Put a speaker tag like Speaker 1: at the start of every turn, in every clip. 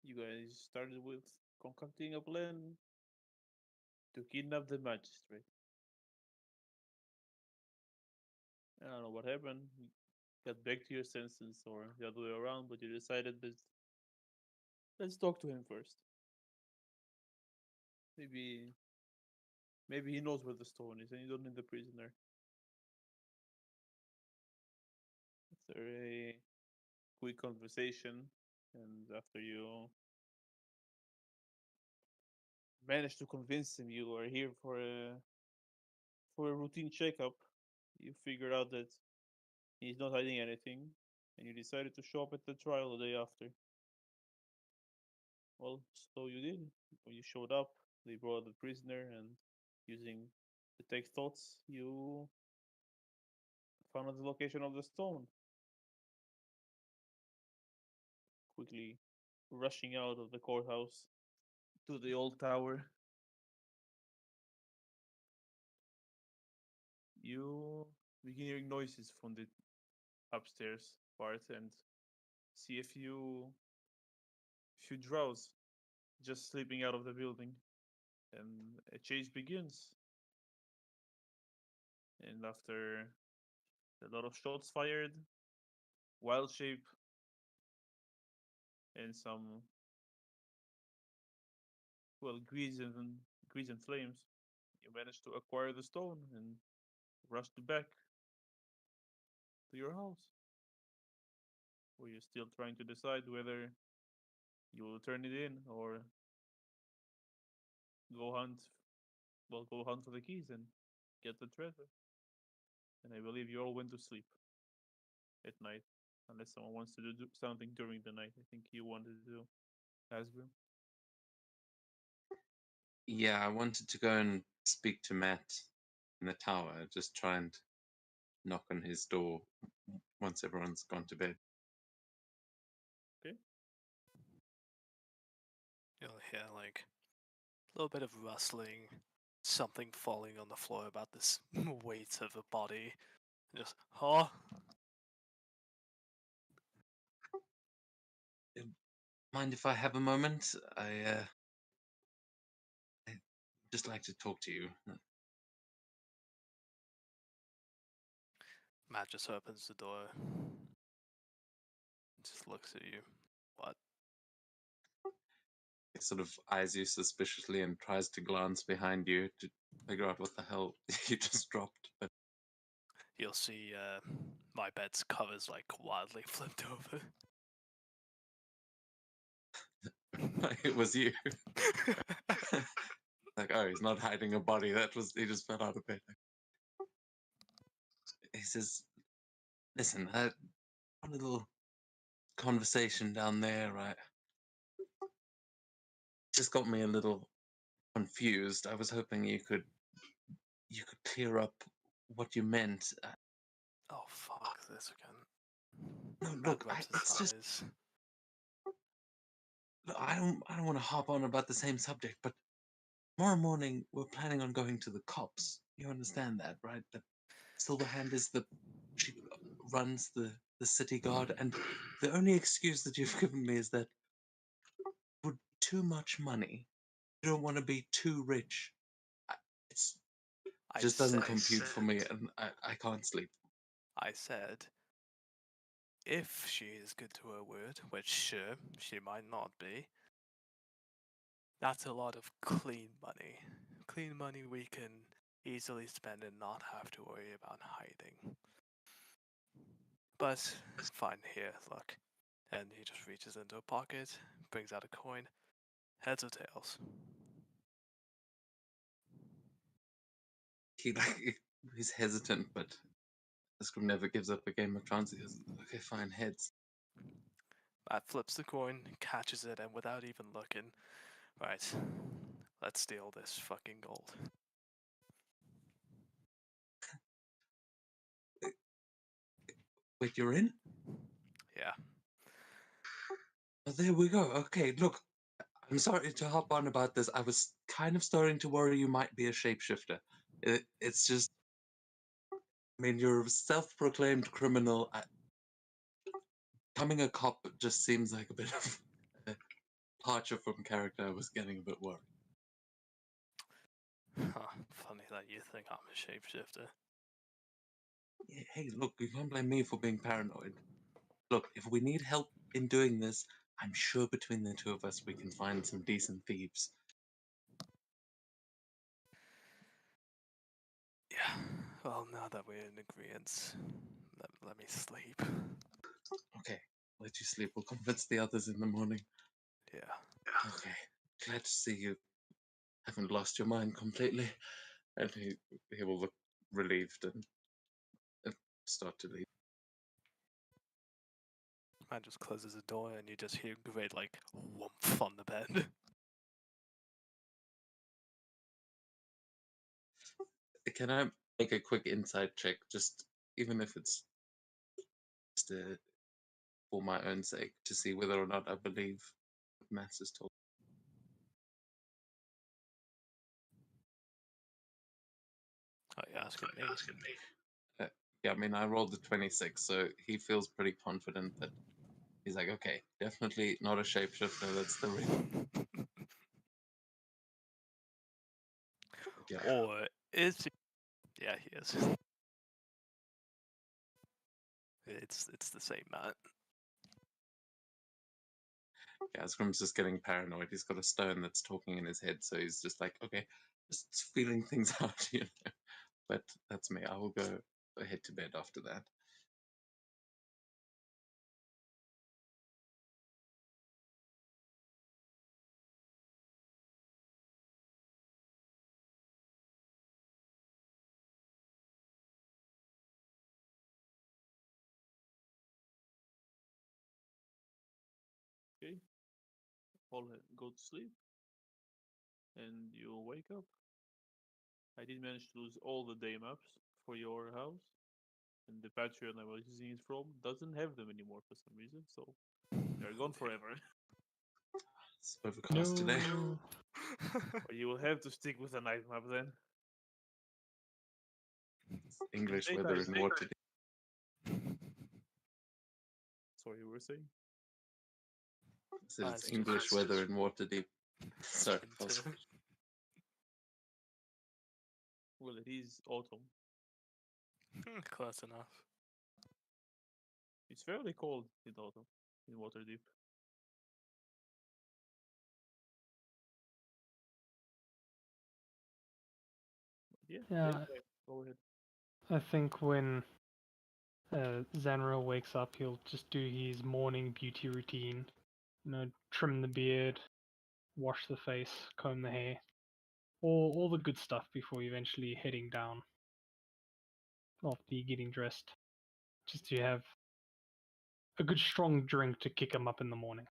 Speaker 1: You guys started with concocting a plan to kidnap the magistrate. I don't know what happened. You got back to your senses, or the other way around, but you decided that let's talk to him first. Maybe, maybe he knows where the stone is, and you don't need the prisoner. After a quick conversation, and after you manage to convince him you are here for a routine checkup, you figure out that he's not hiding anything, and you decided to show up at the trial the day after. Well, so you did. When you showed up, they brought the prisoner, and using detect thoughts, you found out the location of the stone. Quickly rushing out of the courthouse to the old tower, you begin hearing noises from the upstairs part and see if you drowse just sleeping out of the building. And a chase begins. And after a lot of shots fired, wild shape, and some well grease and flames, you manage to acquire the stone and rush back to your house, where you're still trying to decide whether you will turn it in or go hunt. Well, go hunt for the keys and get the treasure. And I believe you all went to sleep at night, unless someone wants to do something during the night. I think you wanted to do Asgrim.
Speaker 2: Yeah, I wanted to go and speak to Matt in the tower, just try and knock on his door once everyone's gone to bed.
Speaker 1: Okay.
Speaker 3: You'll hear like a little bit of rustling, something falling on the floor about this weight of a body. Just, huh?
Speaker 2: Mind if I have a moment? I'd just like to talk to you.
Speaker 3: Matt just opens the door, just looks at you. What?
Speaker 2: He sort of eyes you suspiciously and tries to glance behind you to figure out what the hell you just dropped. But
Speaker 3: You'll see my bed's covers like wildly flipped over.
Speaker 2: it was you. Like, oh, he's not hiding a body. He just fell out of bed. He says, listen, a little conversation down there, right? Just got me a little confused. I was hoping you could clear up what you meant.
Speaker 3: Oh fuck this again.
Speaker 2: No,
Speaker 3: Matt
Speaker 2: look,
Speaker 3: rubs his
Speaker 2: it's just
Speaker 3: thighs.
Speaker 2: look, I don't want to harp on about the same subject, but tomorrow morning we're planning on going to the cops. You understand that, right? That Silverhand is she runs the city guard, and the only excuse that you've given me is that it would be too much money. You don't want to be too rich. I- It's
Speaker 3: I
Speaker 2: just doesn't
Speaker 3: said,
Speaker 2: compute for me, and I can't sleep.
Speaker 3: I said, if she is good to her word, which sure, she might not be, that's a lot of clean money. Clean money we can easily spend and not have to worry about hiding. But fine, here, look. And he just reaches into a pocket, brings out a coin. Heads or tails?
Speaker 2: He like he's hesitant, but Escrim never gives up a game of chance. He goes, okay, fine, heads.
Speaker 3: Matt flips the coin, catches it, and without even looking, right, let's steal this fucking gold.
Speaker 2: Wait, you're in?
Speaker 3: Yeah.
Speaker 2: Oh, there we go. Okay, look, I'm sorry to hop on about this. I was kind of starting to worry you might be a shapeshifter. It's just, I mean, you're a self-proclaimed criminal. Becoming a cop just seems like a bit of a departure from character, I was getting a bit worried.
Speaker 3: Funny that you think I'm a shapeshifter.
Speaker 2: Hey, look, you can't blame me for being paranoid. Look, if we need help in doing this, I'm sure between the two of us we can find some decent thieves.
Speaker 3: Yeah. Well, now that we're in agreement, let me sleep.
Speaker 2: Okay, let you sleep. We'll convince the others in the morning.
Speaker 3: Yeah.
Speaker 2: Okay, glad to see you haven't lost your mind completely. And he will look relieved and start to leave.
Speaker 3: Man just closes the door and you just hear great like whoomph on the bed.
Speaker 2: Can I make a quick inside check, just even if it's just for my own sake, to see whether or not I believe what Max has told?
Speaker 3: Oh, you're asking me.
Speaker 2: Yeah, I mean, I rolled a 26, so he feels pretty confident that he's like, okay, definitely not a shapeshifter. That's the real. Yeah.
Speaker 3: Or is he? Yeah, he is. It's the same man.
Speaker 2: Yeah, Asgrim's just getting paranoid. He's got a stone that's talking in his head, so he's just like, okay, just feeling things out, you know. But that's me. I will go head to bed after that.
Speaker 1: Okay. All go to sleep. And you'll wake up. I did manage to lose all the day maps for your house. And the Patreon I was using it from doesn't have them anymore for some reason, so they're gone forever.
Speaker 2: It's overcast today.
Speaker 4: No.
Speaker 1: Or you will have to stick with the night map then.
Speaker 2: English
Speaker 1: Daytime,
Speaker 2: weather in
Speaker 1: daytime.
Speaker 2: Waterdeep.
Speaker 1: Sorry, you were saying?
Speaker 2: So it's
Speaker 3: It's
Speaker 2: English
Speaker 3: just-
Speaker 2: weather in Waterdeep. Sorry, false.
Speaker 3: Winter.
Speaker 1: Well, it is autumn.
Speaker 3: Close enough.
Speaker 1: It's fairly cold in autumn in Waterdeep. Yeah,
Speaker 4: Yeah.
Speaker 1: daytime. Go ahead.
Speaker 4: I think when Zanra wakes up, he'll just do his morning beauty routine. You know, trim the beard, wash the face, comb the hair, all the good stuff before eventually heading down. After getting dressed, just to have a good strong drink to kick him up in the morning.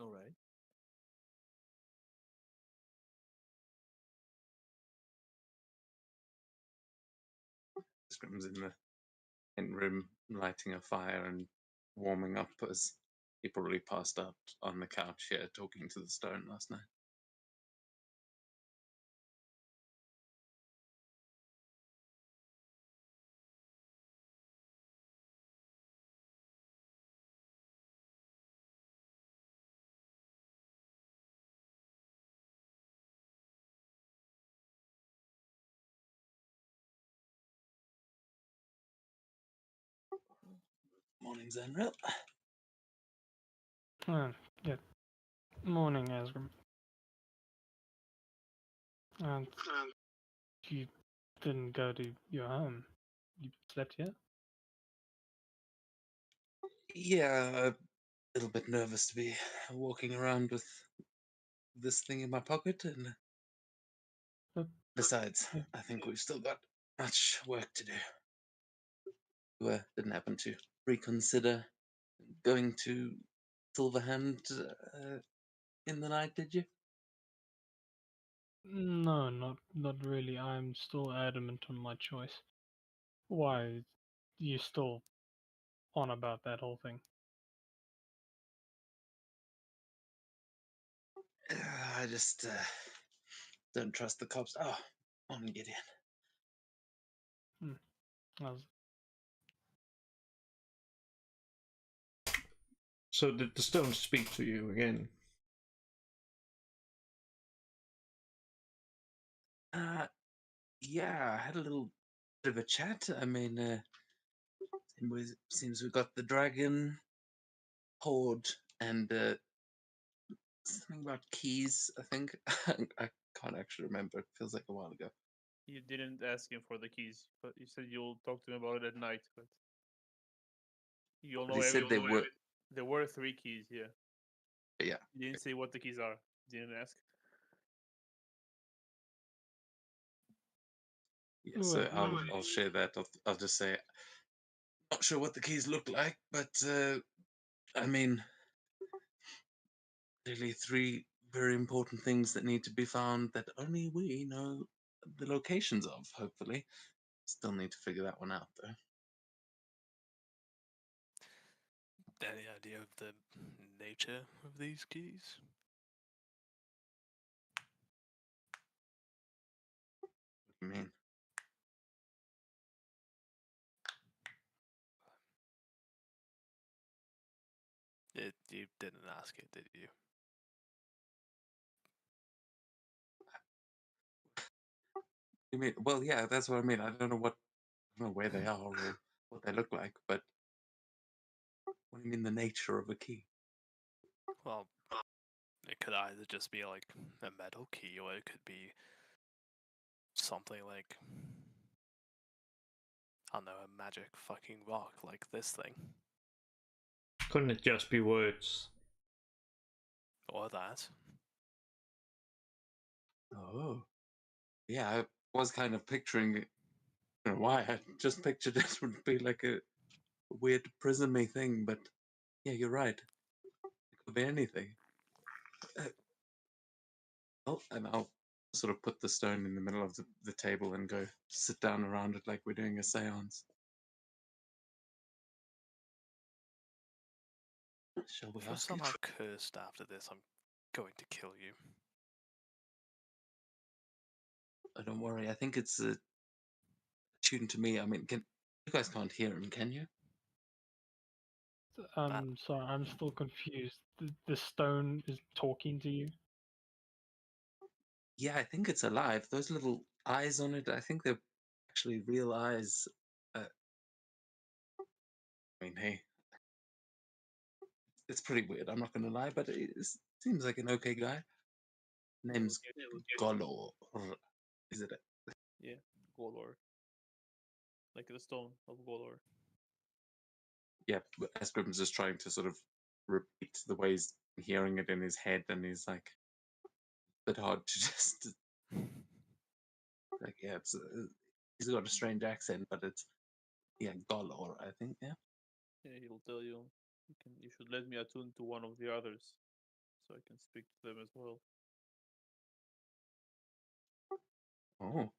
Speaker 1: All right.
Speaker 2: Scrim's in room lighting a fire and warming up as he probably passed out on the couch here talking to the stone last night. Morning, Zenril.
Speaker 4: Yeah. Morning, Asgrim. And you didn't go to your home. You slept here?
Speaker 2: Yeah, a little bit nervous to be walking around with this thing in my pocket, and
Speaker 4: But
Speaker 2: besides, I think we've still got much work to do. You didn't happen to reconsider going to Silverhand in the night, did you?
Speaker 4: no, not really. I'm still adamant on my choice. Why? You still on about that whole thing?
Speaker 2: I just don't trust the cops. Oh, morning, Gideon.
Speaker 4: I was,
Speaker 5: So did the stone speak to you again?
Speaker 2: Yeah, I had a little bit of a chat. I mean, seems we got the dragon horde and something about keys. I think I can't actually remember. It feels like a while ago.
Speaker 1: You didn't ask him for the keys, but you said you'll talk to him about it at night. But you'll
Speaker 2: But
Speaker 1: know
Speaker 2: he said they were.
Speaker 1: There were 3 keys here.
Speaker 2: Yeah.
Speaker 1: You didn't say what the keys are. Didn't ask.
Speaker 2: Yeah, so
Speaker 4: Wait,
Speaker 2: I'll share that. I'll just say, not sure what the keys look like, but I mean, really 3 very important things that need to be found that only we know the locations of. Hopefully, still need to figure that one out though.
Speaker 3: Any idea of the nature of these keys?
Speaker 2: What do you mean?
Speaker 3: You didn't ask it, did you?
Speaker 2: You mean? Well, yeah, that's what I mean. I don't know where they are or what they look like, but what do you mean the nature of a key?
Speaker 3: Well, it could either just be like a metal key, or it could be something like, I don't know, a magic fucking rock like this thing.
Speaker 5: Couldn't it just be words?
Speaker 3: Or that.
Speaker 2: Oh, yeah, I was kind of picturing it. I don't know why I just pictured it would be like a weird prismy thing, but yeah, you're right. It could be anything. Oh, and I'll sort of put the stone in the middle of the table and go sit down around it like we're doing a seance. Shall we
Speaker 3: If you're
Speaker 2: ask it?
Speaker 3: somehow cursed after this, I'm going to kill you.
Speaker 2: Oh, don't worry. I think it's tuned to me. I mean, you guys can't hear him, can you?
Speaker 4: sorry, I'm still confused. The stone is talking to you.
Speaker 2: Yeah, I think it's alive. Those little eyes on it, I think they're actually real eyes. I mean, hey, it's pretty weird. I'm not going to lie, but it seems like an okay guy. Name's Golor. Is it?
Speaker 1: Yeah, Golor. Like the stone of Golor.
Speaker 2: Yeah, but Esgrim's just trying to sort of repeat the way he's hearing it in his head, and he's like, a bit hard to just like, yeah, it's he's got a strange accent, but it's Golor, I think, yeah.
Speaker 1: Yeah, he'll tell you. You should let me attune to one of the others, so I can speak to them as well.
Speaker 2: Oh,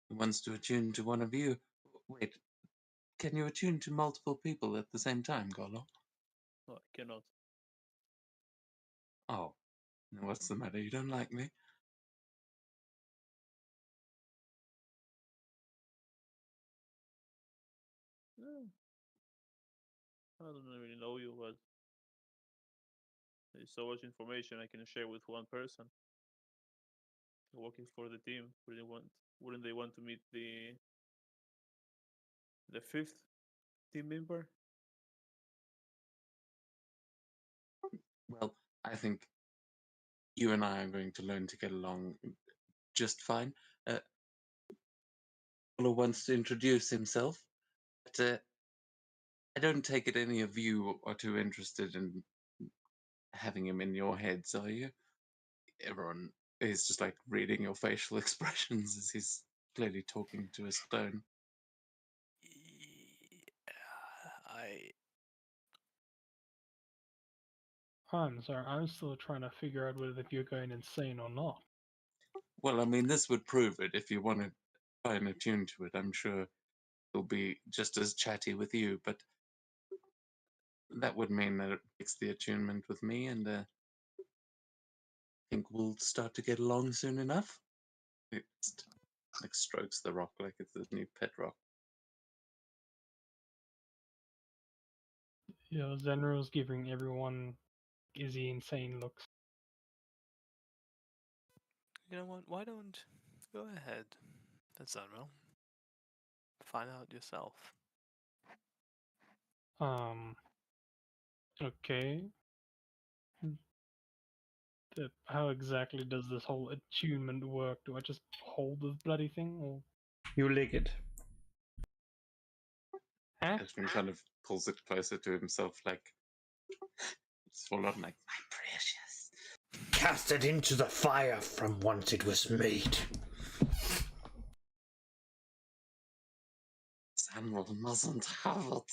Speaker 2: he wants to attune to one of you. Wait, can you attune to multiple people at the same time, Golor?
Speaker 1: No, I cannot.
Speaker 2: Oh, what's the matter? You don't like me?
Speaker 1: Yeah. I don't really know you, but there's so much information I can share with one person. Working for the team, wouldn't they want to meet the 5th team member?
Speaker 2: Well, I think you and I are going to learn to get along just fine. Golor wants to introduce himself, but I don't take it any of you are too interested in having him in your heads, are you? Everyone is just like reading your facial expressions as he's clearly talking to a stone.
Speaker 3: I
Speaker 4: I'm sorry, I'm still trying to figure out whether you're going insane or not.
Speaker 2: Well, I mean, this would prove it. If you want to try and attune to it, I'm sure he'll be just as chatty with you, but that would mean that it breaks the attunement with me, and I think we'll start to get along soon enough. It just, like strokes the rock like it's his new pet rock.
Speaker 4: Yeah, Zenro's giving everyone Izzy insane looks.
Speaker 3: You know what? Why don't go ahead, Zenro. Find out yourself.
Speaker 4: Okay. How exactly does this whole attunement work? Do I just hold this bloody thing, or
Speaker 5: You lick it.
Speaker 4: huh?
Speaker 2: Ashman kind of pulls it closer to himself, like it's full on, like my precious.
Speaker 5: Cast it into the fire from whence it was made.
Speaker 2: Samuel mustn't have it.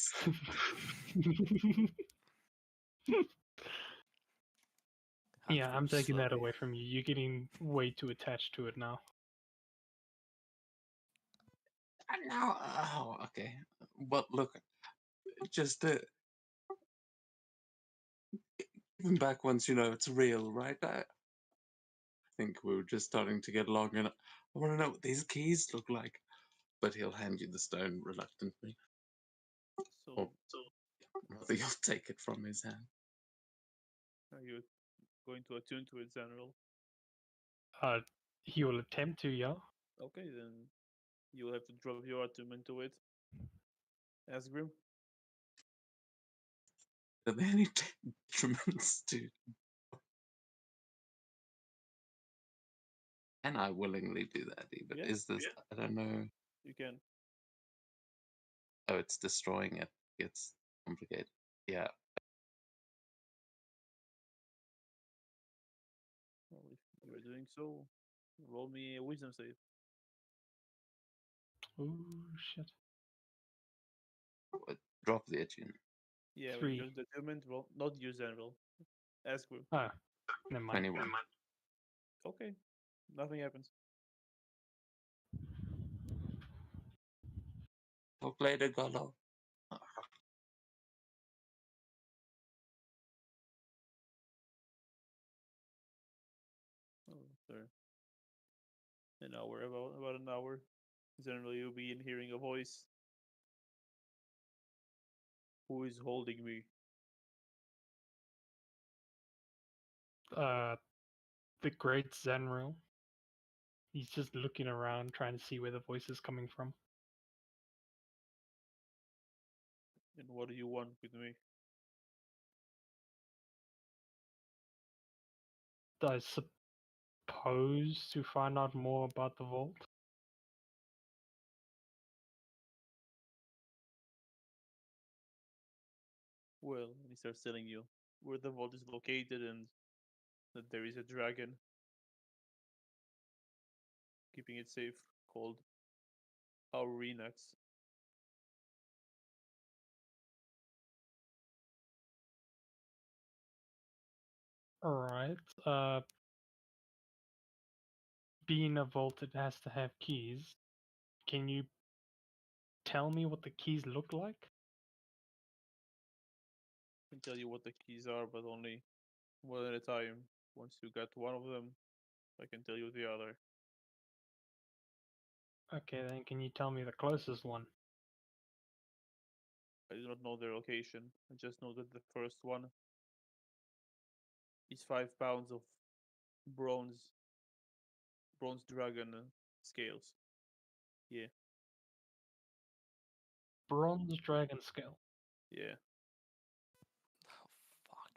Speaker 4: Yeah, I'm
Speaker 3: Half-Life
Speaker 4: taking that
Speaker 3: slowly.
Speaker 4: away from you. You're getting way too attached to it now.
Speaker 2: And now, oh, okay. But look, just even back once you know it's real, right? I think we were just starting to get along, and I want to know what these keys look like. But he'll hand you the stone reluctantly, or
Speaker 1: So,
Speaker 2: rather, you'll take it from his hand.
Speaker 1: are you going to attune to it, General?
Speaker 4: He will attempt to, yeah.
Speaker 1: Okay, then you'll have to drop your attunement to it. Asgrim?
Speaker 2: Are there any detriments to? And I willingly do that, even.
Speaker 1: Yeah,
Speaker 2: Is this? I don't know.
Speaker 1: you can.
Speaker 2: Oh, it's destroying it. It's complicated. Yeah.
Speaker 1: Well, if you're doing so, roll me a wisdom save.
Speaker 4: Oh shit.
Speaker 2: Drop the attune.
Speaker 1: Yeah, when
Speaker 4: 3.
Speaker 1: you use the attunement, roll, not use General. Asgrim.
Speaker 4: Oh, never mind.
Speaker 2: 21.
Speaker 1: Okay, nothing happens.
Speaker 2: Talk later, Golo.
Speaker 1: Oh, sorry. An hour, about an hour. Generally, you'll be in hearing a voice. Who is holding me?
Speaker 4: The great Zenro. He's just looking around, trying to see where the voice is coming from.
Speaker 1: And what do you want with me?
Speaker 4: I suppose to find out more about the vault.
Speaker 1: Well, he starts telling you where the vault is located and that there is a dragon keeping it safe called Aurinax.
Speaker 4: Alright. Being a vault, it has to have keys. Can you tell me what the keys look like?
Speaker 1: I can tell you what the keys are, but only one at a time. Once you got one of them, I can tell you the other.
Speaker 4: Okay, then can you tell me the closest one?
Speaker 1: I do not know their location. I just know that the first one is 5 pounds of bronze dragon scales. Yeah,
Speaker 4: Bronze dragon scale.
Speaker 1: yeah.
Speaker 3: Oh, fuck.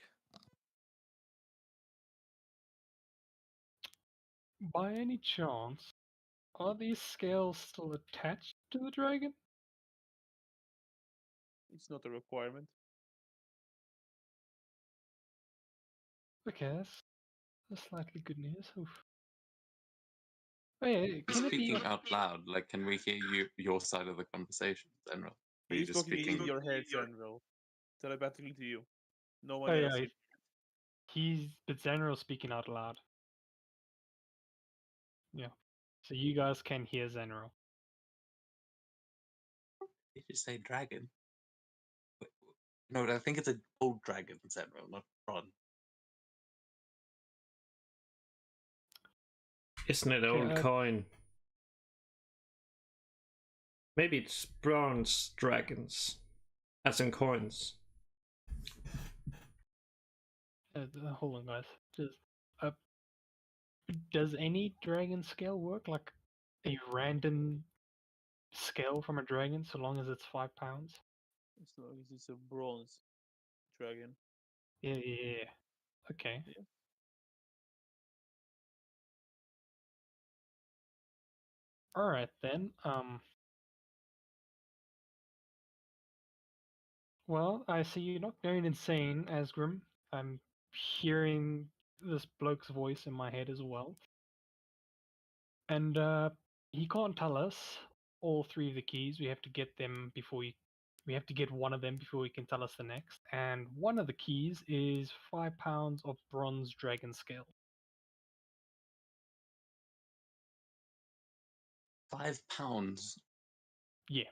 Speaker 4: By any chance, are these scales still attached to the dragon?
Speaker 1: It's not a requirement.
Speaker 4: Okay, that's slightly good news. Oof. Wait,
Speaker 2: You're
Speaker 4: can it be?
Speaker 2: speaking out loud. Like, can we hear your side of the conversation, General? Are you
Speaker 1: He's
Speaker 2: just
Speaker 1: talking
Speaker 2: speaking?
Speaker 1: in your head, Sandro. Telepathically to you. No
Speaker 4: Oh
Speaker 1: one else.
Speaker 4: yeah, but Zenro's speaking out loud. Yeah, so you guys can hear Zenro.
Speaker 2: Did you say dragon? No, I think it's a gold dragon, General, not bronze.
Speaker 5: Isn't it
Speaker 4: Okay,
Speaker 5: old coin? Maybe it's bronze dragons, as in coins.
Speaker 4: Hold on, guys. Just uh, does any dragon scale work? Like a random scale from a dragon, so long as it's 5 pounds?
Speaker 1: As long as it's a bronze dragon.
Speaker 4: Yeah, yeah, yeah. Okay.
Speaker 1: Yeah.
Speaker 4: All right then. Well, I see you're not going insane, Asgrim. I'm hearing this bloke's voice in my head as well. And he can't tell us all 3 of the keys. We have to get them before we have to get one of them before he can tell us the next. And one of the keys is 5 pounds of bronze dragon scale.
Speaker 2: 5 pounds.
Speaker 4: Yeah.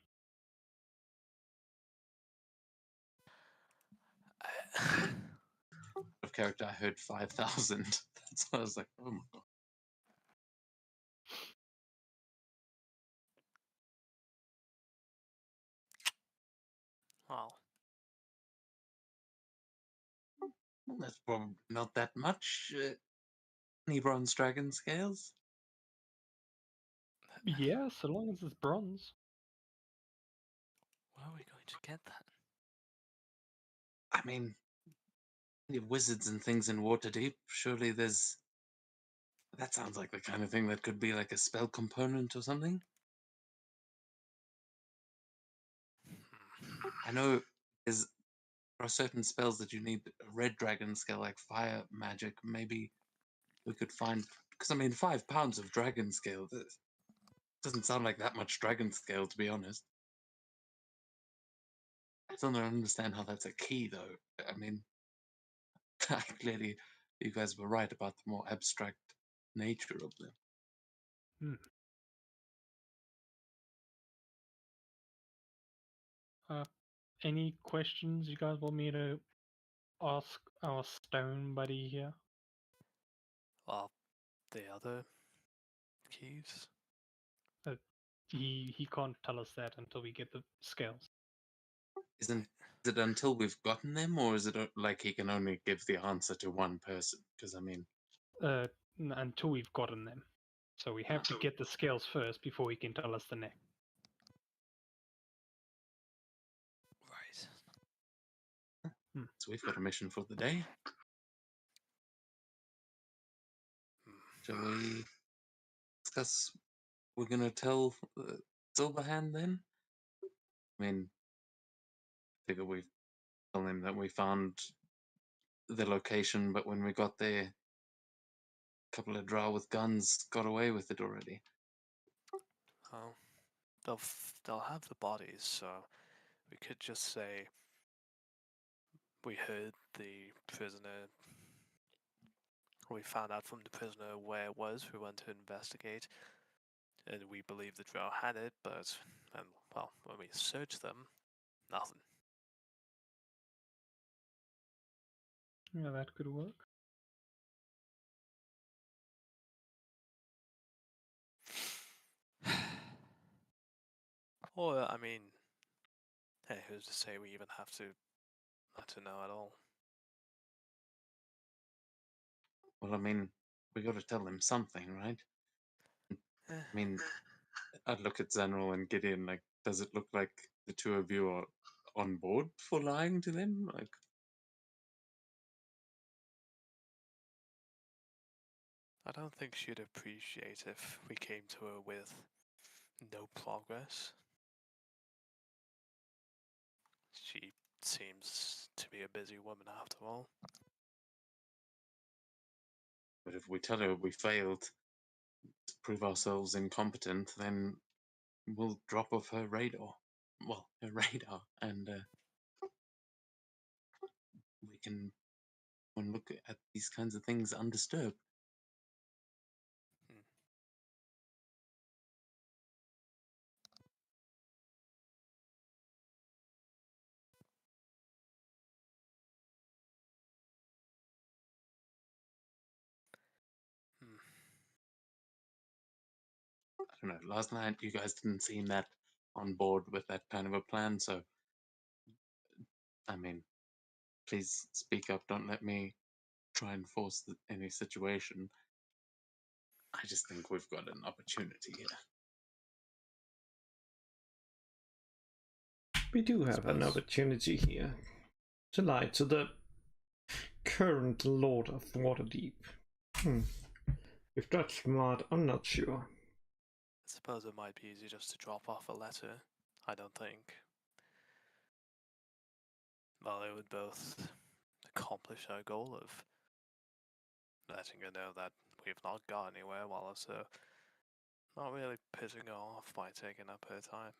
Speaker 2: Of character, I heard 5,000. That's why I was like, oh my god.
Speaker 3: Well,
Speaker 2: Well, that's probably not that much. Any bronze dragon scales?
Speaker 4: Yeah, so long as it's bronze.
Speaker 3: where are we going to get that?
Speaker 2: I mean, any wizards and things in Waterdeep, surely there's. That sounds like the kind of thing that could be like a spell component or something. I know there are certain spells that you need a red dragon scale, like fire magic. Maybe we could find. Because, I mean, 5 pounds of dragon scale doesn't sound like that much dragon scale, to be honest. I still don't understand how that's a key, though. I mean, clearly you guys were right about the more abstract nature of them.
Speaker 4: Any questions you guys want me to ask our stone buddy here?
Speaker 3: Well, the other keys?
Speaker 4: He can't tell us that until we get the scales.
Speaker 2: Is it until we've gotten them, or is it like he can only give the answer to one person? Because, I mean,
Speaker 4: Until we've gotten them. So we have to get the scales first before he can tell us the next.
Speaker 3: Right.
Speaker 2: so we've got a mission for the day. Shall we discuss? We're going to tell Silverhand then? I mean, I figure we've told him that we found the location, but when we got there, a couple of drow with guns got away with it already.
Speaker 3: Oh, they'll have the bodies, so we could just say we heard the prisoner. We found out from the prisoner where it was. We went to investigate, and we believe the drow had it. But well, when we searched them, nothing.
Speaker 4: Yeah, that could work.
Speaker 3: Or I mean, hey, who's to say we even have to not to know at all?
Speaker 2: Well, I mean, we got to tell them something, right?
Speaker 3: Eh,
Speaker 2: I mean, I'd look at Zanril and Gideon like, does it look like the two of you are on board for lying to them? Like,
Speaker 3: I don't think she'd appreciate if we came to her with no progress. She seems to be a busy woman after all.
Speaker 2: but if we tell her we failed to prove ourselves incompetent, then we'll drop off her radar. Well, her radar, and we can go and look at these kinds of things undisturbed.
Speaker 3: Hmm.
Speaker 2: I don't know. Last night, you guys didn't seem that on board with that kind of a plan, so I mean, please speak up. Don't let me try and force any situation. I just think we've got an opportunity here.
Speaker 5: We do have an
Speaker 3: Suppose.
Speaker 5: opportunity here to lie to the current Lord of Waterdeep. If that's smart, I'm not sure.
Speaker 3: I suppose it might be easy just to drop off a letter. I don't think. Well, it would both accomplish our goal of letting her know that we've not got anywhere, while also not really pissing her off by taking up her time.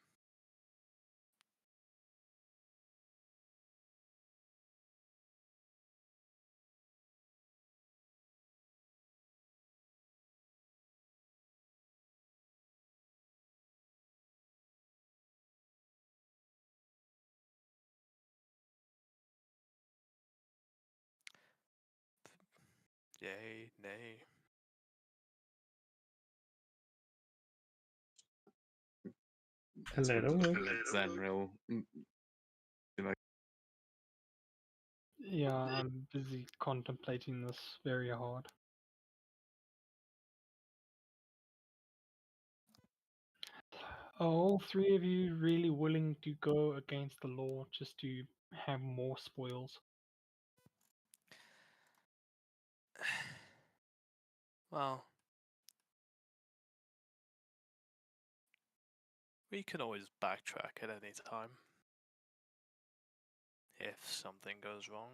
Speaker 3: Yay, nay.
Speaker 5: A letter will.
Speaker 2: Let Zanril
Speaker 4: Yeah, I'm busy contemplating this very hard. Are all three of you really willing to go against the law just to have more spoils?
Speaker 3: Well, we can always backtrack at any time. If something goes wrong,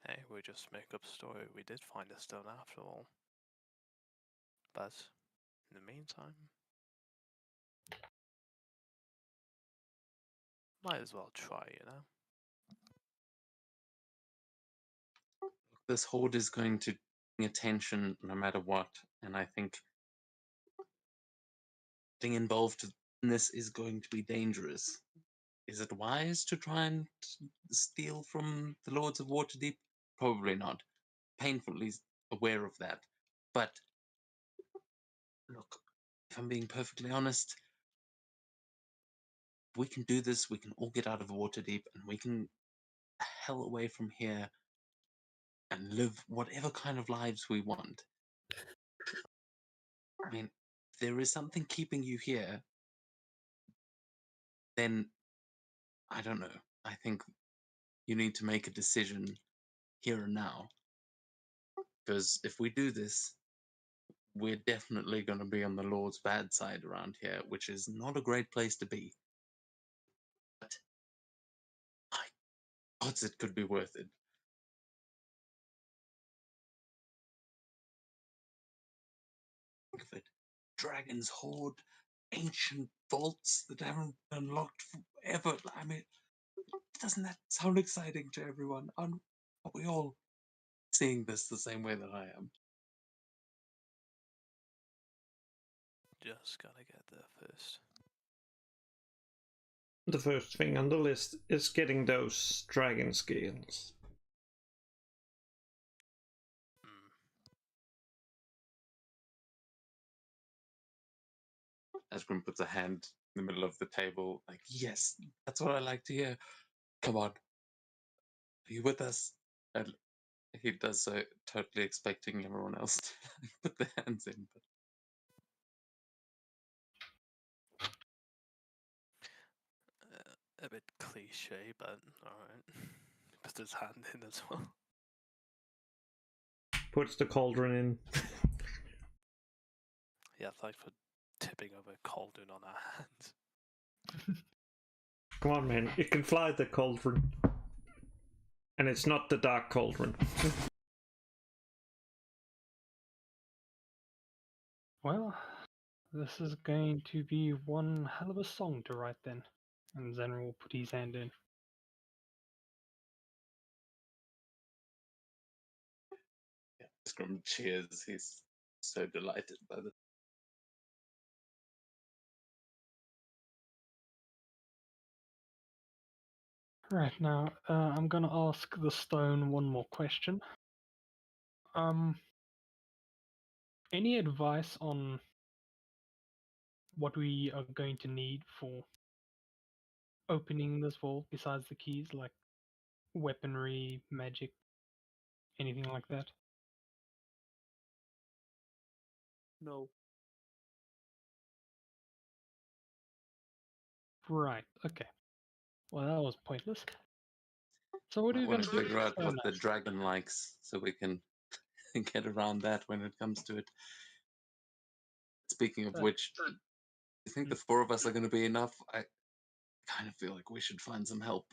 Speaker 3: hey, we just make up a story. We did find a stone after all. But in the meantime, might as well try, you know?
Speaker 2: this horde is going to bring attention no matter what, and I think getting involved in this is going to be dangerous. Is it wise to try and steal from the Lords of Waterdeep? Probably not. Painfully aware of that. But look, if I'm being perfectly honest, if we can do this, we can all get out of Waterdeep and we can hell away from here and live whatever kind of lives we want. I mean, if there is something keeping you here, then I don't know. I think you need to make a decision here and now. Because if we do this, we're definitely going to be on the Lord's bad side around here, which is not a great place to be. But my odds it could be worth it. Think of it. Dragon's Hoard, ancient vaults that haven't been unlocked forever. I mean, doesn't that sound exciting to everyone? Are we all seeing this the same way that I am?
Speaker 3: Just gotta get there first.
Speaker 5: The first thing on the list is getting those dragon scales.
Speaker 2: Asgrim puts a hand in the middle of the table, like, yes, that's what I like to hear. Come on. Are you with us? And he does so, totally expecting everyone else to put their hands in. But
Speaker 3: A bit cliche, but alright. Put his hand in as well.
Speaker 5: Puts the cauldron in.
Speaker 3: Yeah, thanks for tipping over cauldron on our hands.
Speaker 5: Come on, man. You can fly the cauldron. And it's not the dark cauldron.
Speaker 4: Well, this is going to be one hell of a song to write then. And Zenra will put his hand in.
Speaker 2: Asgrim cheers. He's so delighted by the.
Speaker 4: Right, now, I'm gonna ask the stone one more question. Any advice on what we are going to need for opening this vault besides the keys, like weaponry, magic, anything like that?
Speaker 1: No.
Speaker 4: Right. Okay. Well, that was pointless. So what are
Speaker 2: I
Speaker 4: you
Speaker 2: want
Speaker 4: going
Speaker 2: to
Speaker 4: to do?
Speaker 2: figure out
Speaker 4: Oh,
Speaker 2: what
Speaker 4: no.
Speaker 2: the dragon likes so we can get around that when it comes to it. Speaking of which, do you think the four of us are going to be enough? I kind of feel like we should find some help,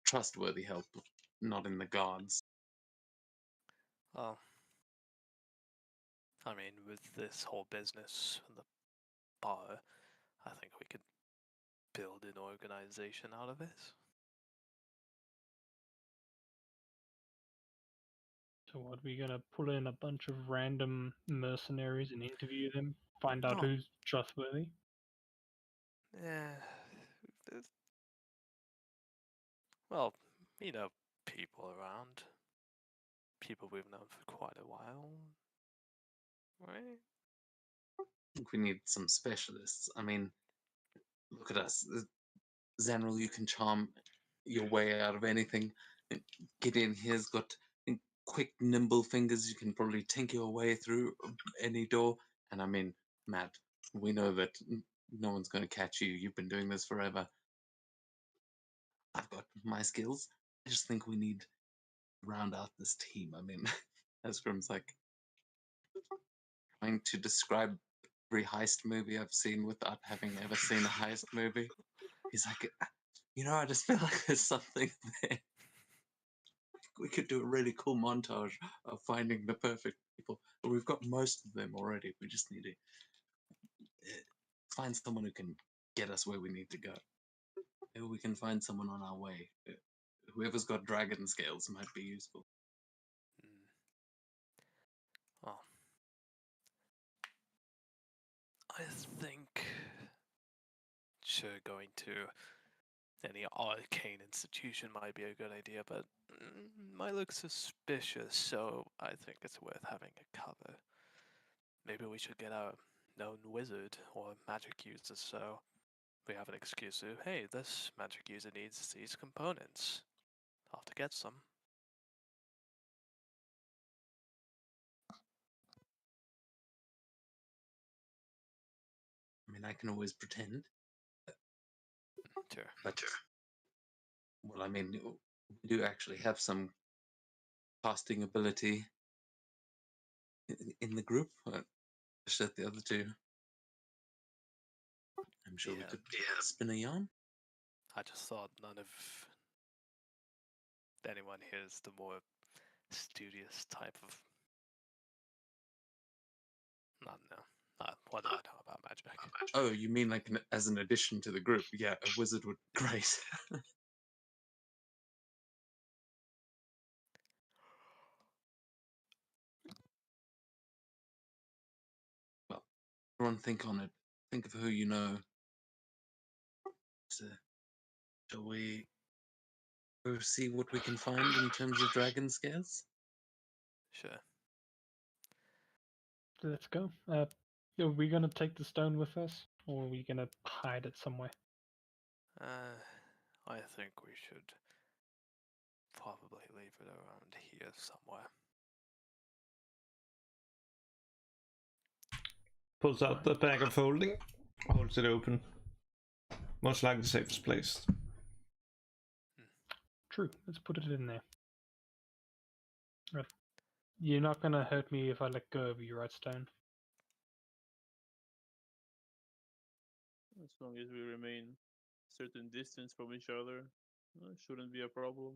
Speaker 2: trustworthy help, not in the guards.
Speaker 3: Well, I mean, with this whole business and the bar, I think we could build an organization out of it.
Speaker 4: So what, we going to pull in a bunch of random mercenaries and interview them, find out
Speaker 3: No.
Speaker 4: who's trustworthy?
Speaker 3: Yeah. Well, you know, people around. People we've known for quite a while. Right?
Speaker 2: I think we need some specialists. I mean, look at us. Zanril, you can charm your way out of anything. Gideon here's got quick, nimble fingers. You can probably tinker your way through any door. And I mean, Matt, we know that no one's going to catch you. You've been doing this forever. I've got my skills. I just think we need to round out this team. I mean, Esgrim's like trying to describe every heist movie I've seen without having ever seen a heist movie. He's like, I just feel like there's something there. We could do a really cool montage of finding the perfect people. But we've got most of them already. We just need to find someone who can get us where we need to go. Maybe we can find someone on our way. Whoever's got dragon scales might be useful.
Speaker 3: Well, I think sure going to any arcane institution might be a good idea, but might look suspicious, so I think it's worth having a cover. Maybe we should get a known wizard or magic user so we have an excuse to, hey, this magic user needs these components. I'll have to get some.
Speaker 2: I mean, I can always pretend.
Speaker 3: Sure.
Speaker 2: But, well, I mean, we do actually have some casting ability in the group. Just at the other two. I'm sure we
Speaker 3: Yeah.
Speaker 2: could spin a yarn.
Speaker 3: I just thought none of anyone here is the more studious type of. I don't know. What do I know about magic?
Speaker 2: Oh, you mean like as an addition to the group? Yeah, a wizard would be great. Well, everyone think on it. Think of who you know. So, shall we go see what we can find in terms of dragon scales?
Speaker 3: Sure.
Speaker 4: Let's go. Are we going to take the stone with us, or are we going to hide it somewhere?
Speaker 3: I think we should probably leave it around here somewhere.
Speaker 5: Pulls out the bag of holding, holds it open. Most likely the safest place.
Speaker 4: True. Let's put it in there. Right. You're not going to hurt me if I let go of you, right, Stone?
Speaker 1: As long as we remain a certain distance from each other, it shouldn't be a problem.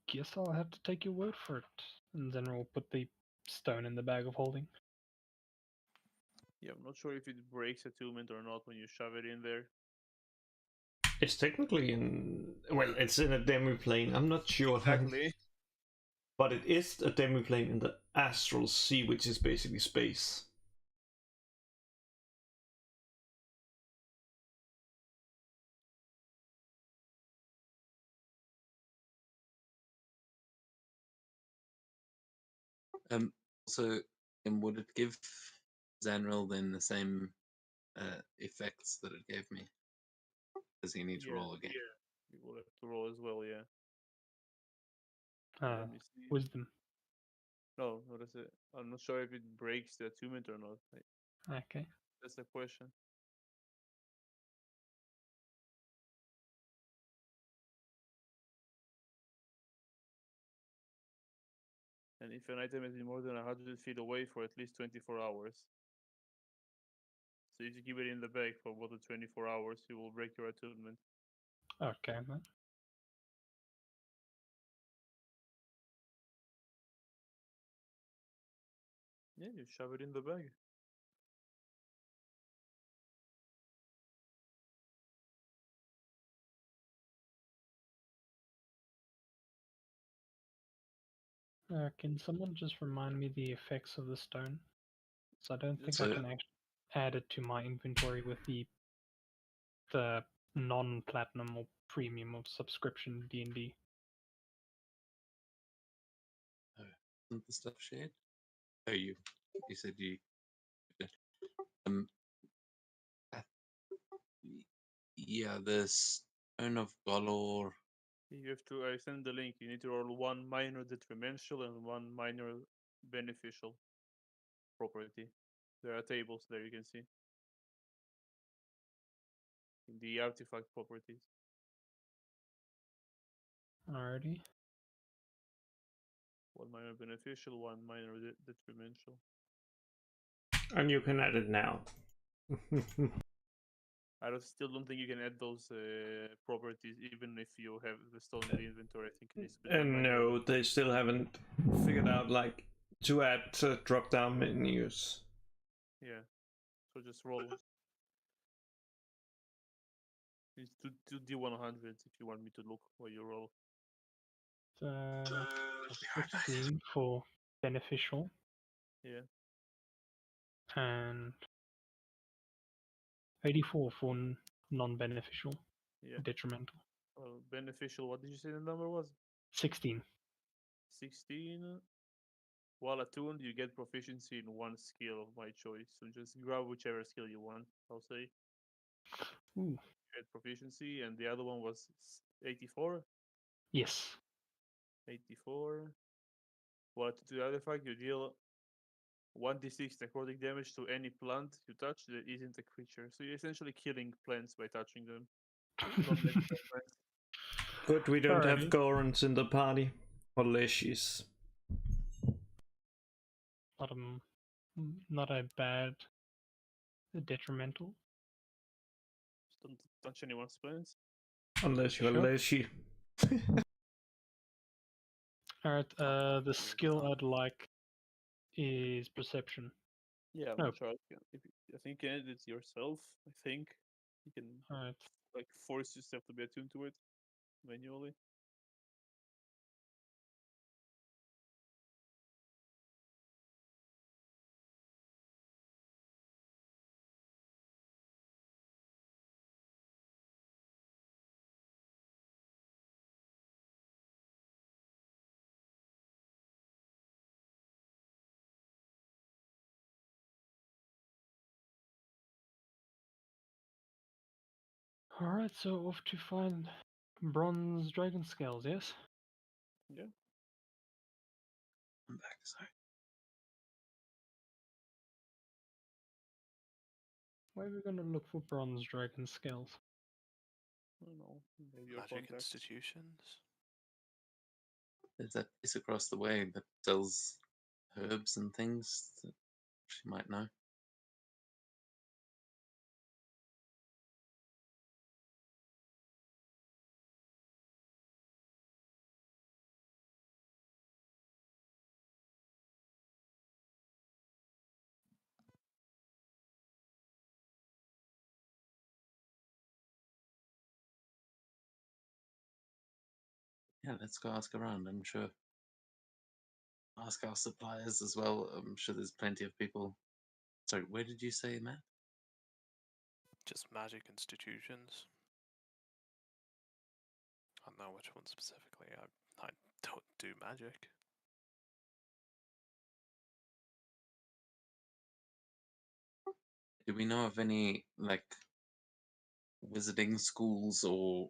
Speaker 4: Guess I'll have to take your word for it. And then we'll put the stone in the bag of holding.
Speaker 1: Yeah, I'm not sure if it breaks attunement or not when you shove it in there.
Speaker 5: It's technically it's in a demi-plane. I'm not sure.
Speaker 1: Exactly.
Speaker 5: But it is a demi-plane in the astral sea, which is basically space.
Speaker 2: So, and would it give Zanril then the same effects that it gave me? Does he need to roll again?
Speaker 1: You will have to roll as well, yeah.
Speaker 4: Uh,
Speaker 1: Let me see.
Speaker 4: wisdom.
Speaker 1: No, what is it? I'm not sure if it breaks the attunement or not.
Speaker 4: Okay.
Speaker 1: That's the question. And if an item has been more than 100 feet away for at least 24 hours. So if you keep it in the bag for more than 24 hours, you will break your attunement.
Speaker 4: Okay, then.
Speaker 1: Yeah, you shove it in the bag.
Speaker 4: Can someone just remind me the effects of the stone? So I don't think
Speaker 2: So-
Speaker 4: I can actually add it to my inventory with the non-platinum or premium or subscription D&D.
Speaker 2: Isn't the stuff shared? Oh, you said you. Um. Yeah, the Stone of Galor.
Speaker 1: You have to, I send the link, you need to roll one minor detrimental and one minor beneficial property. There are tables there you can see. In the artifact properties.
Speaker 4: Alrighty.
Speaker 1: One minor beneficial, one minor detrimental.
Speaker 5: And you can add it now.
Speaker 1: Still don't think you can add those properties even if you have the stone in the inventory. I think it needs to be done
Speaker 5: And
Speaker 1: manually.
Speaker 5: no, they still haven't figured out like to add drop down menus.
Speaker 1: Yeah. So just roll. It's 2d100s if you want me to look while you roll.
Speaker 4: Uh,
Speaker 2: It'll be hard, guys.
Speaker 4: 16 for beneficial
Speaker 1: Yeah.
Speaker 4: and 84 for non-beneficial,
Speaker 1: Yeah.
Speaker 4: detrimental.
Speaker 1: Beneficial, what did you say the number was?
Speaker 4: 16.
Speaker 1: 16. While attuned, you get proficiency in one skill of my choice. So just grab whichever skill you want, I'll say.
Speaker 4: Ooh.
Speaker 1: You get proficiency, and the other one was 84.
Speaker 4: Yes.
Speaker 1: 84. While to the artifact, you deal 1d6 necrotic damage to any plant you touch that isn't a creature. So you're essentially killing plants by touching them. Non-magical plants.
Speaker 5: Good, we don't have
Speaker 4: Alrighty.
Speaker 5: Gorons in the party. Or Leshies.
Speaker 4: Not a bad detrimental.
Speaker 1: Just don't touch anyone's plants.
Speaker 5: Unless you're
Speaker 4: Sure.
Speaker 5: Leshi.
Speaker 4: Alright, the
Speaker 3: Use
Speaker 4: skill
Speaker 3: that.
Speaker 4: I'd like is perception.
Speaker 1: Yeah, I'm
Speaker 4: No.
Speaker 1: not sure. I think you can edit it yourself. I think you can
Speaker 4: Alright.
Speaker 1: like force yourself to be attuned to it manually.
Speaker 4: Alright, so off to find bronze dragon scales, yes?
Speaker 1: Yeah.
Speaker 2: I'm back. Sorry.
Speaker 4: Where are we gonna look for bronze dragon scales?
Speaker 1: I don't know. Maybe your
Speaker 3: Magic
Speaker 1: contacts.
Speaker 3: institutions.
Speaker 2: There's that place across the way that sells herbs and things that she might know. Yeah, let's go ask around. I'm sure. Ask our suppliers as well. I'm sure there's plenty of people. Sorry, where did you say, Matt?
Speaker 3: Just magic institutions. I don't know which one specifically. I don't do magic.
Speaker 2: Do we know of any like wizarding schools or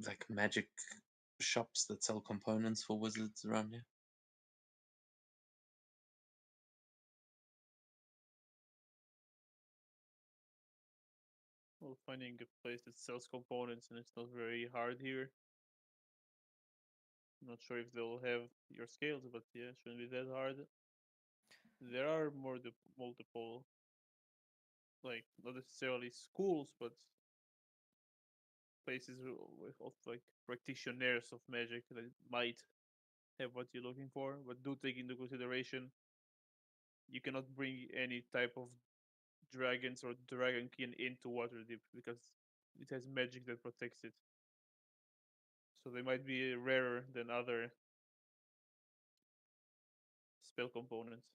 Speaker 2: like magic shops that sell components for wizards around here?
Speaker 1: Well, finding a place that sells components and it's not very hard here. I'm not sure if they'll have your scales, but yeah, it shouldn't be that hard. There are multiple, like not necessarily schools, but places of like practitioners of magic that might have what you're looking for. But do take into consideration you cannot bring any type of dragons or dragonkin into Waterdeep because it has magic that protects it. So they might be rarer than other spell components.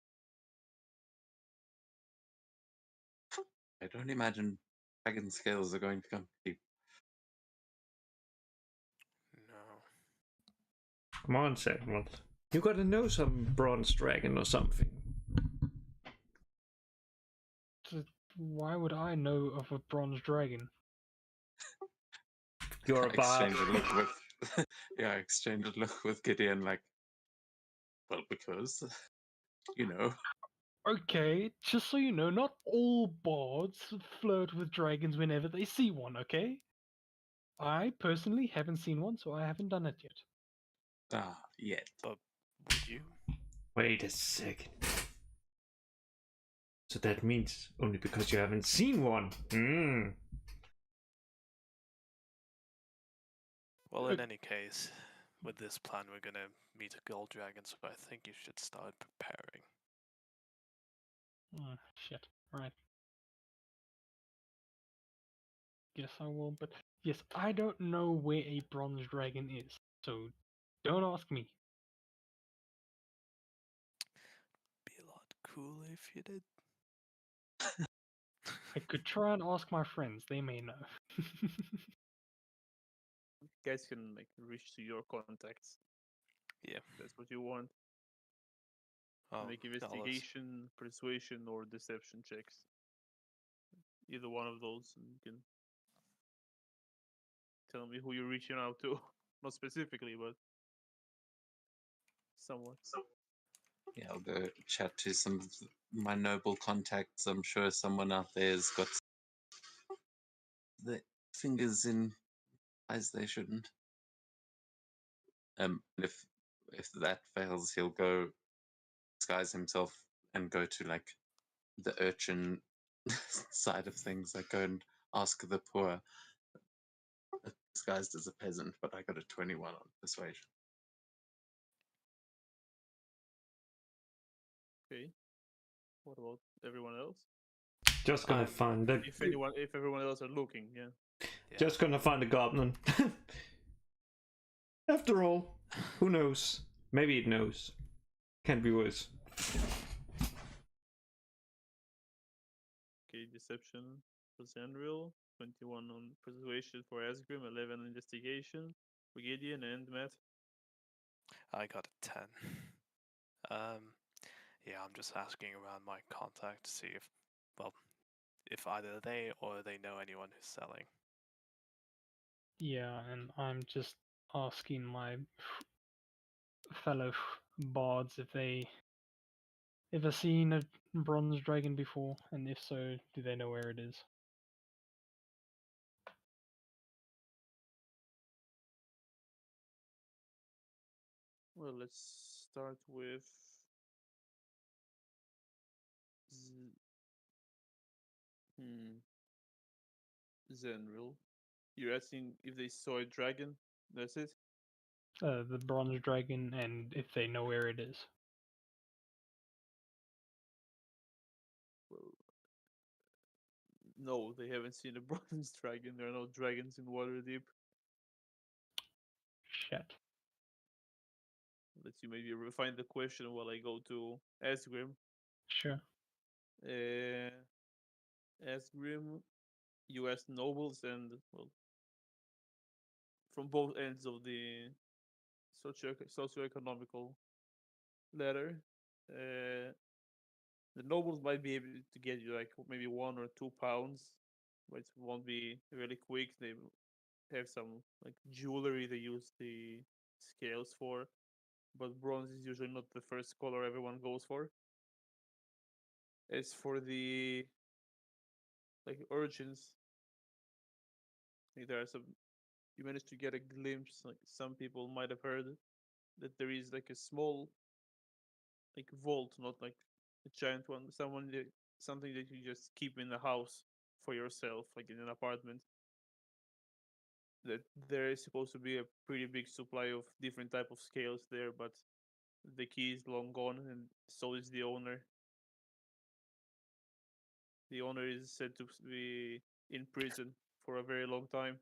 Speaker 2: I don't imagine dragon scales are going to come cheap.
Speaker 3: No.
Speaker 5: Come on, Samuel. You gotta know some bronze dragon or something.
Speaker 4: Why would I know of a bronze dragon?
Speaker 5: You're a bard.
Speaker 2: Exchange a look with yeah, exchange a look with Gideon like, well, because you know.
Speaker 4: Okay, just so you know, not all bards flirt with dragons whenever they see one, okay? I personally haven't seen one, so I haven't done it yet.
Speaker 2: Ah, yet.
Speaker 3: But would you?
Speaker 5: Wait a second. So that means only because you haven't seen one.
Speaker 3: Well, in any case, with this plan, we're gonna meet a gold dragon, so I think you should start preparing.
Speaker 4: Shit. Right. Guess I will, but yes, I don't know where a bronze dragon is, so don't ask me.
Speaker 3: Be a lot cooler if you did.
Speaker 4: I could try and ask my friends, they may know.
Speaker 1: You guys can like reach to your contacts.
Speaker 3: Yeah.
Speaker 1: If that's what you want. Make
Speaker 3: I'll listen.
Speaker 1: investigation, persuasion, or deception checks. Either one of those, and you can tell me who you're reaching out to. Not specifically, but somewhat.
Speaker 2: Yeah, I'll go chat to some of my noble contacts. I'm sure someone out there's got the fingers in eyes they shouldn't. If that fails, he'll go disguise himself and go to like the urchin side of things. Like go and ask the poor, disguised as a peasant. But I got a 21 on persuasion.
Speaker 1: Okay. What about everyone else?
Speaker 5: Just gonna find the.
Speaker 1: If everyone else are looking, yeah.
Speaker 5: Just gonna find a goblin. After all, who knows? Maybe it knows. Can't be worse.
Speaker 1: Okay, deception for Zandril, 21 on persuasion for Asgrim, 11 on investigation for Gideon and Matt.
Speaker 3: I got a 10. Yeah, I'm just asking around my contact to see if either they or they know anyone who's selling.
Speaker 4: Yeah, and I'm just asking my fellow bards if they ever seen a bronze dragon before, and if so, do they know where it is?
Speaker 1: Well, let's start with Zenril. You're asking if they saw a dragon? That's it?
Speaker 4: The bronze dragon, and if they know where it is.
Speaker 1: Well, no, they haven't seen a bronze dragon. There are no dragons in Waterdeep.
Speaker 4: Shit.
Speaker 1: Let's you maybe refine the question while I go to Asgrim.
Speaker 4: Sure.
Speaker 1: Asgrim, U.S. nobles, and well, from both ends of the socioeconomical ladder. The nobles might be able to get you like maybe £1 or £2, but it won't be really quick. They have some like jewelry they use the scales for, but bronze is usually not the first color everyone goes for. As for the like urchins, like there are some. You managed to get a glimpse. Like some people might have heard that there is like a small like vault, not like a giant one. Something that you just keep in the house for yourself, like in an apartment. That there is supposed to be a pretty big supply of different type of scales there, but the key is long gone, and so is the owner. The owner is said to be in prison for a very long time.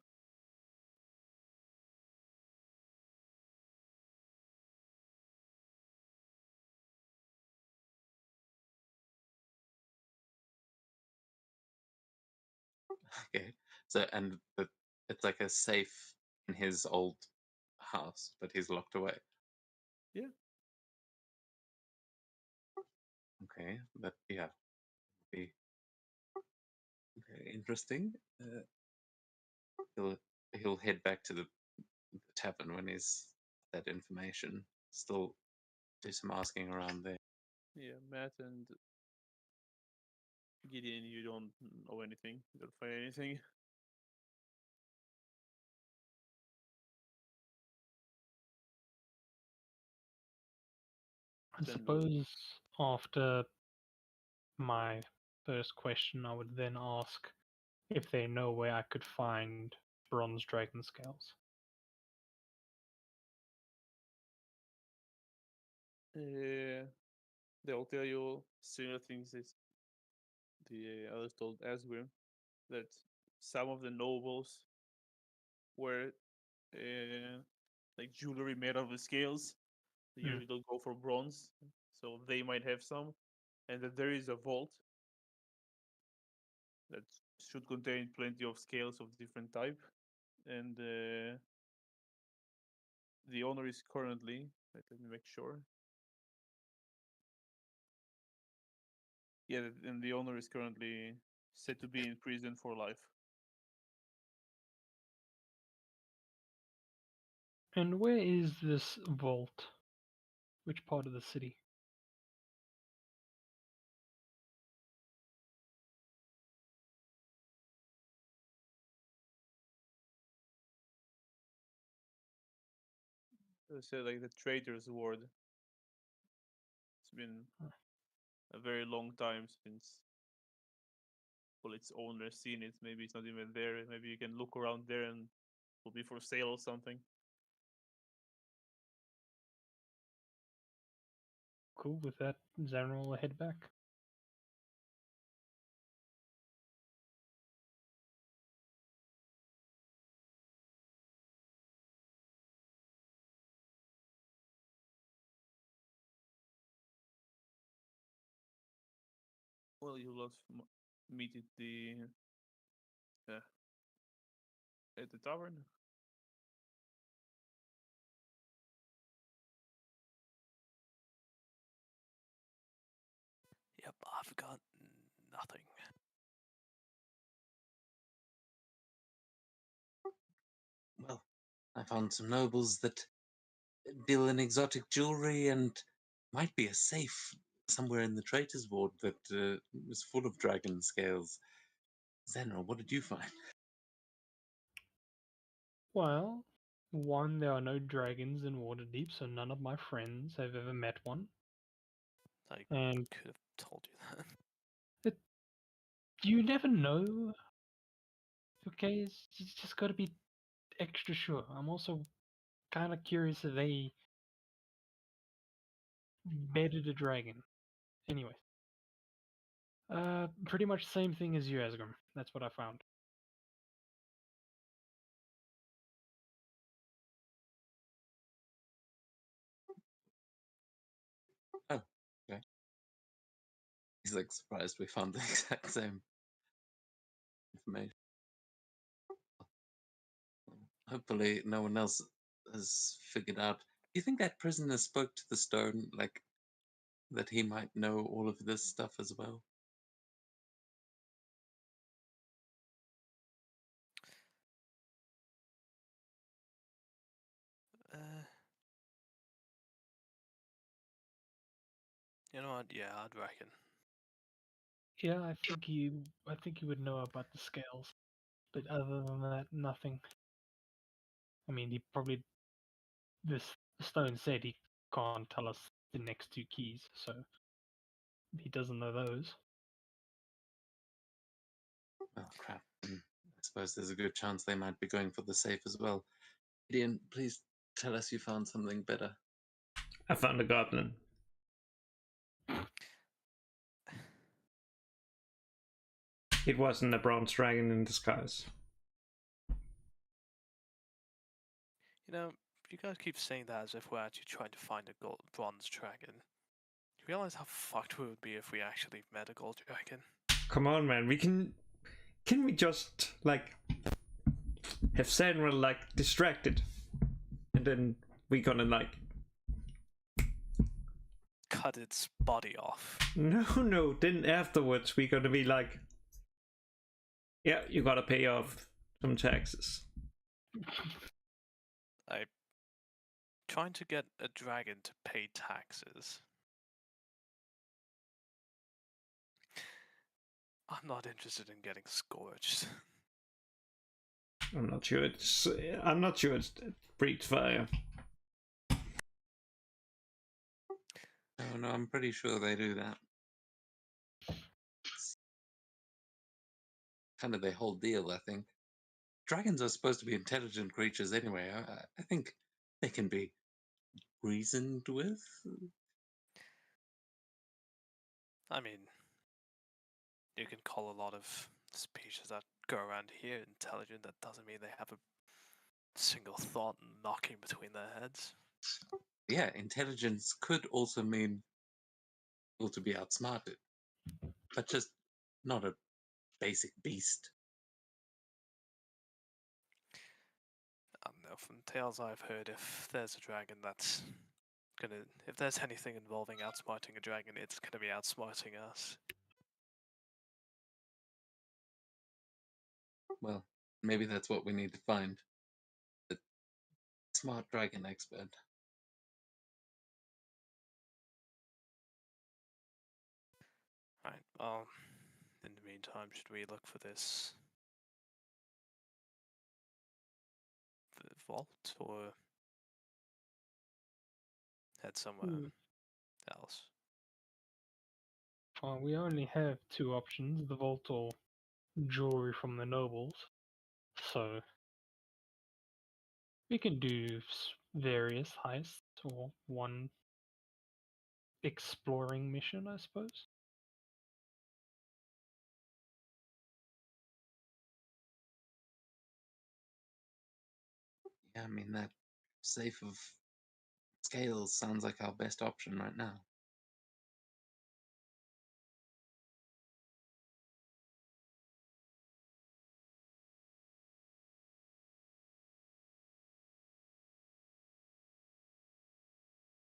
Speaker 2: Okay. So and but it's like a safe in his old house, but he's locked away.
Speaker 1: Yeah.
Speaker 2: Okay, but yeah, be very interesting. He'll he'll head back to the tavern when he's that information. Still do some asking around there.
Speaker 1: Yeah, Matt and Gideon, you don't know anything. You don't find anything.
Speaker 4: I
Speaker 1: Then
Speaker 4: suppose after my first question, I would then ask if they know where I could find bronze dragon scales.
Speaker 1: they'll tell you similar things as the others told Asgrim, that some of the nobles were like jewelry made out of the scales. They usually don't go for bronze, so they might have some, and that there is a vault that should contain plenty of scales of different type, and the owner is currently. Let me make sure. Yeah, and the owner is currently said to be in prison for life.
Speaker 4: And where is this vault? Which part of the city?
Speaker 1: They said like the Traitors Ward. It's been a very long time since well its owner seen it. Maybe it's not even there. Maybe you can look around there and it will be for sale or something.
Speaker 4: Cool, with that, Zanror will head back.
Speaker 1: Well, you will meet uh, at the tavern.
Speaker 3: Yep, I've got nothing.
Speaker 2: Well, I found some nobles that deal in exotic jewelry and might be a safe somewhere in the Traitors Ward that was full of dragon scales. Zenra, what did you find?
Speaker 4: Well, one, there are no dragons in Waterdeep, so none of my friends have ever met one.
Speaker 3: I
Speaker 4: And
Speaker 3: could have told you that.
Speaker 4: you never know. Okay, you just got to be extra sure. I'm also kind of curious if they bedded a dragon. Anyway, pretty much same thing as you, Asgrim. That's what I found.
Speaker 2: Oh, okay. He's like surprised we found the exact same information. Hopefully, no one else has figured out. Do you think that prisoner spoke to the stone, like that he might know all of this stuff as well?
Speaker 3: You know what? Yeah, I'd reckon.
Speaker 4: Yeah, I think you would know about the scales, but other than that, nothing. I mean, he probably this stone said he can't tell us the next two keys, so he doesn't know those.
Speaker 2: Oh, crap. I suppose there's a good chance they might be going for the safe as well. Gideon, please tell us you found something better.
Speaker 5: I found a goblin. It wasn't a bronze dragon in disguise.
Speaker 3: You know, you guys keep saying that as if we're actually trying to find a bronze dragon. You realize how fucked we would be if we actually met a gold dragon?
Speaker 5: Come on, man. We can we just like have Senra like distracted, and then we gonna like
Speaker 3: Cut its body off.
Speaker 5: no. Then afterwards we gonna be like, yeah, you gotta pay off some taxes.
Speaker 3: Trying to get a dragon to pay taxes. I'm not interested in getting scorched.
Speaker 5: I'm not sure it's it breathes fire.
Speaker 2: No, I'm pretty sure they do that. It's kind of their whole deal, I think. Dragons are supposed to be intelligent creatures anyway. I think they can be reasoned with.
Speaker 3: I mean, you can call a lot of species that go around here intelligent. That doesn't mean they have a single thought knocking between their heads.
Speaker 2: Yeah, intelligence could also mean able to be outsmarted, but just not a basic beast.
Speaker 3: I don't know, from tales I've heard, if there's a dragon that's if there's anything involving outsmarting a dragon, it's gonna be outsmarting us.
Speaker 2: Well, maybe that's what we need to find. The smart dragon expert.
Speaker 3: Right, well, in the meantime, should we look for this vault or head somewhere else?
Speaker 4: Well, we only have two options: the vault or jewelry from the nobles. So we can do various heists or one exploring mission, I suppose.
Speaker 2: Yeah, I mean, that safe of scales sounds like our best option right now.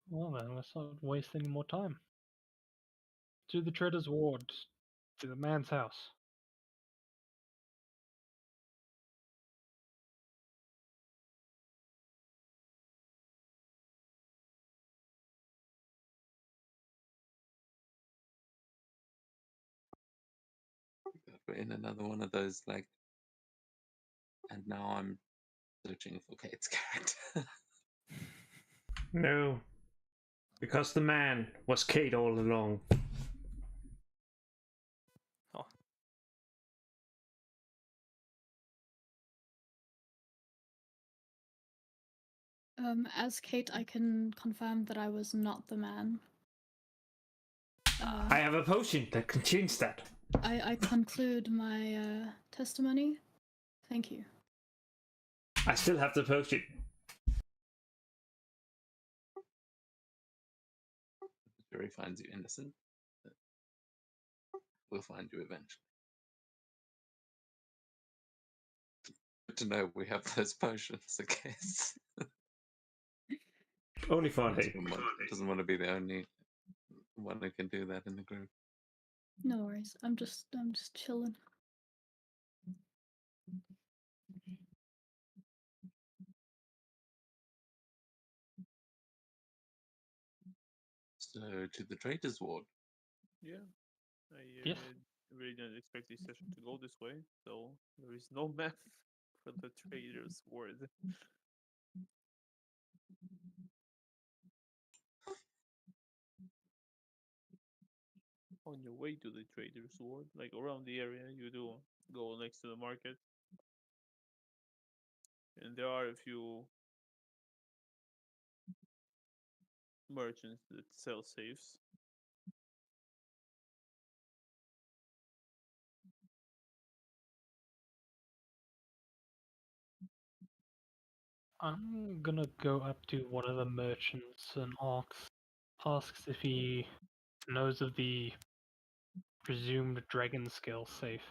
Speaker 4: Well then, let's not waste any more time. To the Treader's Ward, to the man's house.
Speaker 2: We're in another one of those, like, and now I'm searching for Kate's character.
Speaker 5: No, because the man was Kate all along.
Speaker 3: Oh.
Speaker 6: As Kate, I can confirm that I was not the man.
Speaker 5: I have a potion that can change that.
Speaker 6: I conclude my testimony. Thank you.
Speaker 5: I still have the potion.
Speaker 2: The jury finds you innocent. We'll find you eventually. Good to know we have those potions, I guess.
Speaker 5: Only for a day.
Speaker 2: Doesn't want to be the only one who can do that in the group.
Speaker 6: No worries. I'm just chilling.
Speaker 2: So to the Trader's Ward.
Speaker 1: Yeah. I
Speaker 4: Yes.
Speaker 1: really didn't expect this session to go this way, so there is no map for the Trader's Ward. On your way to the Trader's Ward, like around the area, you do go next to the market. And there are a few merchants that sell safes.
Speaker 4: I'm gonna go up to one of the merchants and asks if he knows of the presumed dragon scale safe.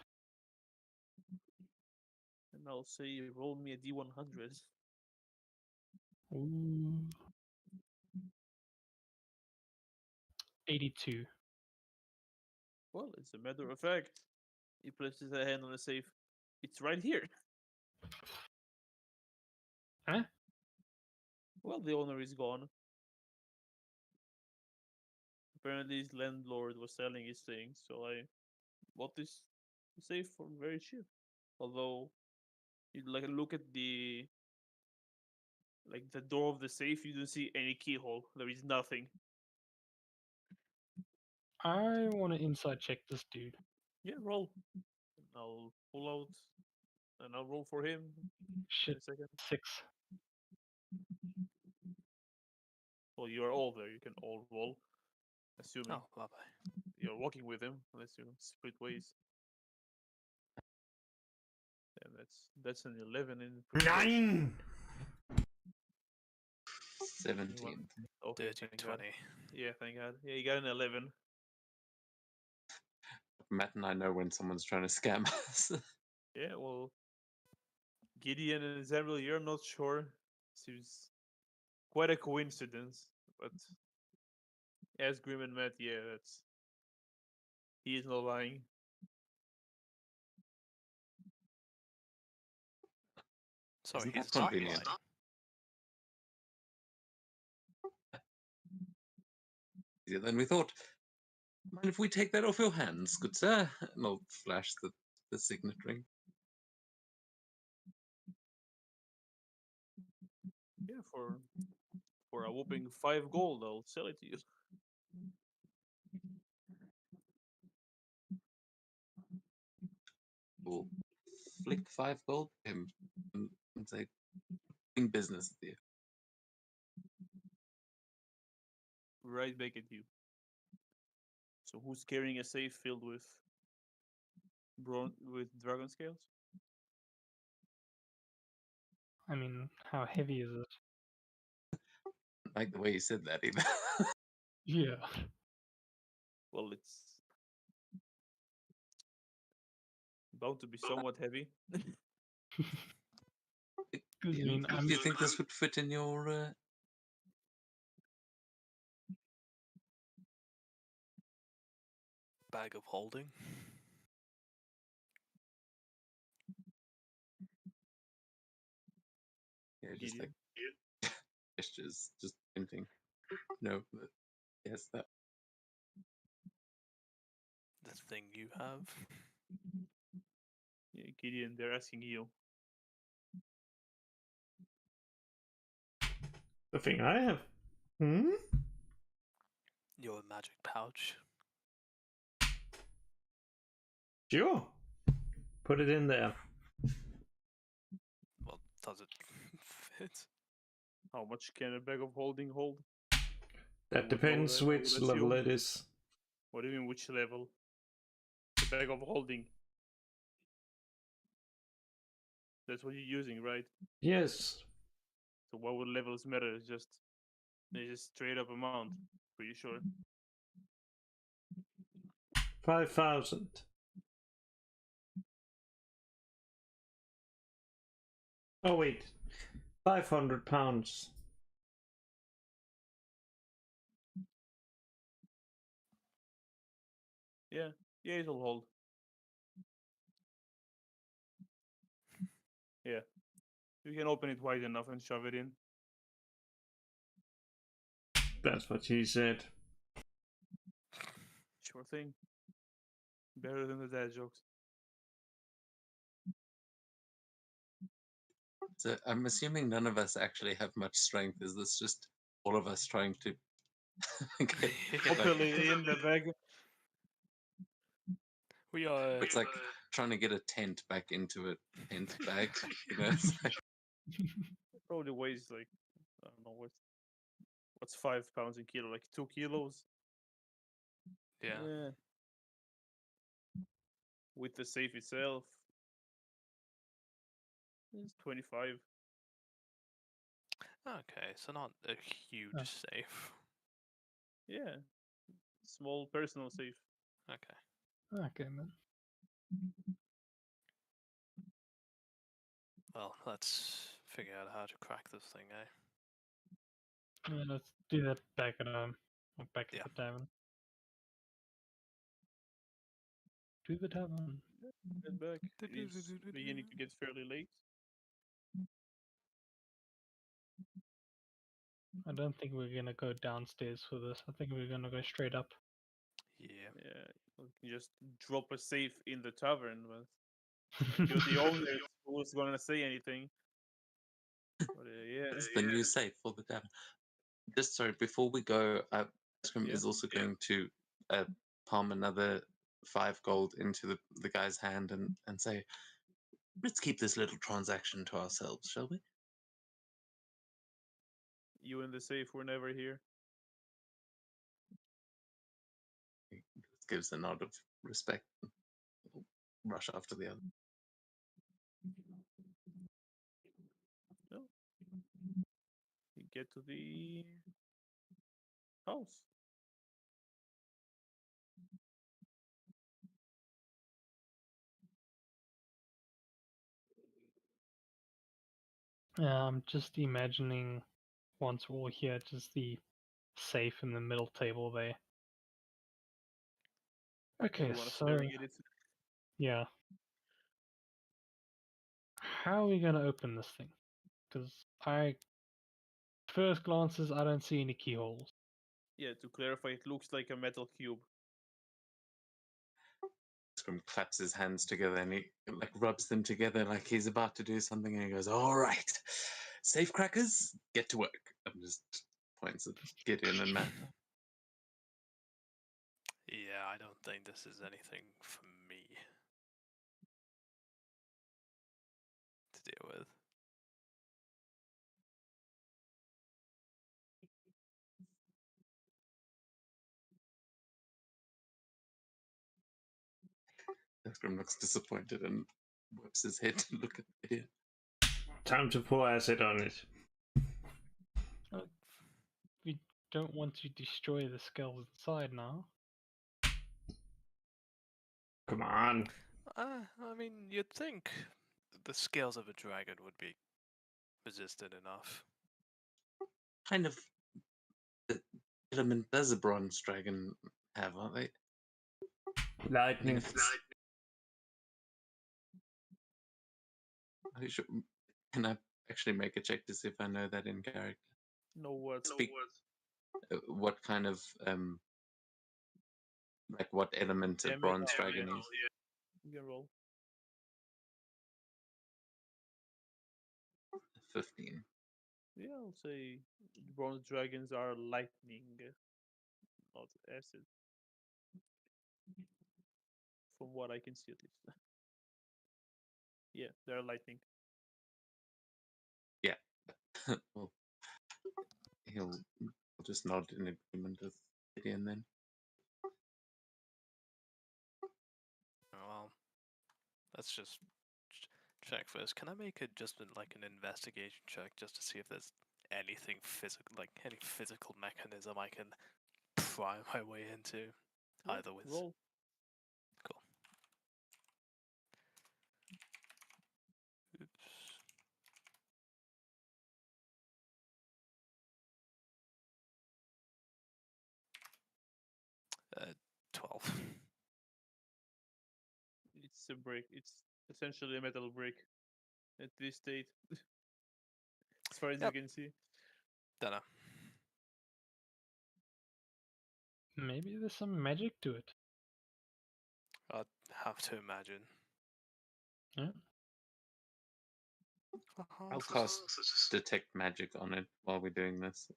Speaker 1: And I'll say roll me a D100.
Speaker 4: Ooh. 82.
Speaker 1: Well, as a matter of fact, he places a hand on the safe. It's right here.
Speaker 4: Huh?
Speaker 1: Well, the owner is gone. Apparently, his landlord was selling his things, so I bought this safe for very cheap. Although, you like look at the door of the safe, you don't see any keyhole. There is nothing.
Speaker 4: I want to inside check this dude.
Speaker 1: Yeah, roll. I'll pull out and I'll roll for him in
Speaker 4: Shit,
Speaker 1: a second.
Speaker 4: 6.
Speaker 1: Well, you are all there. You can all roll, assuming
Speaker 3: Oh, bye bye.
Speaker 1: you're walking with him, unless you split ways. And that's an 11 in persuasion.
Speaker 5: 9!
Speaker 2: 17th.
Speaker 1: Okay,
Speaker 3: Dirty
Speaker 1: thank God.
Speaker 3: 20.
Speaker 1: Yeah, thank God. Yeah, you got an 11.
Speaker 2: Matt and I know when someone's trying to scam us.
Speaker 1: Yeah, well, Gideon and Zemril, you're not sure. Seems quite a coincidence, but as Grim and Matt, yeah, he is not lying.
Speaker 3: Sorry,
Speaker 2: Isn't
Speaker 3: he's
Speaker 2: that
Speaker 3: not
Speaker 2: convenient?
Speaker 3: lying.
Speaker 2: Easier than we thought. Mind if we take that off your hands, good sir? And I'll flash the signet ring.
Speaker 1: Yeah, for a whopping 5 gold, I'll sell it to you.
Speaker 2: We'll flick 5 gold to him and say, in business with you.
Speaker 1: Right back at you. So who's carrying a safe filled with dragon scales?
Speaker 4: I mean, how heavy is it?
Speaker 2: Like the way you said that either.
Speaker 4: Yeah.
Speaker 1: Well, it's bound to be somewhat heavy.
Speaker 4: Because, I mean,
Speaker 2: Do you think this would fit in your
Speaker 3: Bag of holding.
Speaker 2: yeah, just
Speaker 1: Gideon?
Speaker 2: like gestures, just hinting. No, but yes, that
Speaker 3: The thing you have.
Speaker 1: Yeah, Gideon, they're asking you.
Speaker 5: The thing I have.
Speaker 3: Your magic pouch.
Speaker 5: Sure. Put it in there.
Speaker 3: Well, does it fit?
Speaker 1: How much can a bag of holding hold?
Speaker 5: That
Speaker 1: would know
Speaker 5: depends
Speaker 1: that, I
Speaker 5: which
Speaker 1: would
Speaker 5: level
Speaker 1: assume.
Speaker 5: it is.
Speaker 1: What do you mean, which level? The bag of holding. That's what you're using, right?
Speaker 5: Yes.
Speaker 1: So what would levels matter? It's just straight up amount. Pretty sure.
Speaker 5: 5,000. Oh wait. 500 pounds.
Speaker 1: Yeah, it'll hold. Yeah, you can open it wide enough and shove it in.
Speaker 5: That's what he said.
Speaker 1: Sure thing. Better than the dad jokes.
Speaker 2: So I'm assuming none of us actually have much strength. Is this just all of us trying to get,
Speaker 1: Hopefully in the bag.
Speaker 3: We are.
Speaker 2: it's like trying to get a tent back into a tent bag. You know, it's like,
Speaker 1: Probably weighs like I don't know what's 5 pounds in kilo, like 2 kilos.
Speaker 3: Yeah.
Speaker 1: Eh. With the safe itself, it's 25.
Speaker 3: Okay, so not a huge
Speaker 4: Oh.
Speaker 3: safe.
Speaker 1: Yeah, small personal safe.
Speaker 3: Okay.
Speaker 4: Okay, man.
Speaker 3: Well, let's figure out how to crack this thing, eh?
Speaker 4: Yeah, let's do that back at back
Speaker 3: Yeah.
Speaker 4: at the tavern. To the tavern.
Speaker 1: Head back. It's beginning to get fairly late.
Speaker 4: I don't think we're gonna go downstairs for this. I think we're gonna go straight up.
Speaker 3: Yeah.
Speaker 1: Yeah, we can just drop a safe in the tavern, but you're the owner. Who's gonna say anything? But yeah,
Speaker 2: it's the new safe for the tavern. Just sorry, before we go, Scrum
Speaker 1: Yeah.
Speaker 2: is also going to palm another 5 gold into the guy's hand and say, let's keep this little transaction to ourselves, shall we?
Speaker 1: you and the safe were never here.
Speaker 2: He just gives a nod of respect. Rush after the other.
Speaker 1: No. You get to the house.
Speaker 4: Yeah, I'm just imagining once we're all here, just the safe in the middle table there. Okay,
Speaker 1: Everyone
Speaker 4: so
Speaker 1: staring at it.
Speaker 4: yeah. How are we gonna open this thing? Because first glances, I don't see any keyholes.
Speaker 1: Yeah, to clarify, it looks like a metal cube.
Speaker 2: Scrum claps his hands together and he like rubs them together like he's about to do something and he goes, all right, safe crackers, get to work. And just points at Gideon and Matt.
Speaker 3: Yeah, I don't think this is anything for me to deal with.
Speaker 2: Scrum looks disappointed and whips his head to look at Gideon.
Speaker 5: Time to pour acid on it.
Speaker 4: We don't want to destroy the skulls inside now.
Speaker 5: Come on.
Speaker 3: I mean, you'd think the scales of a dragon would be resistant enough.
Speaker 2: Kind of the element does a bronze dragon have, aren't they? I mean,
Speaker 5: Lightning.
Speaker 2: if it's, can I actually make a check to see if I know that in character?
Speaker 1: No words.
Speaker 2: Speak- What kind of like what element a
Speaker 1: Damage?
Speaker 2: bronze
Speaker 1: Oh,
Speaker 2: dragon
Speaker 1: yeah.
Speaker 2: is?
Speaker 1: You can roll.
Speaker 2: 15.
Speaker 1: Yeah, I'll say bronze dragons are lightning, not acid. From what I can see, at least. Yeah, they're lightning.
Speaker 2: Well, he'll just nod in agreement with Gideon then.
Speaker 3: Well, let's just check first. Can I make it just like an investigation check just to see if there's anything physical, like any physical mechanism I can pry my way into?
Speaker 1: Yeah,
Speaker 3: Either with
Speaker 1: roll.
Speaker 3: cool. Oops. Uh, 12.
Speaker 1: It's a brick. It's essentially a metal brick at this state, as far as
Speaker 3: Yep.
Speaker 1: you can see.
Speaker 3: Dunno.
Speaker 4: Maybe there's some magic to it.
Speaker 3: have to imagine.
Speaker 4: Yeah.
Speaker 2: I'll cast detect magic on it while we're doing this.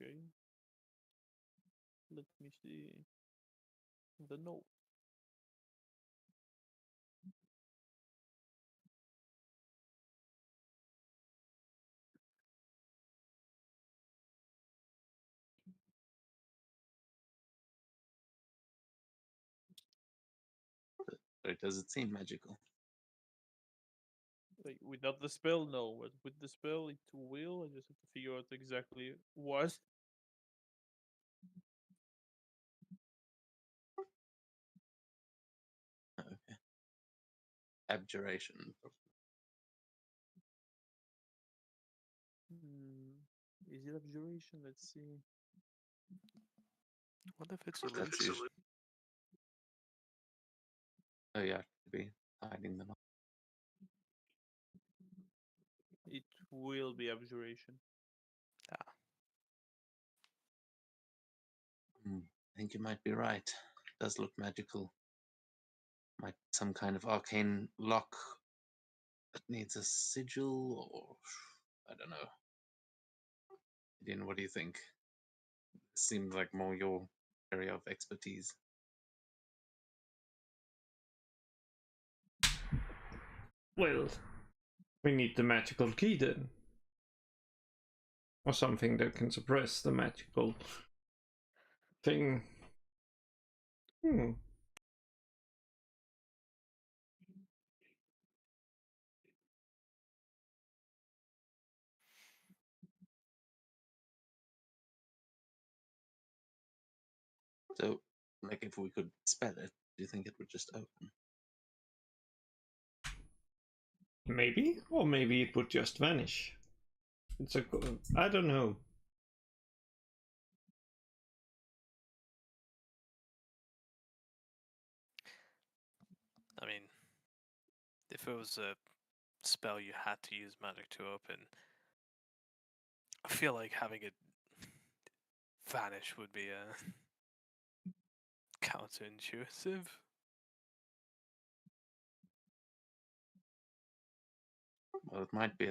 Speaker 1: Okay. Let me see the note.
Speaker 2: So does it seem magical?
Speaker 1: Like without the spell, no. But with the spell, it will. I just have to figure out exactly what.
Speaker 2: Okay. Abjuration.
Speaker 1: Is it abjuration? Let's see.
Speaker 3: What if it's
Speaker 2: That's
Speaker 3: illusion?
Speaker 2: usually. Oh yeah, could be hiding them.
Speaker 1: It will be abjuration.
Speaker 2: I think you might be right. It does look magical. Might be some kind of arcane lock that needs a sigil, or I don't know. Gideon, what do you think? Seems like more your area of expertise.
Speaker 5: Well, we need the magical key then. Or something that can suppress the magical thing.
Speaker 2: So, like, if we could spell it, do you think it would just open?
Speaker 5: Maybe, or maybe it would just vanish. It's a, I don't know.
Speaker 3: I mean, if it was a spell you had to use magic to open, I feel like having it vanish would be counterintuitive.
Speaker 2: Well, it might be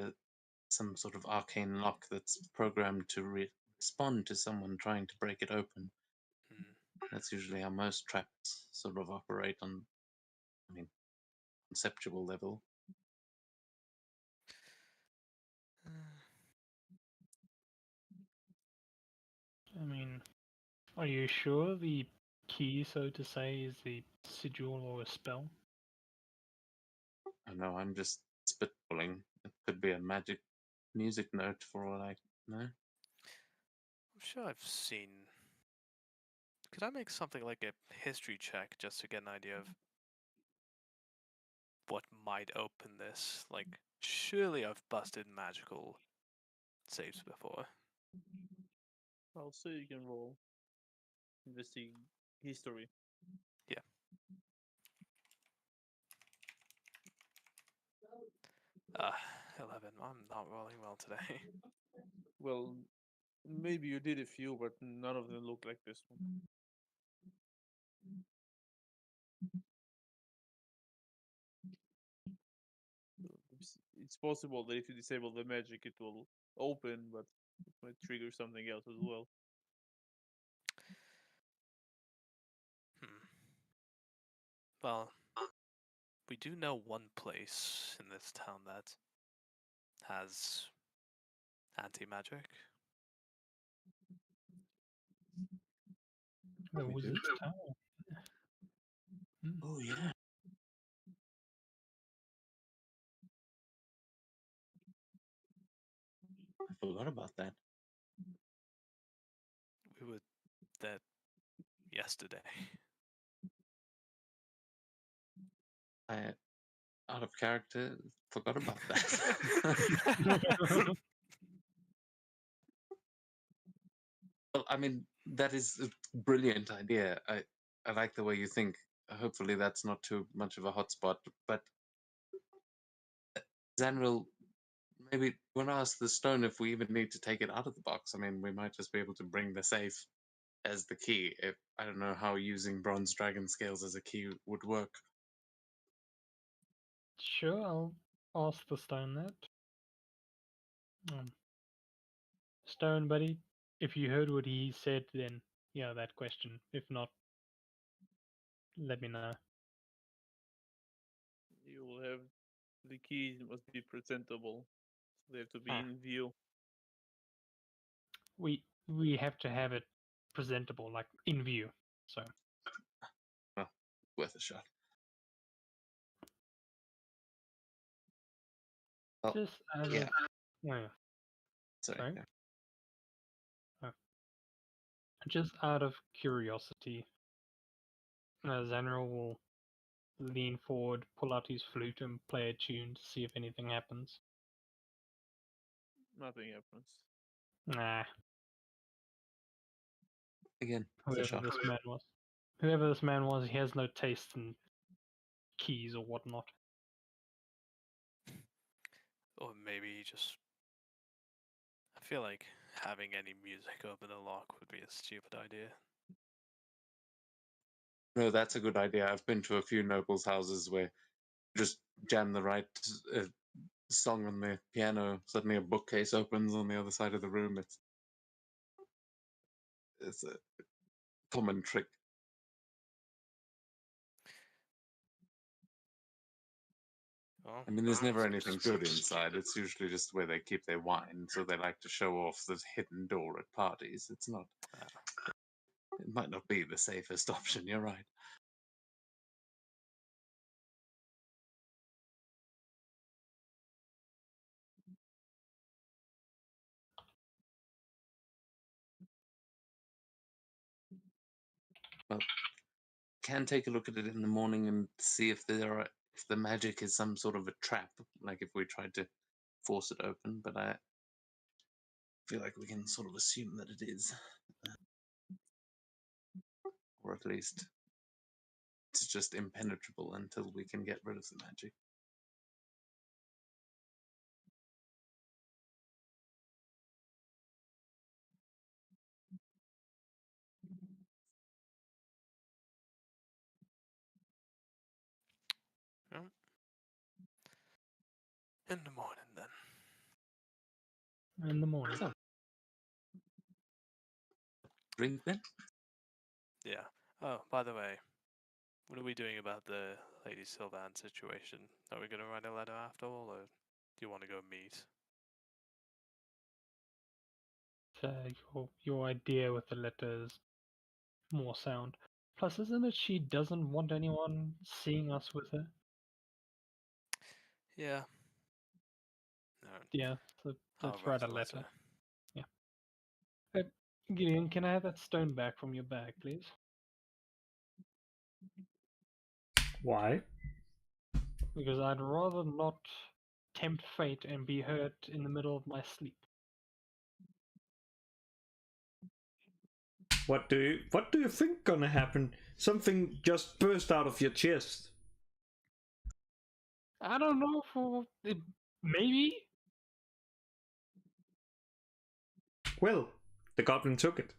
Speaker 2: some sort of arcane lock that's programmed to respond to someone trying to break it open. That's usually how most traps sort of operate on, I mean, conceptual level.
Speaker 4: I mean, are you sure the key, so to say, is the sigil or a spell?
Speaker 2: I know, I'm just spitballing. It could be a magic music note for all I know.
Speaker 3: I'm sure I've seen. Could I make something like a history check just to get an idea of what might open this? Like, surely I've busted magical safes before.
Speaker 1: I'll say you can roll. Investigate history.
Speaker 3: Yeah. 11. I'm not rolling well today.
Speaker 1: Well, maybe you did a few, but none of them look like this one. It's possible that if you disable the magic, it will open, but it might trigger something else as well.
Speaker 3: Well, we do know one place in this town that has anti-magic.
Speaker 4: The
Speaker 2: We do?
Speaker 4: Wizard's Tower.
Speaker 2: Oh, yeah. I forgot about that.
Speaker 3: We were there yesterday.
Speaker 2: I, out of character, forgot about that. Well, I mean, that is a brilliant idea. I like the way you think. Hopefully, that's not too much of a hotspot. But Zanril, maybe when I ask the stone if we even need to take it out of the box, I mean, we might just be able to bring the safe as the key. I don't know how using bronze dragon scales as a key would work.
Speaker 4: Sure, I'll ask the stone that. Stone buddy, if you heard what he said, then yeah, that question. If not, let me know.
Speaker 1: You will have the keys must be presentable. So they have to be
Speaker 4: Ah.
Speaker 1: in view.
Speaker 4: We have to have it presentable, like in view. So
Speaker 2: Worth a shot. Oh,
Speaker 4: just as
Speaker 2: yeah.
Speaker 4: a yeah,
Speaker 2: Sorry.
Speaker 4: Sorry?
Speaker 2: yeah.
Speaker 4: just out of curiosity, Zanril will lean forward, pull out his flute, and play a tune to see if anything happens.
Speaker 1: Nothing happens.
Speaker 4: Nah,
Speaker 2: Again, worth a shot.
Speaker 4: Whoever this man was, he has no taste in keys or whatnot.
Speaker 3: Or maybe he just. I feel like having any music open a lock would be a stupid idea.
Speaker 2: No, that's a good idea. I've been to a few nobles' houses where you just jam the right song on the piano. Suddenly, a bookcase opens on the other side of the room. It's a common trick.
Speaker 3: Well,
Speaker 2: I mean, there's never
Speaker 3: seems
Speaker 2: anything good inside. It's usually just where they keep their wine, so they like to show off this hidden door at parties. It's not. It might not be the safest option. You're right. Well, can take a look at it in the morning and see if if the magic is some sort of a trap, like if we tried to force it open. But I feel like we can sort of assume that it is, or at least it's just impenetrable until we can get rid of the magic.
Speaker 3: Yeah. In the morning, then.
Speaker 4: In the morning.
Speaker 2: So, drink then?
Speaker 3: Yeah. Oh, by the way, what are we doing about the Lady Sylvan situation? Are we going to write a letter after all, or do you want to go meet?
Speaker 4: Your idea with the letter is more sound. Plus, isn't it she doesn't want anyone seeing us with her?
Speaker 3: Yeah. No.
Speaker 4: Yeah, so
Speaker 3: I'll
Speaker 4: let's write a letter.
Speaker 3: letter.
Speaker 4: Gideon, can I have that stone back from your bag, please?
Speaker 5: Why?
Speaker 4: Because I'd rather not tempt fate and be hurt in the middle of my sleep.
Speaker 5: What do you think gonna happen? Something just burst out of your chest.
Speaker 4: I don't know, maybe?
Speaker 5: Well, the goblin took it.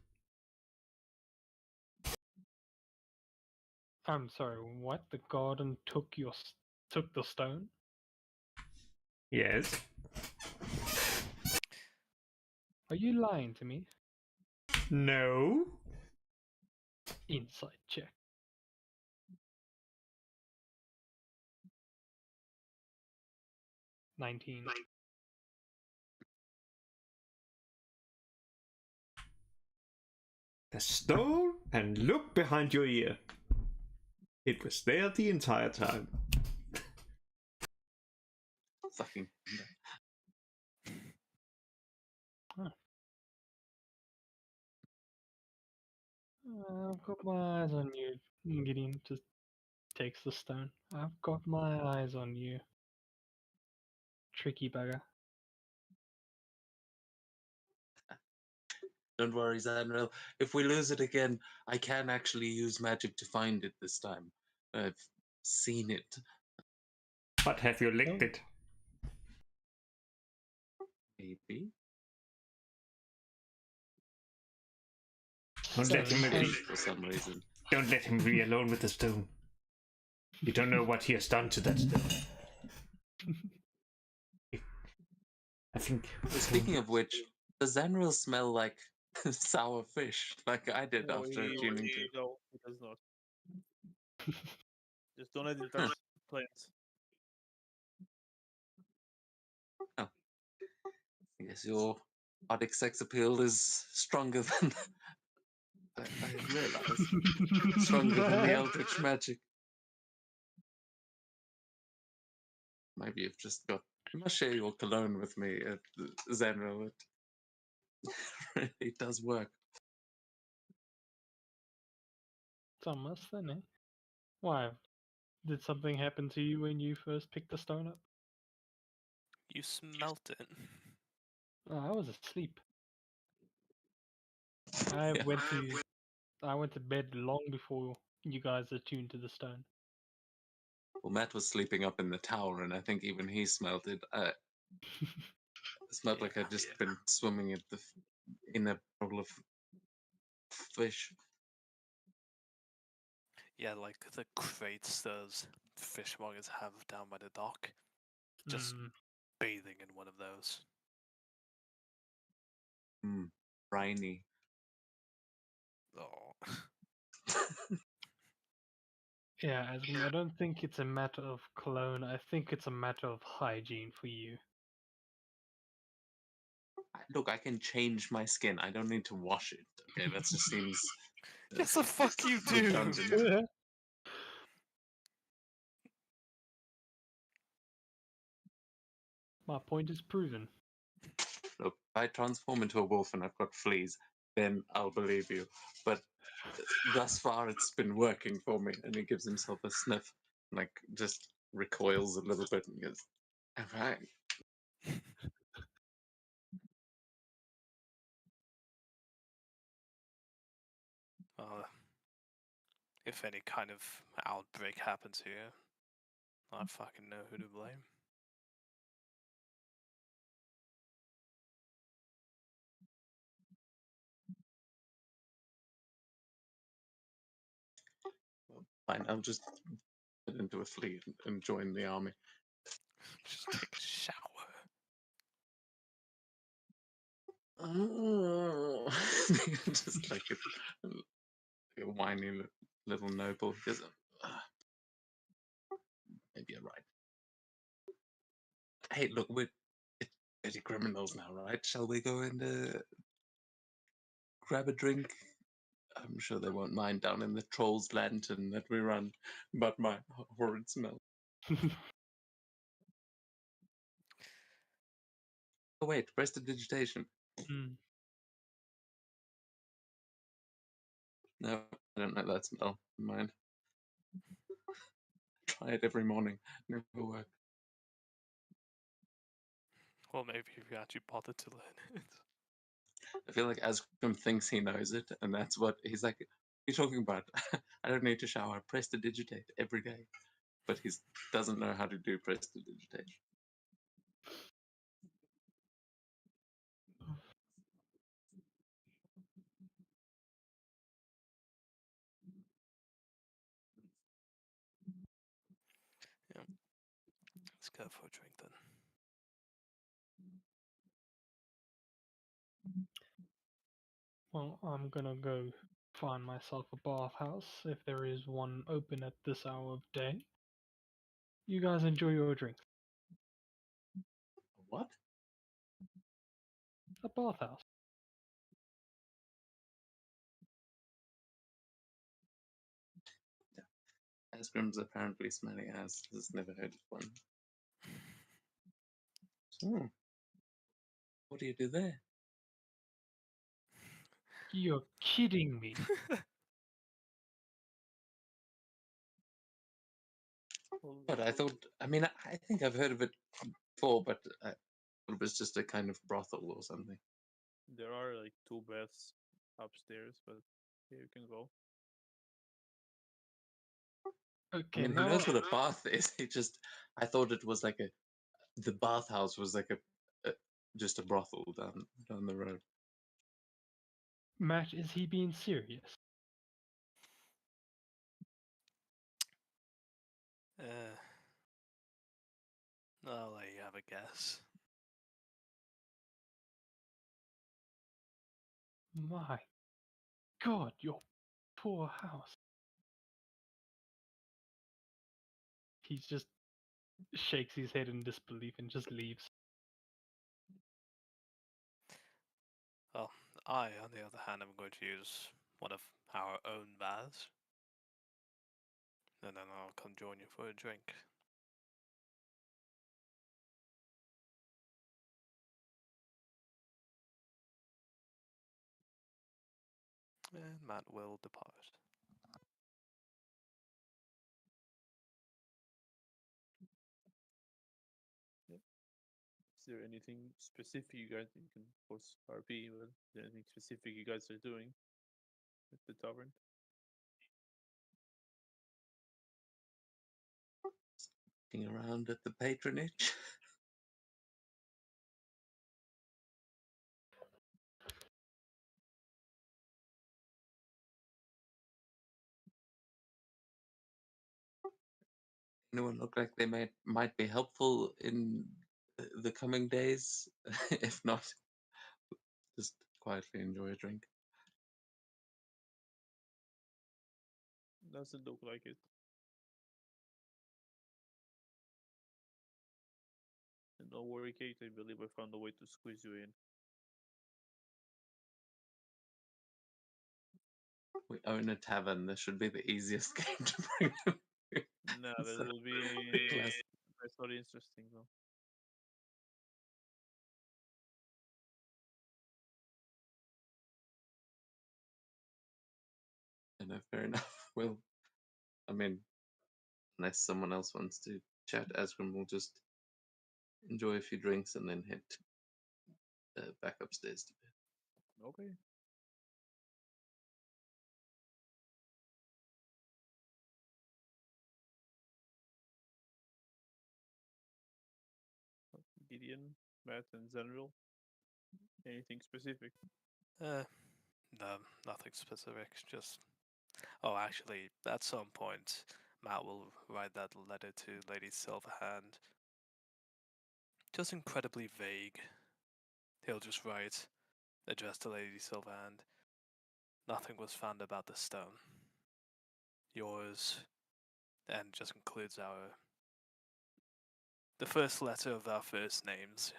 Speaker 4: I'm sorry, what? The garden took took the stone?
Speaker 5: Yes.
Speaker 4: Are you lying to me?
Speaker 5: No.
Speaker 4: Inside check. $19.
Speaker 5: The stone, and look behind your ear. It was there the entire time.
Speaker 2: Fucking.
Speaker 4: I've got my eyes on you. Gideon just takes the stone. I've got my eyes on you. Tricky bugger.
Speaker 2: Don't worry, Zanril. If we lose it again, I can actually use magic to find it this time. I've seen it.
Speaker 5: But have you licked it?
Speaker 2: Maybe.
Speaker 5: Don't let him
Speaker 4: Seven,
Speaker 5: be,
Speaker 4: eight.
Speaker 2: for some reason.
Speaker 5: don't let him be alone with the stone. You don't know what he has done to that stone. I think.
Speaker 2: Speaking of which, does Zanril smell like sour fish, like I did
Speaker 1: No,
Speaker 2: after tuning to?
Speaker 1: no, he does not. Just don't let him touch plants.
Speaker 2: I guess your Arctic sex appeal is stronger than I realize. Stronger than the Eldritch magic. Maybe you've just got. You must share your cologne with me, Zenro. It really does work.
Speaker 4: It's a must then, eh? Why? Did something happen to you when you first picked the stone up?
Speaker 3: You smelt it.
Speaker 4: Oh, I was asleep. I
Speaker 2: Yeah.
Speaker 4: went to bed long before you guys attuned to the stone.
Speaker 2: Well, Matt was sleeping up in the tower, and I think even he smelled it. It smelled like
Speaker 3: Yeah.
Speaker 2: I'd just been swimming in a bowl of fish.
Speaker 3: Yeah, like the crates those fishmongers have down by the dock. Just
Speaker 4: Mm,
Speaker 3: bathing in one of those.
Speaker 2: Briny.
Speaker 3: Oh.
Speaker 4: yeah, I don't think it's a matter of cologne. I think it's a matter of hygiene for you.
Speaker 2: Look, I can change my skin. I don't need to wash it. Okay, that just seems.
Speaker 3: Yes, the fuck you do!
Speaker 2: redundant.
Speaker 4: My point is proven.
Speaker 2: Look, if I transform into a wolf and I've got fleas, then I'll believe you. But thus far, it's been working for me. And he gives himself a sniff, like just recoils a little bit and goes, "All right."
Speaker 3: If any kind of outbreak happens here, I fucking know who to blame.
Speaker 2: Fine, I'll just get into a fleet and join the army.
Speaker 3: Just take a shower.
Speaker 2: Just like a whiny little noble. Because, maybe you're right. Hey, look, we're petty criminals now, right? Shall we go and grab a drink? I'm sure they won't mind down in the Trolls Lantern that we run, but my horrid smell. Oh wait, prestidigitation.
Speaker 4: Mm.
Speaker 2: No, I don't know that smell. Never mind. Try it every morning. Never work.
Speaker 3: Well, maybe if you actually bothered to learn it.
Speaker 2: I feel like Asgrim thinks he knows it, and that's what he's like. What are you talking about? I don't need to shower. I prestidigitate every day, but he doesn't know how to do prestidigitation.
Speaker 3: Yeah. Let's go for a drink then.
Speaker 4: Well, I'm gonna go find myself a bathhouse if there is one open at this hour of day. You guys enjoy your drink.
Speaker 2: What?
Speaker 4: A bathhouse.
Speaker 2: Asgrim's apparently smelly ass. Has never heard of one. So, what do you do there?
Speaker 4: You're kidding me.
Speaker 2: But I thought, I mean, I think I've heard of it before, but I thought it was just a kind of brothel or something.
Speaker 1: There are like 2 baths upstairs, but yeah, you can go.
Speaker 2: I
Speaker 4: Okay,
Speaker 2: mean, he
Speaker 4: now
Speaker 2: knows what a bath is. I thought it was like the bathhouse was like just a brothel down the road.
Speaker 4: Matt, is he being serious?
Speaker 3: I'll let you have a guess.
Speaker 4: My God, your poor house. He just shakes his head in disbelief and just leaves.
Speaker 3: Well, I, on the other hand, am going to use one of our own baths. And then I'll come join you for a drink. And Matt will depart.
Speaker 1: Is there anything specific you guys, you can of course RP, but is there anything specific you guys are doing at the tavern?
Speaker 2: Looking around at the patronage. Anyone look like they might be helpful in the coming days? If not, just quietly enjoy a drink.
Speaker 1: Doesn't look like it. And don't worry, Kate, I believe I found a way to squeeze you in.
Speaker 2: We own a tavern. This should be the easiest game to bring him.
Speaker 1: No, this
Speaker 2: So,
Speaker 1: will be
Speaker 2: classic.
Speaker 1: that's not interesting though.
Speaker 2: Fair enough. Well, I mean, unless someone else wants to chat, Asgrim will just enjoy a few drinks and then head back upstairs to bed.
Speaker 1: Okay. Gideon, Matt, and Zenril. Anything specific?
Speaker 3: No, nothing specific. Just. Oh, actually, at some point, Matt will write that letter to Lady Silverhand. Just incredibly vague. He'll just write, addressed to Lady Silverhand. Nothing was found about the stone. Yours, and just includes the first letter of our first names.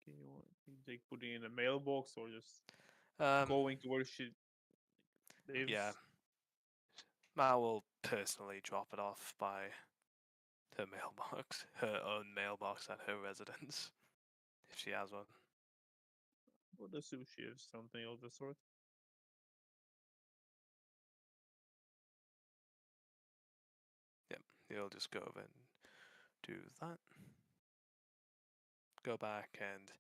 Speaker 1: Can you like putting in a mailbox or just
Speaker 3: Um,
Speaker 1: going to where she lives?
Speaker 3: yeah. Matt will personally drop it off by her mailbox, her own mailbox at her residence, if she has one.
Speaker 1: Would assume she has something of the sort.
Speaker 3: He'll just go over and do that. Go back and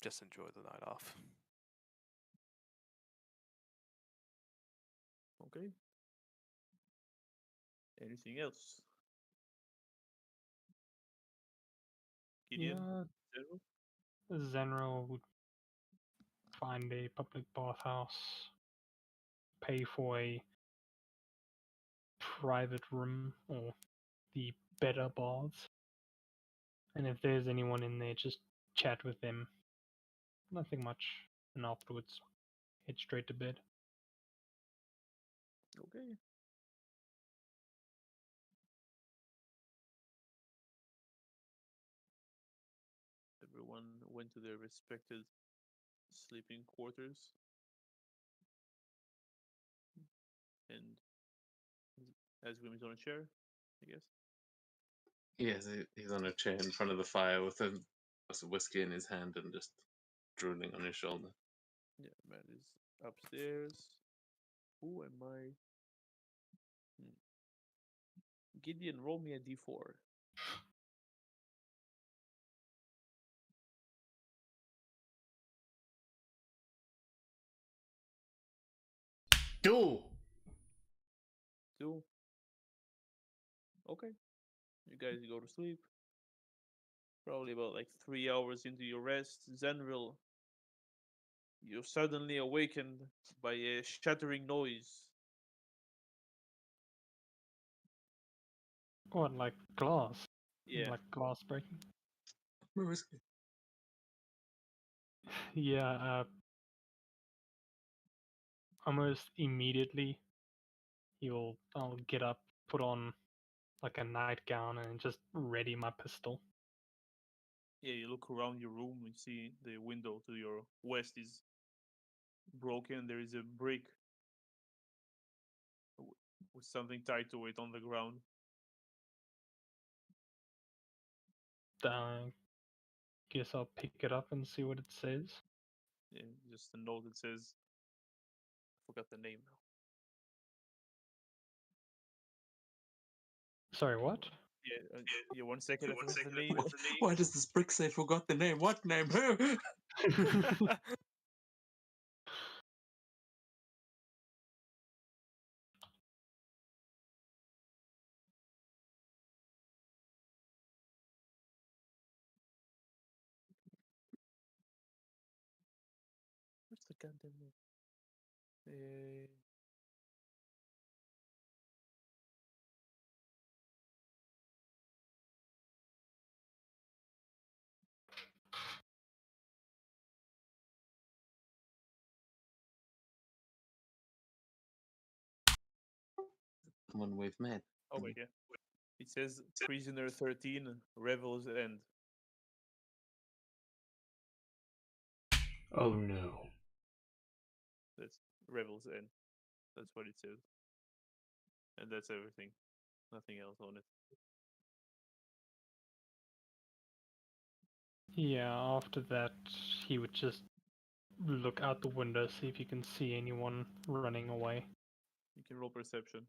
Speaker 3: just enjoy the night off.
Speaker 1: Okay. Anything else? Gideon?
Speaker 4: Yeah,
Speaker 1: Zero?
Speaker 4: Zenro would find a public bathhouse, pay for a private room or the better baths, and if there's anyone in there, just chat with them. Nothing much, and afterwards head straight to bed.
Speaker 1: Okay. Everyone went to their respected sleeping quarters. And Asgrim is on a chair, I guess.
Speaker 2: Yes, he's on a chair in front of the fire with a glass of whiskey in his hand and just drooling on his shoulder.
Speaker 1: Yeah, Matt is upstairs. Who am I? Gideon, roll me a d4.
Speaker 5: Do!
Speaker 1: 2. Okay. You guys go to sleep. Probably about like 3 hours into your rest, Zenril, you're suddenly awakened by a shattering noise.
Speaker 4: What, like glass?
Speaker 1: Yeah,
Speaker 4: Like glass breaking?
Speaker 2: More risky.
Speaker 4: Yeah, almost immediately I'll get up, put on like a nightgown and just ready my pistol.
Speaker 1: yeah. You look around your room and see the window to your west is broken. There is a brick with something tied to it on the ground.
Speaker 4: Guess I'll pick it up and see what it says.
Speaker 1: Yeah, just a note that says, I forgot the name now.
Speaker 4: Sorry, what?
Speaker 1: Yeah, 1 second, I forgot the name.
Speaker 2: Why does this brick say forgot the name? What name?
Speaker 1: What's the goddamn name? Uh,
Speaker 2: One we've met.
Speaker 1: oh wait, yeah. It says Prisoner 13, Revel's End.
Speaker 5: Oh no.
Speaker 1: That's Revel's End. That's what it says. And that's everything. Nothing else on it.
Speaker 4: Yeah, after that, he would just look out the window, see if he can see anyone running away.
Speaker 1: You can roll perception.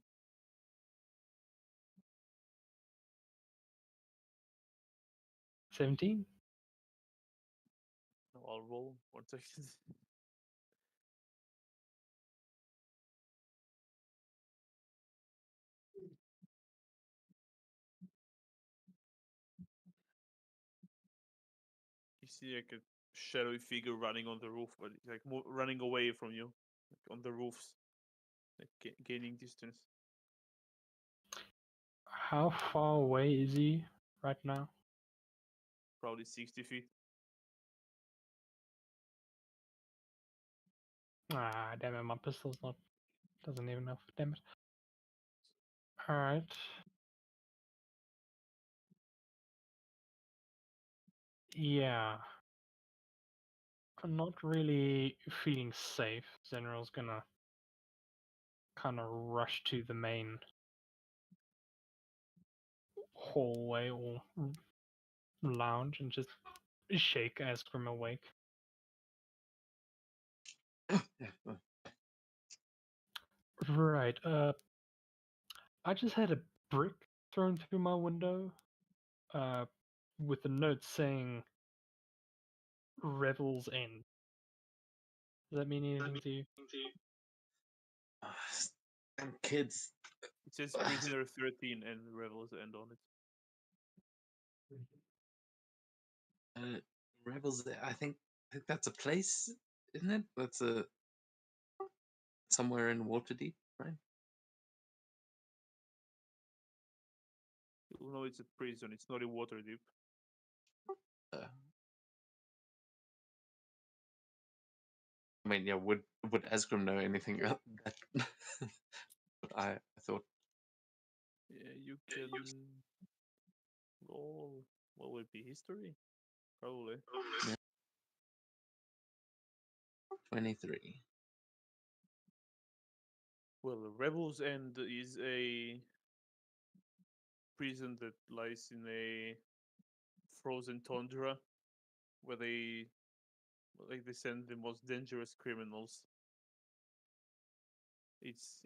Speaker 4: 17?
Speaker 1: No, I'll roll 1 second. You see like a shadowy figure running on the roof, but it's like running away from you, like on the roofs, like gaining distance.
Speaker 4: How far away is he right now?
Speaker 1: Probably 60 feet.
Speaker 4: Ah, damn it, my pistol's not. Doesn't even know. Damn it. Alright. Yeah. I'm not really feeling safe. Zenral's gonna kind of rush to the main hallway or lounge and just shake Asgrim awake. Right, I just had a brick thrown through my window, with a note saying Revel's End. Does that mean anything to you?
Speaker 2: And kids.
Speaker 1: It says Prisoner 13 and Revel's End on it.
Speaker 2: Rebels. I think that's a place, isn't it? That's a somewhere in Waterdeep, right?
Speaker 1: You know it's a prison. It's not a Waterdeep.
Speaker 2: Uh, I mean, yeah. Would Asgrim know anything about that? But I thought
Speaker 1: Yeah, you can roll. What would it be? History? Probably.
Speaker 2: 23.
Speaker 1: Well, the Rebel's End is a prison that lies in a frozen tundra where they send the most dangerous criminals. It's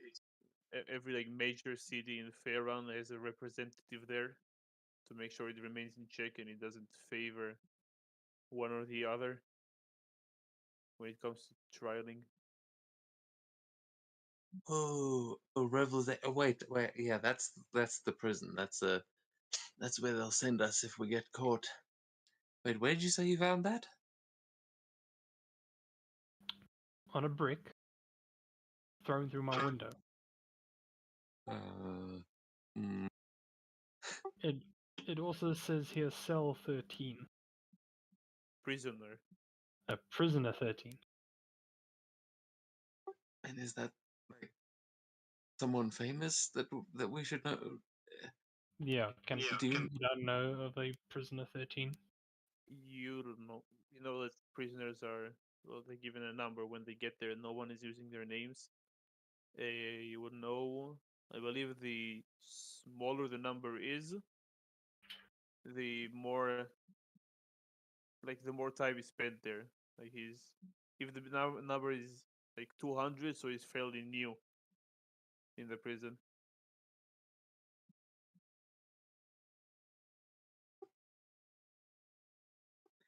Speaker 1: every like major city in Faerun has a representative there to make sure it remains in check and it doesn't favor one or the other when it comes to trialing.
Speaker 2: Oh, Rebels. Oh, wait. Yeah, that's the prison. That's where they'll send us if we get caught. Wait, where did you say you found that?
Speaker 4: On a brick thrown through my window.
Speaker 2: Hmm.
Speaker 4: It also says here cell 13.
Speaker 1: Prisoner.
Speaker 4: Prisoner 13.
Speaker 2: And is that like someone famous that we should know?
Speaker 4: Yeah,
Speaker 2: Do you-
Speaker 4: would I know of a prisoner 13?
Speaker 1: You don't know. You know that prisoners are, well, they're given a number when they get there. No one is using their names. You would know. I believe the smaller the number is, the more, like, the more time is spent there. Like, if the number is like 200, so he's fairly new in the prison.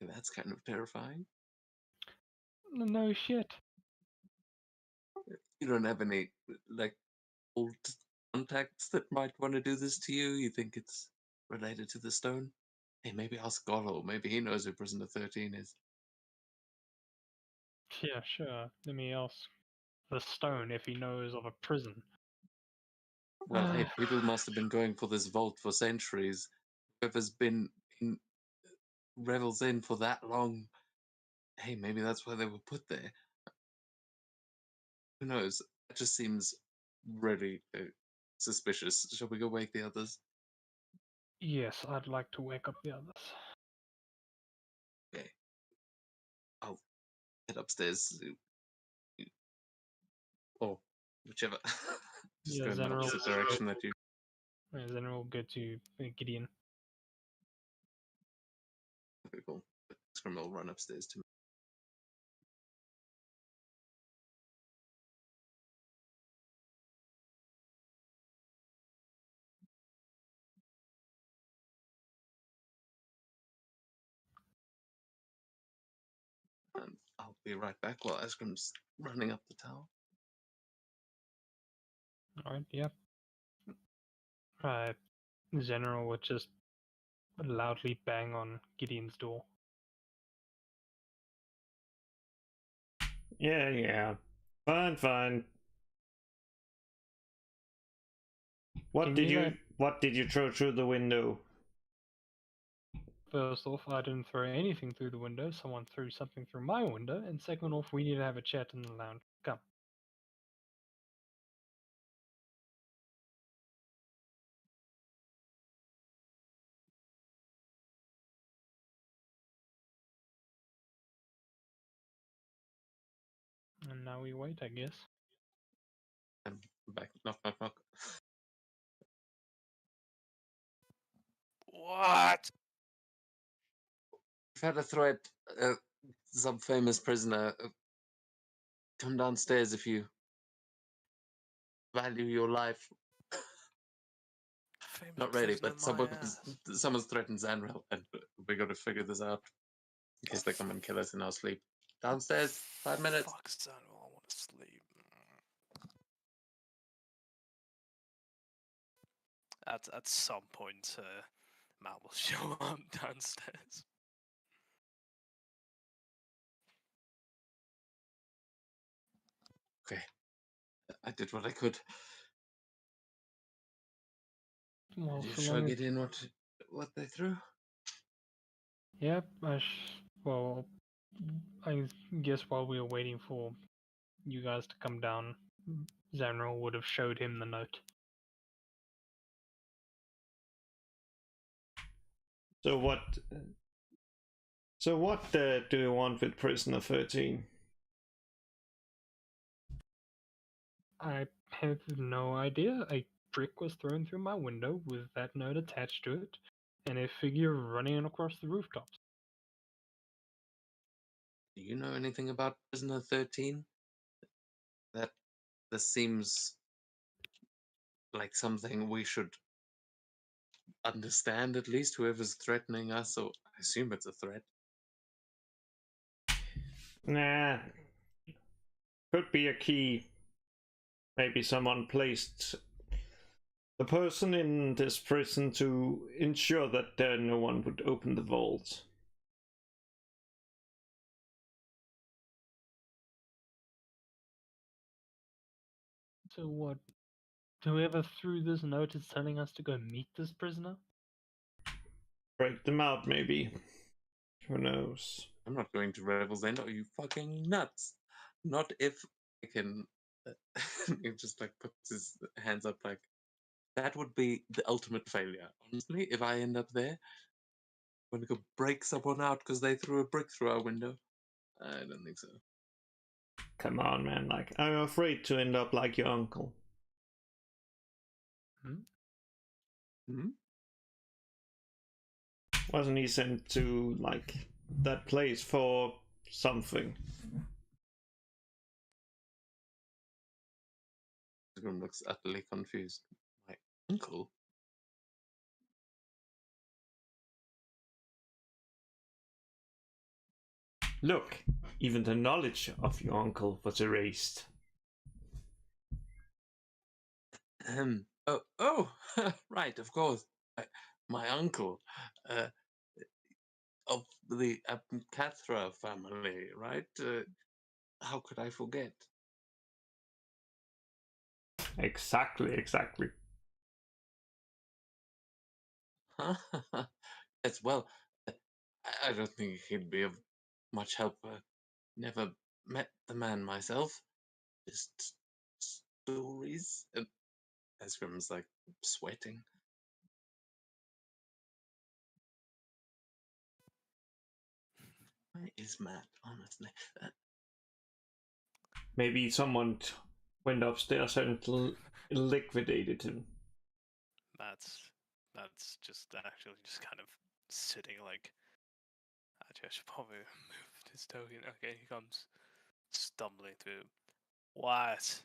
Speaker 2: That's kind of terrifying.
Speaker 4: No shit.
Speaker 2: You don't have any like old contacts that might want to do this to you? You think it's related to the stone? Hey, maybe ask Gollo. Maybe he knows who Prisoner 13 is.
Speaker 4: Yeah, sure. Let me ask the stone if he knows of a prison.
Speaker 2: Well, hey, people must have been going for this vault for centuries. Whoever's been in Revel's Inn for that long, hey, maybe that's why they were put there. Who knows? That just seems really suspicious. Shall we go wake the others?
Speaker 4: Yes, I'd like to wake up the others.
Speaker 2: Okay. I'll head upstairs. Or whichever. Just
Speaker 4: Yeah,
Speaker 2: go in the
Speaker 4: Zenro
Speaker 2: opposite direction that you.
Speaker 4: Then we'll go to Gideon.
Speaker 2: Okay, cool. Scrum will run upstairs to me. And I'll be right back while Asgrim's running up the tower.
Speaker 4: Alright, yeah. General would just loudly bang on Gideon's door.
Speaker 5: Yeah. Fine. What
Speaker 4: Give
Speaker 5: did
Speaker 4: me
Speaker 5: you
Speaker 4: that.
Speaker 5: What did you throw through the window?
Speaker 4: First off, I didn't throw anything through the window. Someone threw something through my window. And second off, we need to have a chat in the lounge. Come. And now we wait, I guess.
Speaker 2: I'm back. Knock.
Speaker 3: What?
Speaker 2: I've had a threat. Some famous prisoner. Come downstairs if you value your life.
Speaker 3: Famous
Speaker 2: Not really,
Speaker 3: prisoner
Speaker 2: but
Speaker 3: my ass.
Speaker 2: someone's threatened Zanril, and we got to figure this out in case they come and kill us in our sleep. Downstairs, 5 minutes.
Speaker 3: Fuck Samuel, I want to sleep. At some point, Matt will show up downstairs.
Speaker 2: Okay, I did what I could.
Speaker 4: Well,
Speaker 2: Did you
Speaker 4: so
Speaker 2: show
Speaker 4: long as...
Speaker 2: Gideon what they threw?
Speaker 4: Yep, well, I guess while we were waiting for you guys to come down, Zanril would have showed him the note.
Speaker 5: So what do you want with Prisoner 13?
Speaker 4: I have no idea. A brick was thrown through my window with that note attached to it, and a figure running across the rooftops.
Speaker 2: Do you know anything about Prisoner 13? This seems like something we should understand, at least, whoever's threatening us, so I assume it's a threat.
Speaker 5: Nah. Could be a key. Maybe someone placed the person in this prison to ensure that no one would open the vault.
Speaker 4: So what? Whoever threw this note is telling us to go meet this prisoner?
Speaker 5: Break them out, maybe. Who knows?
Speaker 2: I'm not going to Revel's End. Are you fucking nuts? Not if I can. He just like puts his hands up, like that would be the ultimate failure. Honestly, if I end up there, I'm gonna go break someone out because they threw a brick through our window. I don't think so.
Speaker 5: Come on, man. Like, I'm afraid to end up like your uncle.
Speaker 2: Hmm?
Speaker 5: Wasn't he sent to, like, that place for something?
Speaker 2: Everyone looks utterly confused. My uncle?
Speaker 5: Look, even the knowledge of your uncle was erased.
Speaker 2: Oh, right, of course. My uncle, uh, of the Cathra family, right? How could I forget?
Speaker 5: Exactly.
Speaker 2: As well, I don't think he'd be of much help. Never met the man myself. Just stories. And Esgrim's like sweating. Where is Matt, honestly?
Speaker 5: Maybe someone went upstairs and liquidated him.
Speaker 3: That's just actually just kind of sitting like. Actually, I should probably move his token. Okay, he comes stumbling through. What?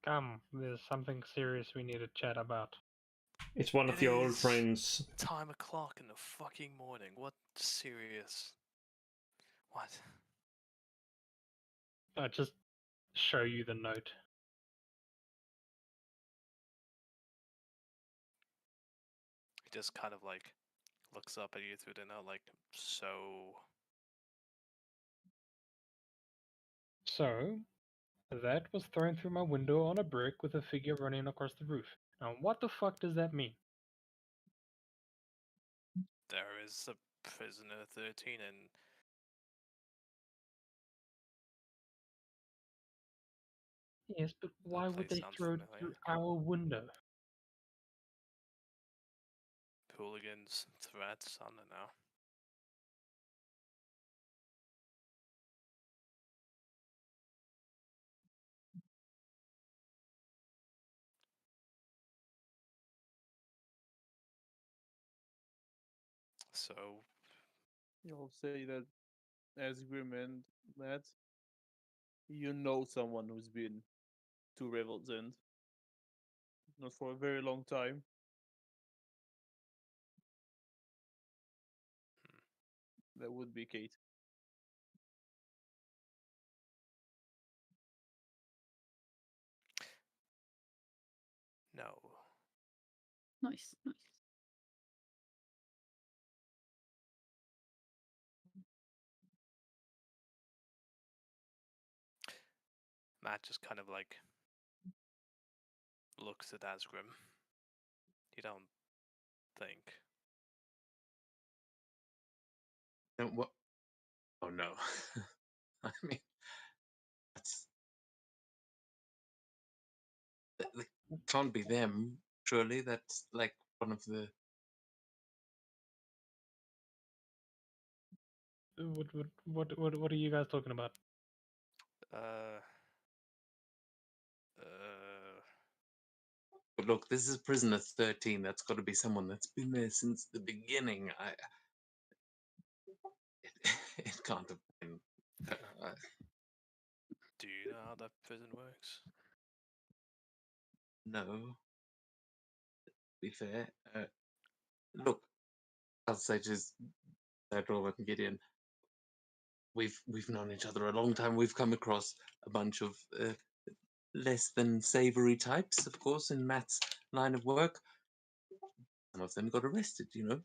Speaker 4: Come, there's something serious we need to chat about.
Speaker 5: It's one of
Speaker 3: It
Speaker 5: your old
Speaker 3: is
Speaker 5: friends.
Speaker 3: time o'clock in the fucking morning. What serious? What?
Speaker 4: I just show you the note.
Speaker 3: He just kind of like looks up at you through the note, like, so.
Speaker 4: So, that was thrown through my window on a brick with a figure running across the roof. Now, what the fuck does that mean?
Speaker 3: There is a prisoner 13 and
Speaker 4: Yes, but why would
Speaker 3: place
Speaker 4: they
Speaker 3: sounds
Speaker 4: throw it
Speaker 3: familiar.
Speaker 4: through our window?
Speaker 3: Hooligans, threats, I don't know. So,
Speaker 1: You'll say that Asgrim and Matt, you know someone who's been to Revel's End. Not for a very long time. That would be Kate.
Speaker 3: no.
Speaker 6: Nice, nice.
Speaker 3: Matt just kind of like looks at Asgrim. You don't think.
Speaker 2: And what? Oh no. I mean, that's. It can't be them, surely. That's like one of the.
Speaker 4: What are you guys talking about?
Speaker 3: Uh.
Speaker 2: But look, this is prisoner 13. That's got to be someone that's been there since the beginning. It can't have been.
Speaker 3: Do you know how that prison works?
Speaker 2: No. To be fair. Look, I'll say just that Robert and Gideon. We've known each other a long time. We've come across a bunch of less than savory types, of course, in Matt's line of work. Some of them got arrested, you know.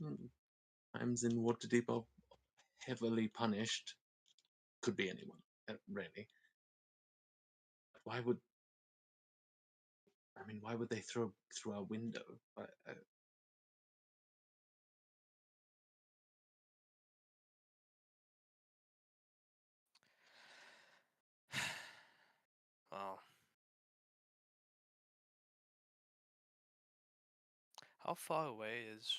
Speaker 2: Times in Waterdeep are heavily punished. Could be anyone, really. why would? I mean, why would they throw through our window?
Speaker 3: Well, how far away is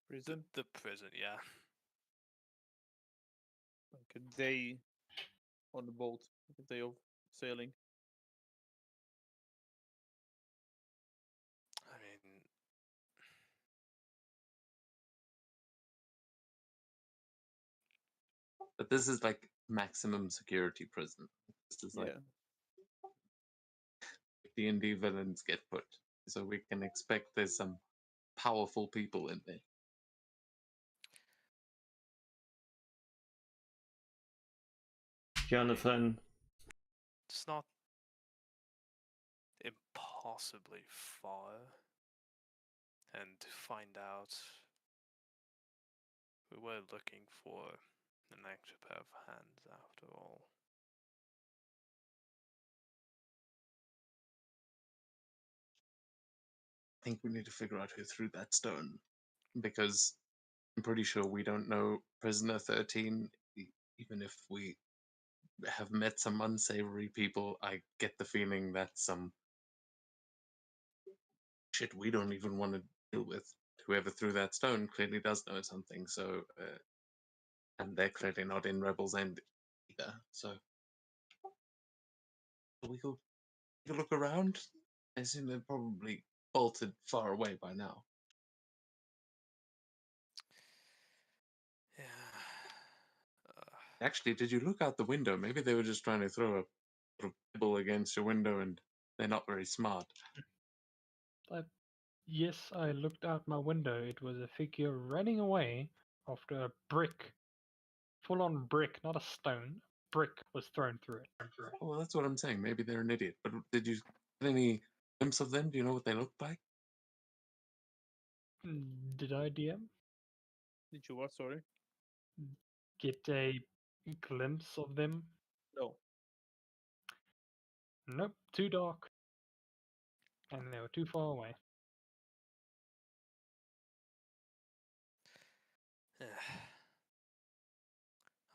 Speaker 1: Prison,
Speaker 3: the prison? Yeah.
Speaker 1: like a day on the boat, like a day of sailing.
Speaker 3: I mean,
Speaker 2: But this is like maximum security prison. This is like
Speaker 1: Yeah,
Speaker 2: D&D villains get put, so we can expect there's some powerful people in there.
Speaker 5: Jonathan,
Speaker 3: it's not impossibly far. And to find out, we were looking for an extra pair of hands after all.
Speaker 2: I think we need to figure out who threw that stone, because I'm pretty sure we don't know Prisoner 13. Even if we have met some unsavory people, I get the feeling that's some shit we don't even want to deal with. Whoever threw that stone clearly does know something, so and they're clearly not in Rebel's End either. So we go look around. I assume they're probably bolted far away by now.
Speaker 3: Yeah.
Speaker 2: Actually, did you look out the window? Maybe they were just trying to throw a sort of pebble against your window, and they're not very smart.
Speaker 4: Yes, I looked out my window. It was a figure running away after a brick, full on brick, not a stone, brick was thrown through it.
Speaker 2: Oh, well, that's what I'm saying. Maybe they're an idiot. But did you get any glimpse of them? Do you know what they look like?
Speaker 4: Did I, DM,
Speaker 1: did you what? Sorry,
Speaker 4: get a glimpse of them?
Speaker 1: no.
Speaker 4: Nope, too dark. And they were too far away.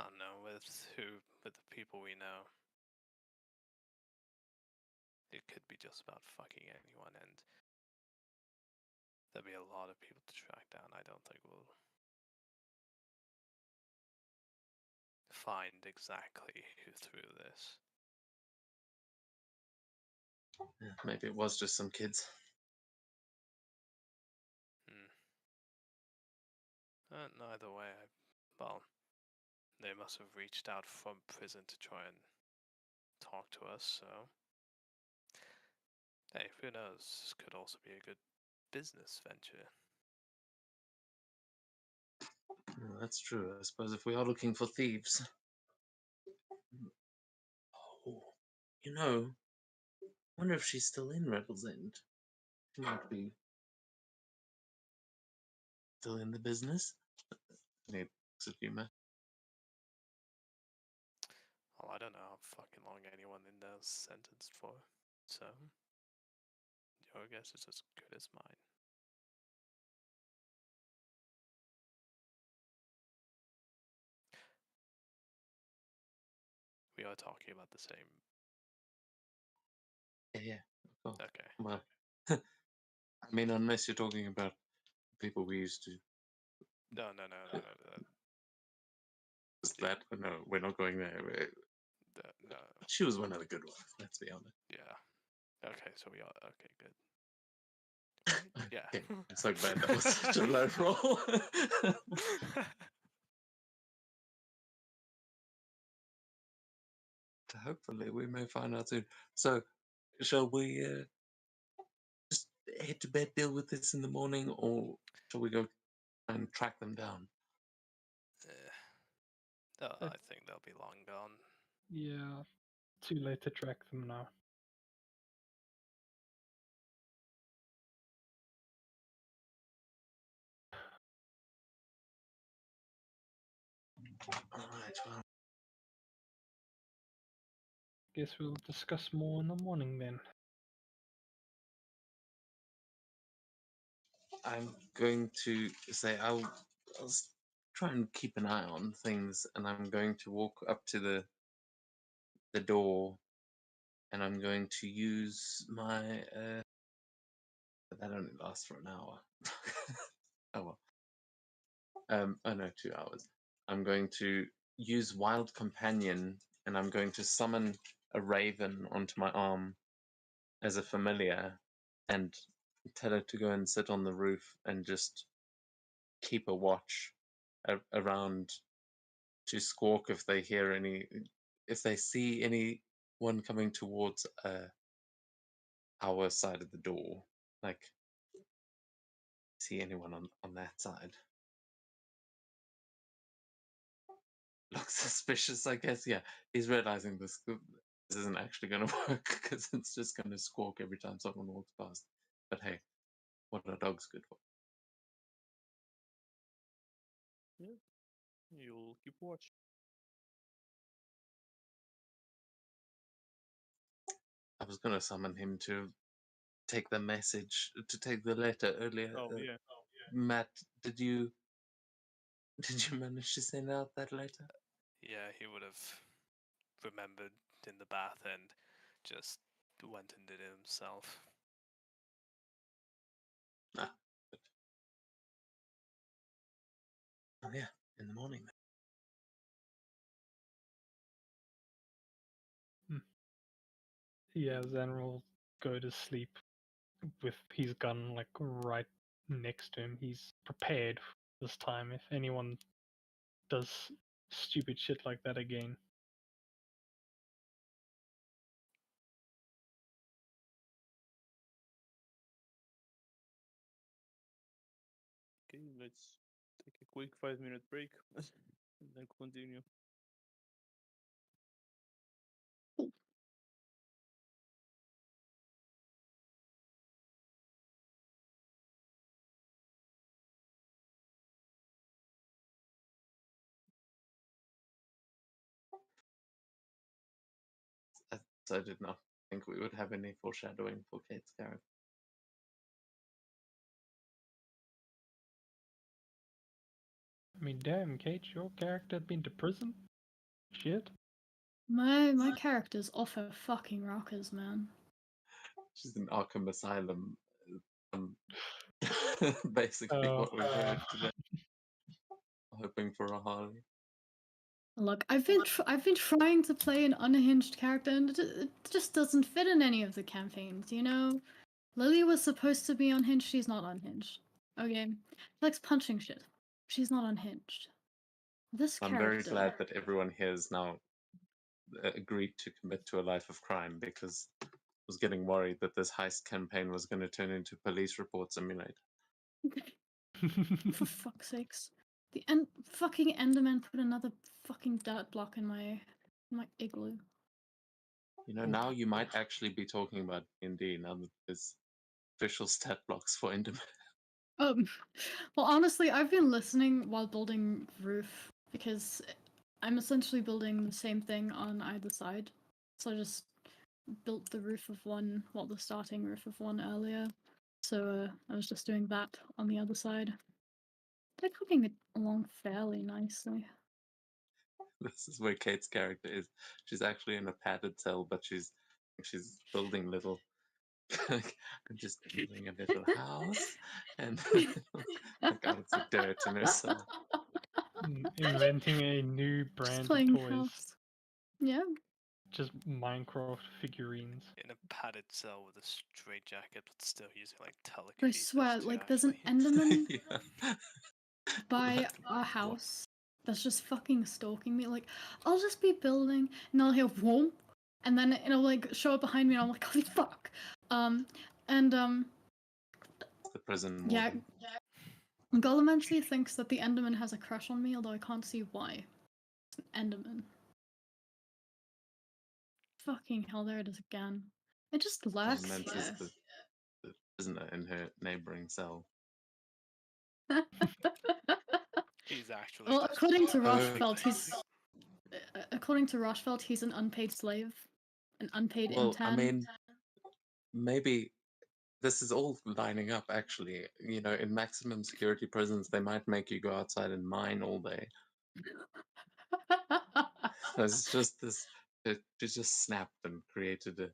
Speaker 3: I don't know, with the people we know, it could be just about fucking anyone, and there'll be a lot of people to track down. I don't think we'll find exactly who threw this.
Speaker 2: Yeah, maybe it was just some kids.
Speaker 3: Neither way, well, they must have reached out from prison to try and talk to us, so. Hey, who knows? This could also be a good business venture.
Speaker 2: Well, that's true. I suppose if we are looking for thieves. Oh, you know, I wonder if she's still in Rebel's End. She might be still in the business. Need of humor.
Speaker 3: Well, I don't know how fucking long anyone in there's sentenced for, so your guess is as good as mine. We are talking about the same.
Speaker 2: Yeah. Oh,
Speaker 3: Okay.
Speaker 2: well, I mean, unless you're talking about people we used to.
Speaker 3: No.
Speaker 2: Is that? No, we're not going there.
Speaker 3: No.
Speaker 2: She was one of the good ones. Let's be honest.
Speaker 3: Yeah. Okay, so we are okay. Good. Right? Yeah.
Speaker 2: Okay, I'm so glad that was such a low roll. Hopefully, we may find out soon. So, shall we just head to bed, deal with this in the morning, or shall we go and track them down?
Speaker 3: I think they'll be long gone.
Speaker 4: Yeah, too late to track them now.
Speaker 2: Alright, well,
Speaker 4: Guess we'll discuss more in the morning then.
Speaker 2: I'm going to say I'll try and keep an eye on things, and I'm going to walk up to the door, and I'm going to use my but that only lasts for an hour. Oh well. Oh no, 2 hours. I'm going to use Wild Companion, and I'm going to summon a raven onto my arm as a familiar, and tell her to go and sit on the roof and just keep a watch around to squawk if they hear if they see anyone coming towards our side of the door, like see anyone on that side. Looks suspicious, I guess. Yeah, he's realizing this isn't actually going to work because it's just going to squawk every time someone walks past. But hey, what are dogs good for?
Speaker 1: Yeah. You'll keep watch.
Speaker 2: I was going to summon him to take the letter earlier.
Speaker 1: Oh yeah.
Speaker 2: Matt, did you manage to send out that letter?
Speaker 3: Yeah, he would have remembered in the bath and just went and did it himself.
Speaker 2: Ah, good. Oh yeah, in the morning.
Speaker 4: Yeah, Zen will go to sleep with his gun like right next to him. He's prepared this time if anyone does stupid shit like that again.
Speaker 1: Okay, let's take a quick 5-minute break and then continue.
Speaker 2: So I did not think we would have any foreshadowing for Kate's character.
Speaker 4: I mean, damn, Kate, your character had been to prison? Shit.
Speaker 6: My character's off her fucking rockers, man.
Speaker 2: She's in Arkham Asylum. Um, basically, what we've heard today. Hoping for a Harley.
Speaker 6: Look, I've been trying to play an unhinged character, and it just doesn't fit in any of the campaigns. You know, Lily was supposed to be unhinged. She's not unhinged. Okay, she likes punching shit. She's not unhinged. This
Speaker 2: I'm
Speaker 6: character.
Speaker 2: very glad that everyone here has now agreed to commit to a life of crime, because I was getting worried that this heist campaign was going to turn into Police Report Simulator.
Speaker 6: For fuck's sakes, the fucking Enderman put another fucking dirt block in my igloo.
Speaker 2: You know, now you might actually be talking about D&D now that there's official stat blocks for Enderman.
Speaker 6: Well, honestly, I've been listening while building roof because I'm essentially building the same thing on either side. So I just built the roof of one, well, the starting roof of one earlier. So I was just doing that on the other side. They're cooking it along fairly nicely.
Speaker 2: This is where Kate's character is. She's actually in a padded cell, but she's building little. I'm just building a little house, and like out of the dirt in her cell.
Speaker 4: Inventing a new
Speaker 6: Just
Speaker 4: brand of
Speaker 6: playing
Speaker 4: toys.
Speaker 6: house. Yeah.
Speaker 4: Just Minecraft figurines.
Speaker 3: In a padded cell with a straight jacket, but still using like
Speaker 6: I
Speaker 3: telekinesis.
Speaker 6: swear,
Speaker 3: to
Speaker 6: like, there's an
Speaker 3: actually-
Speaker 6: Enderman
Speaker 2: Yeah.
Speaker 6: by
Speaker 2: What?
Speaker 6: our house that's just fucking stalking me. Like, I'll just be building and I'll hear whoom, and then it'll like show up behind me, and I'm like, holy fuck.
Speaker 2: The prison
Speaker 6: Yeah.
Speaker 2: warden.
Speaker 6: Gullimancy thinks that the Enderman has a crush on me, although I can't see why. It's an Enderman. Fucking hell, there it is again. It just lurks
Speaker 2: Men's is
Speaker 6: here.
Speaker 2: the prisoner in her neighboring cell.
Speaker 3: He's actually.
Speaker 6: Well,
Speaker 3: just
Speaker 6: according to
Speaker 3: perfectly
Speaker 6: Rochefeld, he's
Speaker 3: clean.
Speaker 6: according to Rochefeld, he's an unpaid slave, an unpaid
Speaker 2: Well, I
Speaker 6: intern.
Speaker 2: mean, maybe this is all lining up. Actually, you know, in maximum security prisons, they might make you go outside and mine all day. It's just this. It just snapped and created a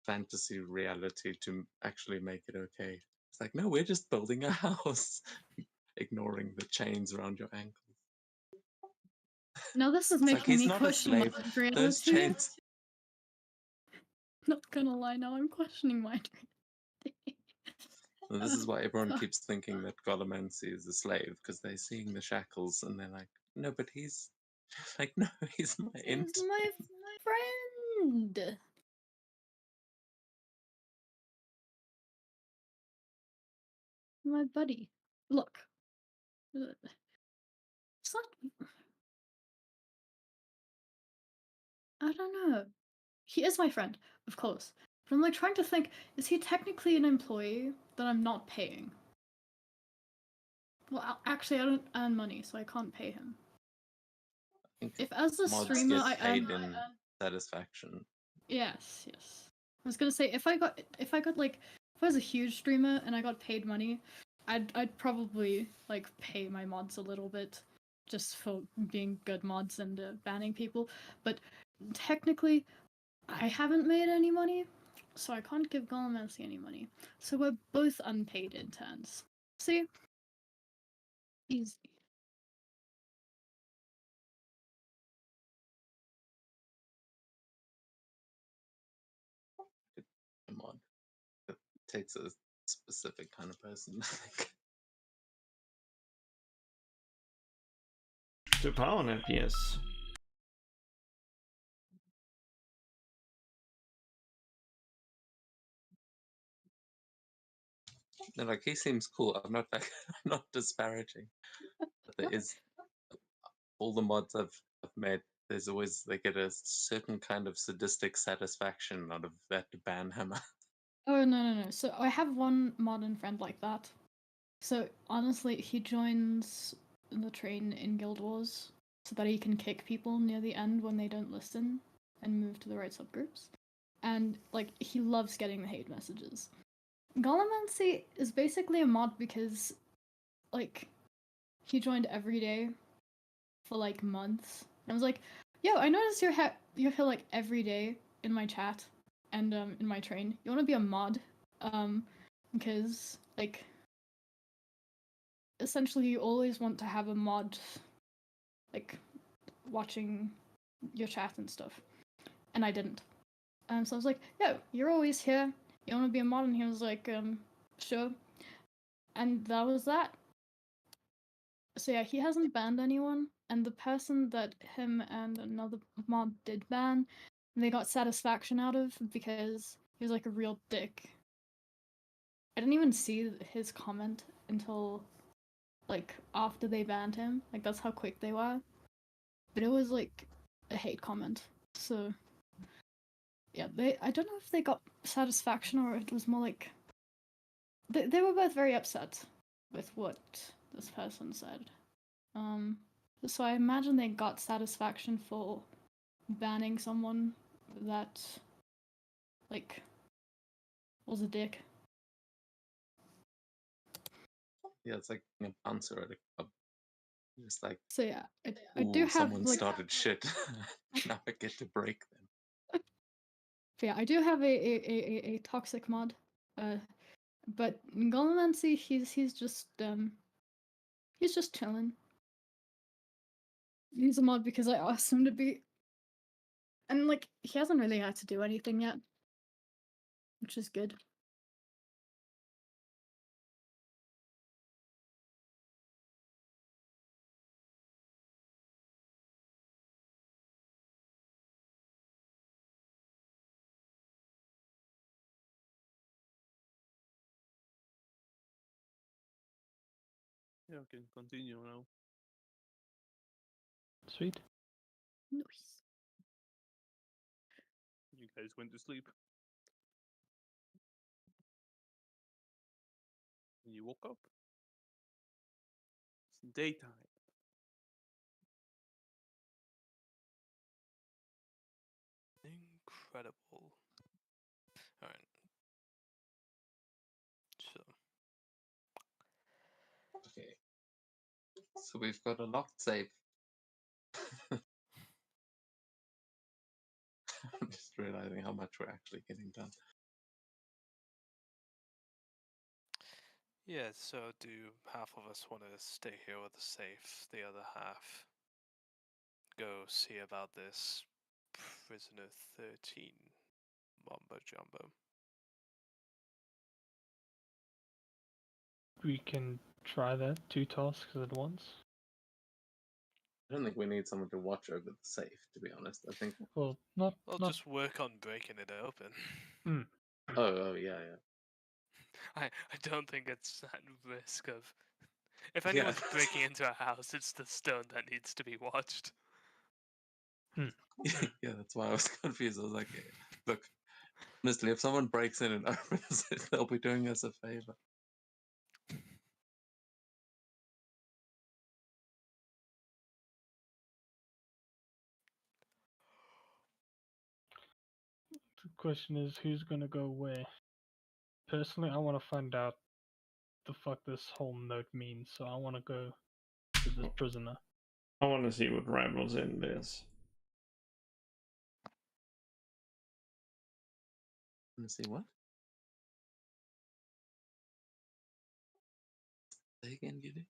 Speaker 2: fantasy reality to actually make it okay. It's like, no, we're just building a house, ignoring the chains around your ankle.
Speaker 6: Now this is
Speaker 2: It's like
Speaker 6: making
Speaker 2: he's
Speaker 6: me
Speaker 2: not a
Speaker 6: question my
Speaker 2: slave. Those
Speaker 6: reality.
Speaker 2: chains.
Speaker 6: Not gonna lie, now I'm questioning my reality.
Speaker 2: And this is why everyone keeps thinking that Golomancy is a slave, because they're seeing the shackles and they're like, no, but he's like, no, he's my int.
Speaker 6: He's my friend. My buddy. Look. It's not. I don't know. He is my friend, of course. But I'm like trying to think, is he technically an employee that I'm not paying? Well, actually, I don't earn money, so I can't pay him.
Speaker 2: I think
Speaker 6: If as a
Speaker 2: mods
Speaker 6: streamer I
Speaker 2: get paid
Speaker 6: earn,
Speaker 2: in satisfaction.
Speaker 6: yes. I was gonna say if I got like if I was a huge streamer and I got paid money, I'd probably like pay my mods a little bit, just for being good mods and banning people. But technically, I haven't made any money, so I can't give Golomancy any money. So we're both unpaid interns. See? Easy.
Speaker 2: A mod. It takes a specific kind of person, I think.
Speaker 5: To PowerNet, yes.
Speaker 2: No, like he seems cool. I'm not I'm not disparaging. But there is all the mods I've made, there's always they get a certain kind of sadistic satisfaction out of that ban hammer.
Speaker 6: Oh no. So I have one modern friend like that. So honestly, he joins the train in Guild Wars so that he can kick people near the end when they don't listen and move to the right subgroups. And like he loves getting the hate messages. Golomancy is basically a mod because like he joined every day for like months. And I was like, yo, I noticed you're here like every day in my chat and in my train. You want to be a mod? Because like essentially you always want to have a mod like watching your chat and stuff. And I didn't. So I was like, yo, you're always here. You want to be a mod? And he was like, sure. And that was that. So yeah, he hasn't banned anyone, and the person that him and another mod did ban, they got satisfaction out of because he was like a real dick. I didn't even see his comment until like after they banned him. Like that's how quick they were. But it was like a hate comment. So yeah, I don't know if they got satisfaction or it was more like they were both very upset with what this person said. So I imagine they got satisfaction for banning someone that, like, was a dick.
Speaker 2: Yeah, it's like a bouncer at a club. Just like,
Speaker 6: So yeah, I
Speaker 2: ooh,
Speaker 6: do have
Speaker 2: someone
Speaker 6: like,
Speaker 2: started shit. Now I get to break them.
Speaker 6: yeah, I do have a toxic mod, but Golomancy, he's just chilling. He's a mod because I asked him to be, and like he hasn't really had to do anything yet, which is good.
Speaker 1: Yeah, we can continue now.
Speaker 4: Sweet.
Speaker 6: Nice.
Speaker 1: You guys went to sleep. And you woke up. It's daytime.
Speaker 3: incredible. Alright. So,
Speaker 2: Okay. So we've got a locked safe. I'm just realizing how much we're actually getting done.
Speaker 3: yeah, so do half of us want to stay here with the safe, the other half go see about this prisoner 13 mumbo jumbo?
Speaker 4: We can try that 2 tasks at once.
Speaker 2: I don't think we need someone to watch over the safe, to be honest. I think.
Speaker 4: Well, not
Speaker 3: Well,
Speaker 4: not.
Speaker 3: just work on breaking it open.
Speaker 2: Oh, yeah, yeah.
Speaker 3: I don't think it's at risk of. If
Speaker 2: Yeah.
Speaker 3: anyone's breaking into a house, it's the stone that needs to be watched.
Speaker 2: Yeah, that's why I was confused. I was like, look, honestly, if someone breaks in and opens it, they'll be doing us a favor.
Speaker 4: The question is, who's gonna go where? Personally, I want to find out the fuck this whole note means, so I want to go to this prisoner.
Speaker 5: I want to see what Rivals in this.
Speaker 2: Want to see what? Say again, Giddy.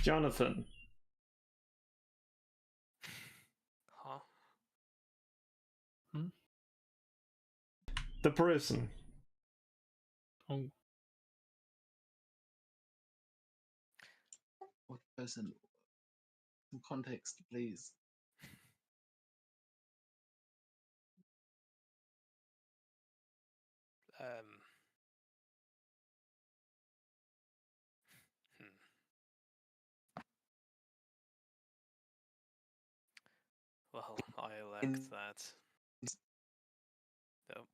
Speaker 5: Jonathan.
Speaker 3: Huh?
Speaker 5: The prison.
Speaker 4: Oh,
Speaker 2: What person? Some context, please.
Speaker 3: Hmm. Well, I elect
Speaker 2: In-
Speaker 3: that. Nope.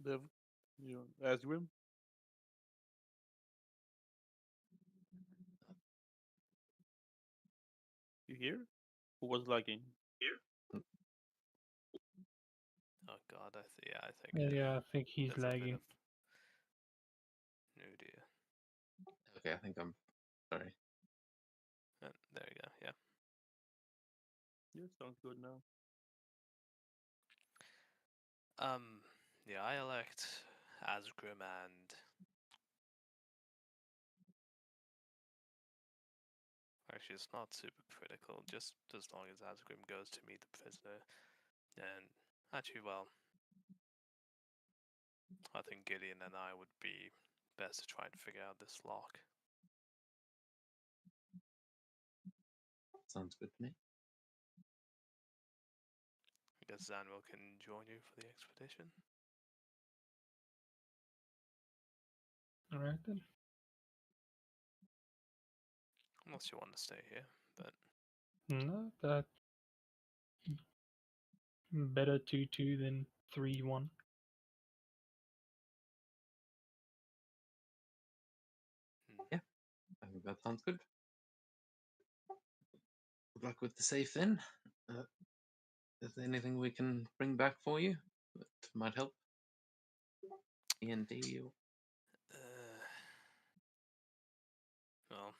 Speaker 1: Dev, you ask him. You hear? Who was lagging?
Speaker 3: Oh god, I think.
Speaker 4: yeah, I think he's
Speaker 3: that's a bit
Speaker 4: lagging.
Speaker 3: of- Oh dear.
Speaker 2: Okay, I think I'm sorry.
Speaker 3: There you go. Yeah.
Speaker 1: Yeah, sounds good now.
Speaker 3: Yeah, I elect Asgrim and actually it's not super critical, just as long as Asgrim goes to meet the prisoner. And actually, well, I think Gideon and I would be best to try and figure out this lock.
Speaker 2: Sounds good to me.
Speaker 3: I guess Zanwil can join you for the expedition.
Speaker 4: Alright then.
Speaker 3: Unless you want to stay here, but
Speaker 4: No, that better 2-2 than 3-1.
Speaker 2: I think that sounds good. Good luck with the safe then. Is there anything we can bring back for you that might help? E&D or
Speaker 3: well,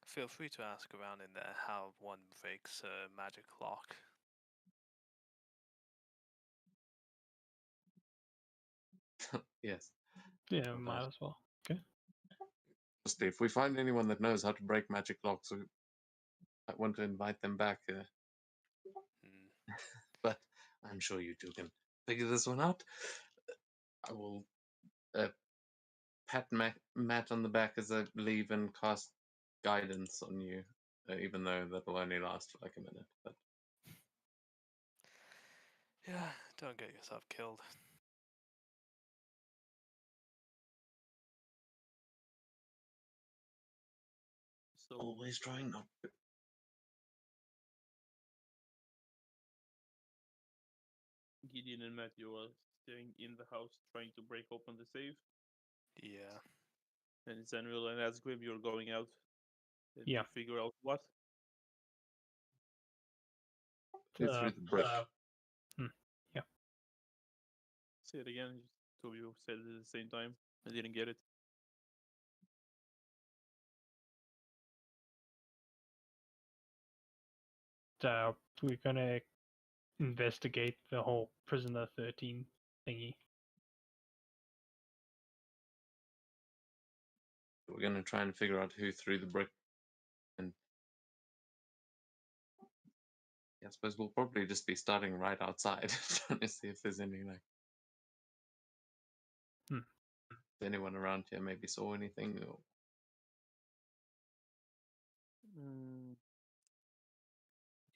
Speaker 3: feel free to ask around in there how one breaks a magic lock.
Speaker 2: yes.
Speaker 4: Yeah,
Speaker 2: Well,
Speaker 4: might as well. Okay.
Speaker 2: just if we find anyone that knows how to break magic locks, I want to invite them back.
Speaker 3: Hmm.
Speaker 2: But I'm sure you two can figure this one out. I will pat Matt on the back as I leave and cast guidance on you, even though that will only last for like a minute. But
Speaker 3: Yeah, don't get yourself killed.
Speaker 1: So
Speaker 2: always trying not to.
Speaker 1: Gideon and Matthew are staying in the house trying to break open the safe.
Speaker 3: Yeah.
Speaker 1: And Zanvil and Asgrim, you're going out and
Speaker 4: Yeah.
Speaker 1: to figure out what?
Speaker 2: Who threw the brick?
Speaker 1: Say it again. Two of you said it at the same time. I didn't get it.
Speaker 4: We're gonna investigate the whole Prisoner 13 thingy.
Speaker 2: We're gonna try and figure out who threw the brick, and I suppose we'll probably just be starting right outside, trying to see if there's any
Speaker 4: Hmm.
Speaker 2: if anyone around here maybe saw anything. Or...
Speaker 1: You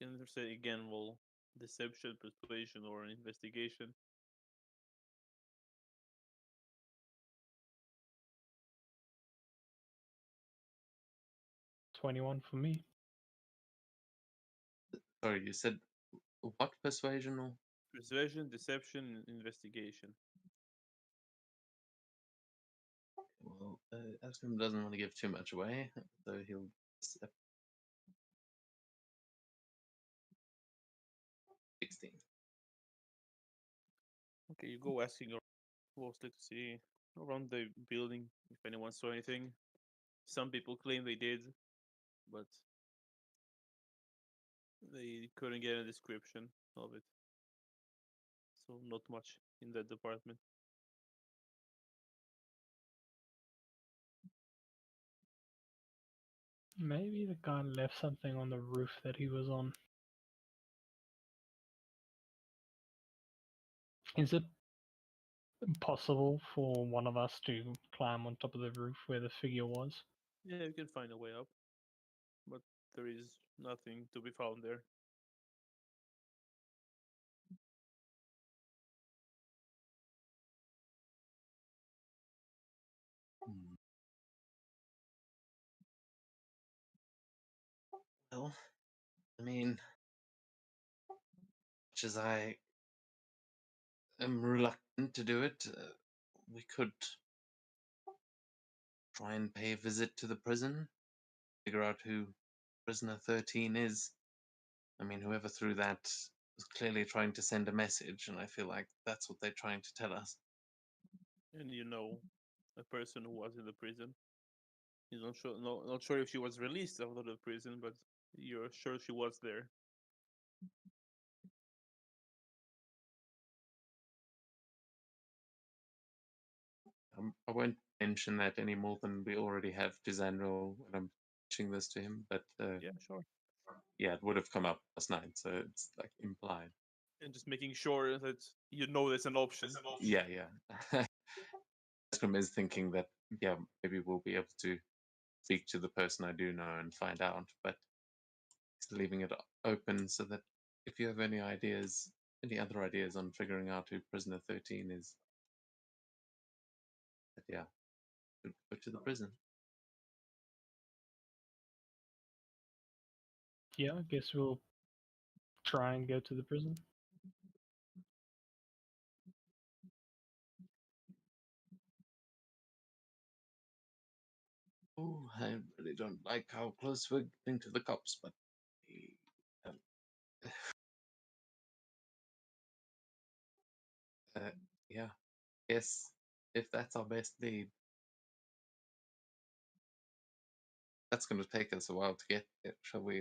Speaker 1: can either say again, well, deception, persuasion, or an investigation.
Speaker 4: $21 for me.
Speaker 2: Sorry, you said what persuasion or?
Speaker 1: Persuasion, deception, and investigation.
Speaker 2: Well, Ascom doesn't want to give too much away, so he'll. 16.
Speaker 1: Okay, you go asking closely to see around the building if anyone saw anything. Some people claim they did, but they couldn't get a description of it. So not much in that department.
Speaker 4: Maybe the guy left something on the roof that he was on. Is it possible for one of us to climb on top of the roof where the figure was?
Speaker 1: Yeah, you can find a way up, but there is nothing to be found there.
Speaker 2: Hmm. Well, I mean, much as I am reluctant to do it, we could try and pay a visit to the prison, figure out who prisoner 13 is. I mean, whoever threw that was clearly trying to send a message, and I feel like that's what they're trying to tell us.
Speaker 1: And you know a person who was in the prison. You're not sure if she was released out of the prison, but you're sure she was there.
Speaker 2: I won't mention that any more than we already have to Zanril when I'm pitching this to him, but
Speaker 1: Yeah, sure.
Speaker 2: yeah, it would have come up last night, so it's like implied.
Speaker 1: And just making sure that you know there's an option.
Speaker 2: Yeah, yeah. Ascom is thinking that, yeah, maybe we'll be able to speak to the person I do know and find out, but he's leaving it open so that if you have any ideas, any other ideas on figuring out who prisoner 13 is, but yeah, go to the prison.
Speaker 4: Yeah, I guess we'll try and go to the prison.
Speaker 2: Oh, I really don't like how close we're getting to the cops, but um, yeah, yes, if that's our best lead, that's going to take us a while to get there. Shall we?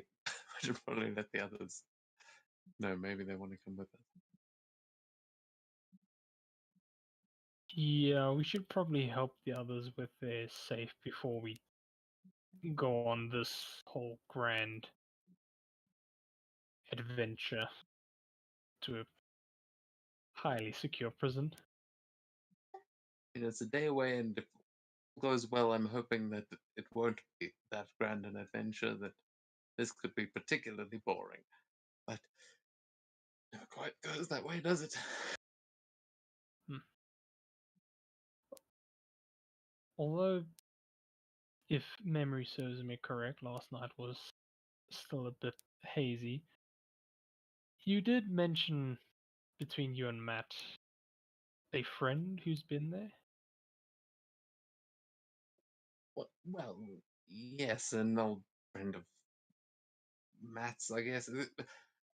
Speaker 2: We should probably let the others know. Maybe they want to come with us.
Speaker 4: Yeah, we should probably help the others with their safe before we go on this whole grand adventure to a highly secure prison.
Speaker 2: It's a day away, and if it goes well, I'm hoping that it won't be that grand an adventure. That this could be particularly boring, but never quite goes that way, does it?
Speaker 4: Although, if memory serves me correct, last night was still a bit hazy. You did mention between you and Matt a friend who's been there?
Speaker 2: Well, yes, an old friend of Matt's, I guess.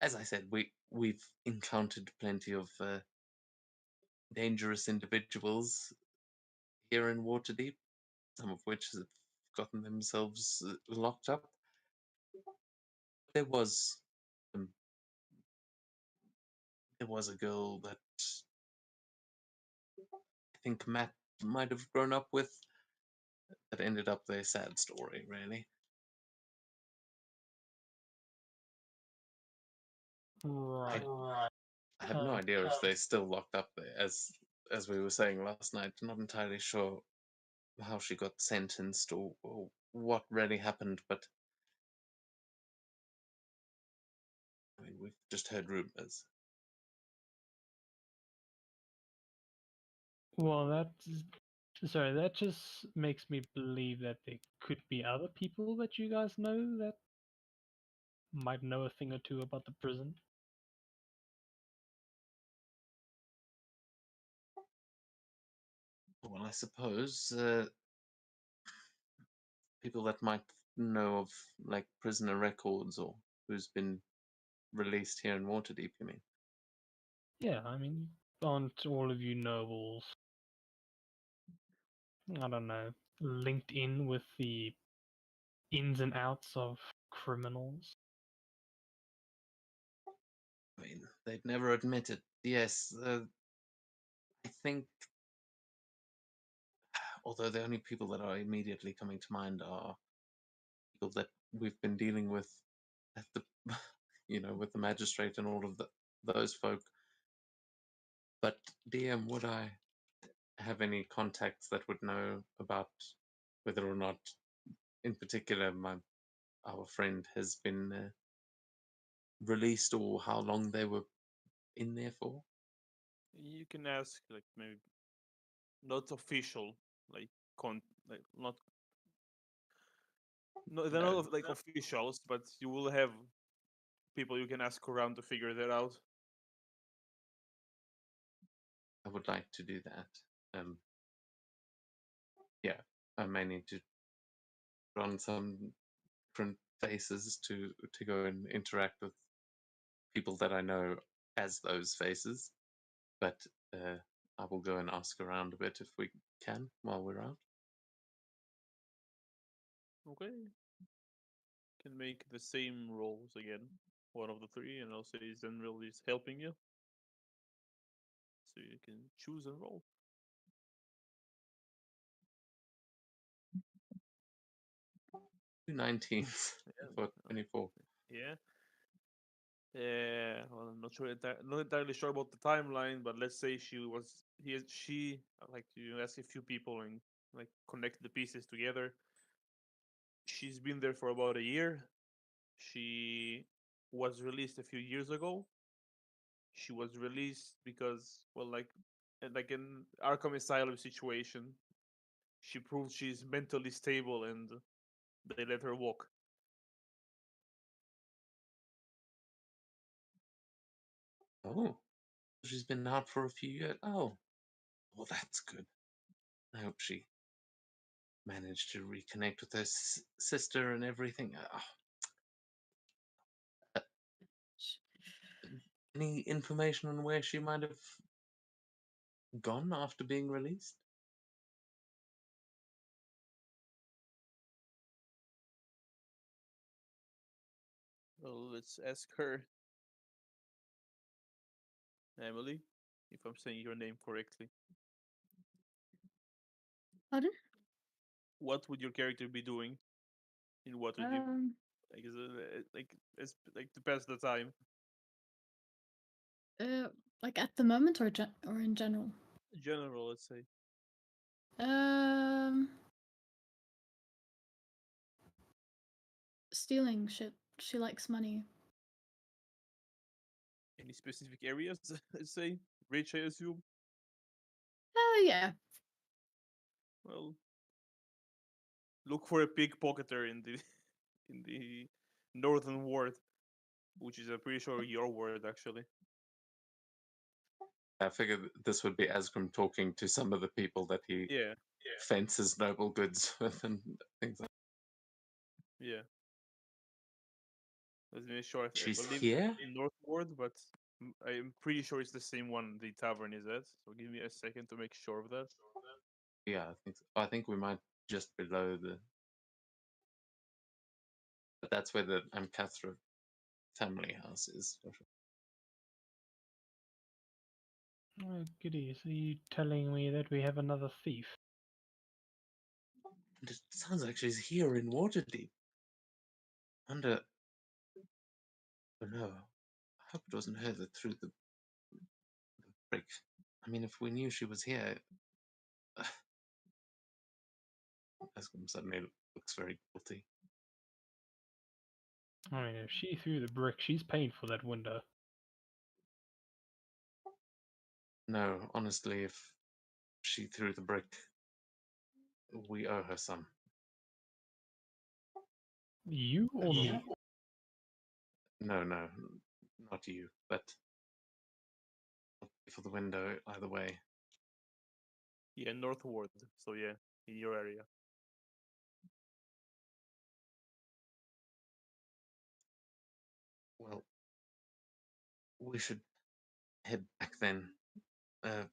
Speaker 2: as I said, we've encountered plenty of dangerous individuals here in Waterdeep, some of which have gotten themselves locked up. There was um, there was a girl that I think Matt might have grown up with that ended up their sad story, really.
Speaker 4: Right.
Speaker 2: I have no idea if they're still locked up there, as we were saying last night. Not entirely sure how she got sentenced or what really happened, but I mean, we've just heard rumors.
Speaker 4: Well, that just makes me believe that there could be other people that you guys know that might know a thing or two about the prison.
Speaker 2: Well, I suppose people that might know of like prisoner records or who's been released here in Waterdeep, you mean?
Speaker 4: Yeah, I mean, aren't all of you nobles, I don't know, linked in with the ins and outs of criminals?
Speaker 2: I mean, they'd never admit it. Yes, I think, although the only people that are immediately coming to mind are people that we've been dealing with at the, with the magistrate and all of those folk. But DM, would I have any contacts that would know about whether or not, in particular, our friend has been released or how long they were in there for?
Speaker 1: You can ask like maybe not official, like like not no, they're
Speaker 2: No.
Speaker 1: not like officials, but you will have people you can ask around to figure that out.
Speaker 2: I would like to do that. Yeah, I may need to run some different faces to go and interact with people that I know as those faces, but I will go and ask around a bit if we can while we're out.
Speaker 1: Okay. Can make the same roles again. One of the three, and I'll say Zenril is helping you. So you can choose and roll.
Speaker 2: 2 19s for 24.
Speaker 1: Yeah. Well, I'm not sure. Not entirely sure about the timeline, but let's say she like you ask a few people and like connect the pieces together. She's been there for about a year. She was released a few years ago. She was released because, well, like an Arkham Asylum situation, she proved she's mentally stable and they let her walk.
Speaker 2: Oh, she's been out for a few years. Oh, well, that's good. I hope she managed to reconnect with her sister and everything. Any information on where she might have gone after being released?
Speaker 1: Well, let's ask her. Emily, if I'm saying your name correctly.
Speaker 6: Pardon?
Speaker 1: What would your character be doing in Waterdeep? Like to pass the time.
Speaker 6: Like at the moment or in general?
Speaker 1: General, let's say.
Speaker 6: Um, stealing shit. She likes money.
Speaker 1: Any specific areas? Let's say rich, I assume.
Speaker 6: Yeah.
Speaker 1: Well, look for a pickpocketer in the in the northern ward, which is I'm pretty sure your ward actually.
Speaker 2: I figured this would be Asgrim talking to some of the people that he
Speaker 1: Yeah,
Speaker 2: fences noble goods with and things like
Speaker 1: yeah. Let me make sure. I
Speaker 2: She's
Speaker 1: believe
Speaker 2: here?
Speaker 1: in Northward, but I'm pretty sure it's the same one the tavern is at. So give me a second to make sure of that.
Speaker 2: Yeah, I think so. I think we might just below the. But that's where the Amcathra family house is. For sure.
Speaker 4: Oh, goody. So you telling me that we have another thief?
Speaker 2: And it sounds like she's here in Waterdeep. Under. Oh no. I hope it wasn't her that threw the brick. I mean, if we knew she was here. Escom suddenly looks very guilty.
Speaker 4: I mean, if she threw the brick, she's paid for that window.
Speaker 2: No, honestly, if she threw the brick, we owe her some.
Speaker 4: You or me?
Speaker 2: No, no, not you, but for the window, either way.
Speaker 1: Yeah, Northward. So yeah, in your area.
Speaker 2: Well, we should head back then. Uh,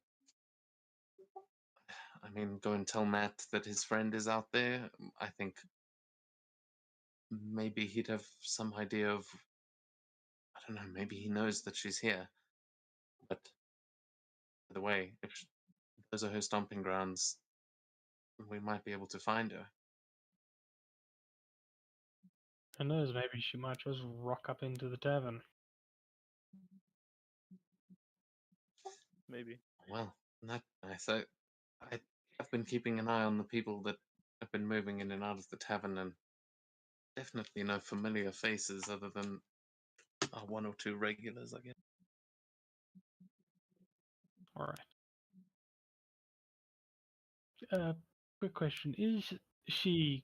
Speaker 2: I mean, go and tell Matt that his friend is out there. I think maybe he'd have some idea of. I don't know, maybe he knows that she's here. But, by the way, if those are her stomping grounds, we might be able to find her.
Speaker 4: Who knows, maybe she might just rock up into the tavern.
Speaker 1: Maybe.
Speaker 2: Well, not nice. I have been keeping an eye on the people that have been moving in and out of the tavern, and definitely no familiar faces other than one or two regulars, I guess.
Speaker 4: Alright. Quick question. Is she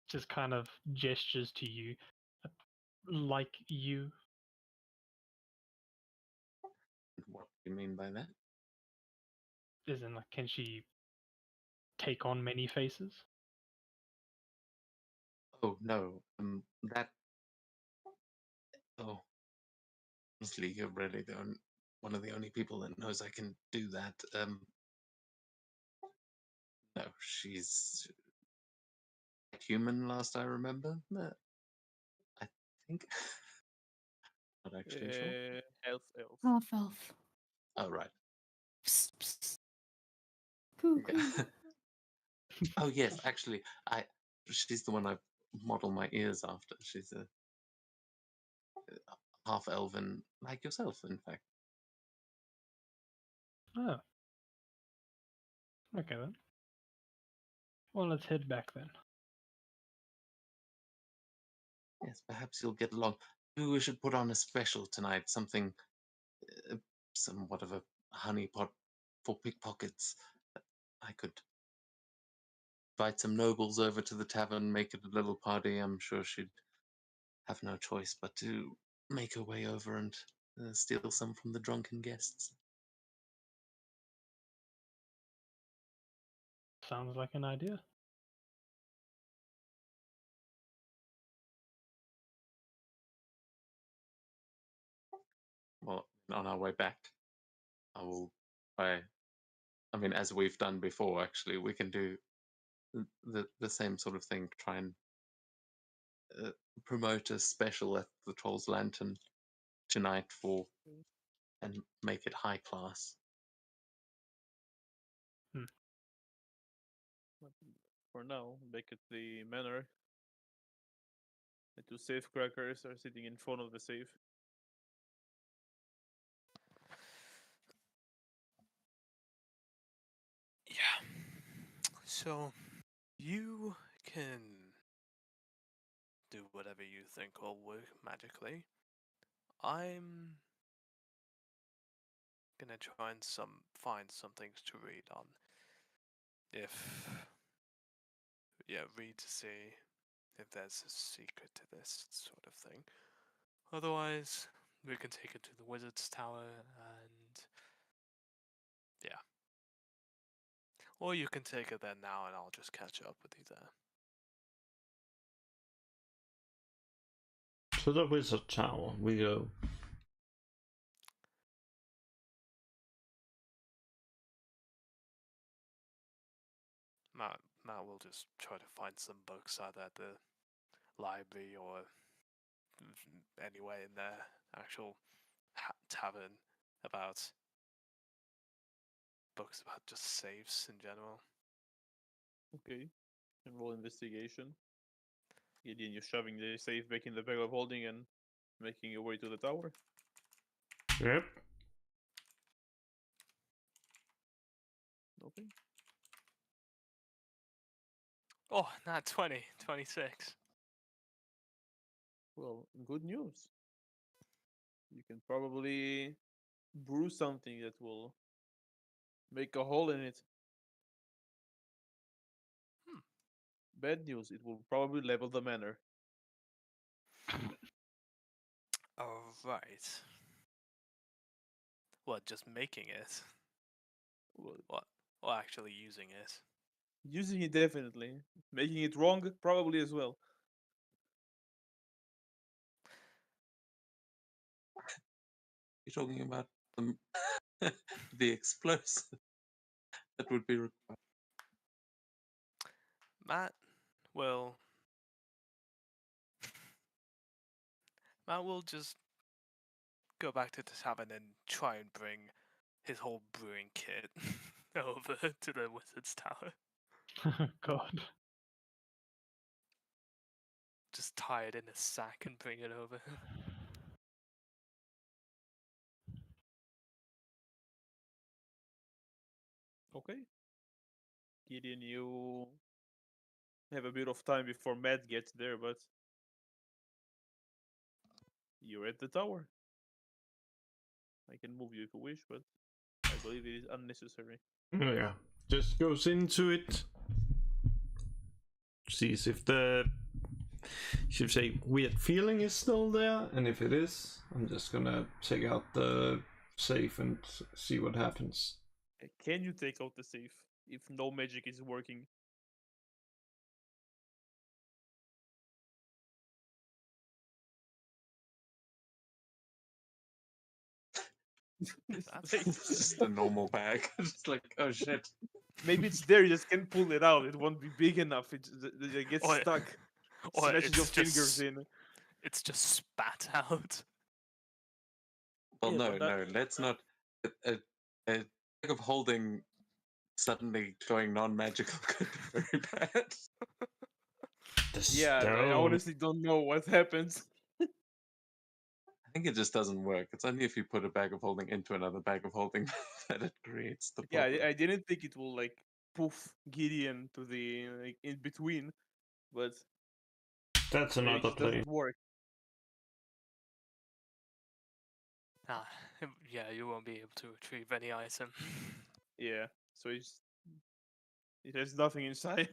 Speaker 4: just kind of gestures to you like you?
Speaker 2: What do you mean by that?
Speaker 4: As in, like, can she take on many faces?
Speaker 2: Oh no, that. Oh, honestly, you're really one of the only people that knows I can do that. No, she's human. Last I remember, I think. Not actually sure.
Speaker 1: Elf, elf.
Speaker 6: Half elf.
Speaker 2: Oh right.
Speaker 6: Psst, psst. Coo, coo.
Speaker 2: Yeah. Oh yes, actually, she's the one I model my ears after. She's a half elven, like yourself, in fact.
Speaker 4: Oh. Okay then. Well, let's head back then.
Speaker 2: Yes, perhaps you'll get along. Maybe we should put on a special tonight, something, somewhat of a honeypot for pickpockets. I could invite some nobles over to the tavern, make it a little party. I'm sure she'd have no choice but to make her way over and steal some from the drunken guests.
Speaker 4: Sounds like an idea.
Speaker 2: Well, on our way back, I will try. I mean, as we've done before, actually, we can do the same sort of thing. Try and promote a special at the Troll's Lantern tonight and make it high class.
Speaker 1: But for now, back at the manor, the two safecrackers are sitting in front of the safe.
Speaker 3: Yeah. So you can do whatever you think will work magically. I'm gonna try and find some things to read on. Read to see if there's a secret to this sort of thing. Otherwise, we can take it to the wizard's tower and yeah. Or you can take it there now and I'll just catch up with you there.
Speaker 5: To the wizard tower we go.
Speaker 3: Matt will just try to find some books either at the library or anywhere in the actual tavern about books about just safes in general.
Speaker 1: Okay. And roll investigation. Gideon, you're shoving the safe back in the bag of holding and making your way to the tower.
Speaker 5: Yep.
Speaker 1: Okay.
Speaker 3: Oh, not 20, 26.
Speaker 1: Well, good news. You can probably brew something that will make a hole in it. Bad news, it will probably level the manor.
Speaker 3: Oh, right. What, just making it?
Speaker 1: Well,
Speaker 3: What? Or actually using it?
Speaker 1: using it definitely. Making it wrong, probably as well.
Speaker 2: You're talking about the, the explosive that would be required.
Speaker 3: Matt will... Matt will just go back to the tavern and try and bring his whole brewing kit over to the wizard's tower.
Speaker 4: God.
Speaker 3: Just tie it in a sack and bring it over.
Speaker 1: Okay. Gideon, you have a bit of time before Matt gets there, but you're at the tower. I can move you if you wish, but I believe it is unnecessary.
Speaker 5: Yeah. Just goes into it. Sees if the should say weird feeling is still there, and if it is, I'm just gonna take out the safe and see what happens.
Speaker 1: Can you take out the safe if no magic is working?
Speaker 3: That's
Speaker 1: Like,
Speaker 2: It's just a normal bag. Just like, oh shit.
Speaker 1: maybe it's there, you just can't pull it out. It won't be big enough. It gets
Speaker 3: Or-
Speaker 1: stuck.
Speaker 3: or
Speaker 1: Smashes your
Speaker 3: it's
Speaker 1: fingers
Speaker 3: just
Speaker 1: in.
Speaker 3: it's just spat out.
Speaker 2: Well,
Speaker 1: Yeah,
Speaker 2: no,
Speaker 1: but that-
Speaker 2: no, let's not. A bag of holding suddenly going non-magical could be very bad.
Speaker 5: The
Speaker 1: Yeah, I
Speaker 5: stone.
Speaker 1: honestly don't know what happens.
Speaker 2: I think it just doesn't work. It's only if you put a bag of holding into another bag of holding that it creates the
Speaker 1: Yeah,
Speaker 2: problem.
Speaker 1: I didn't think it will like poof Gideon to the like in between, but
Speaker 5: That's
Speaker 1: maybe it
Speaker 5: another
Speaker 1: just
Speaker 5: play.
Speaker 1: doesn't work.
Speaker 3: Ah, yeah, you won't be able to retrieve any item.
Speaker 1: Yeah, so it has nothing inside.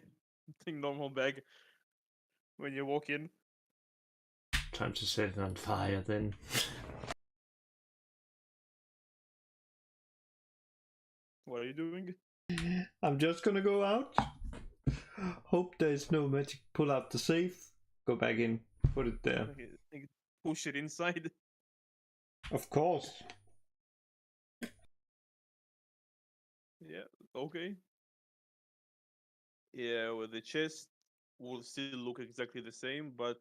Speaker 1: Think normal bag when you walk in.
Speaker 5: Time to set it on fire then.
Speaker 1: What are you doing?
Speaker 5: I'm just gonna go out. Hope there's no magic. Pull out the safe. Go back in. Put it there.
Speaker 1: Like, push it inside.
Speaker 5: Of course.
Speaker 1: Yeah, okay. Yeah, well, the chest will still look exactly the same, but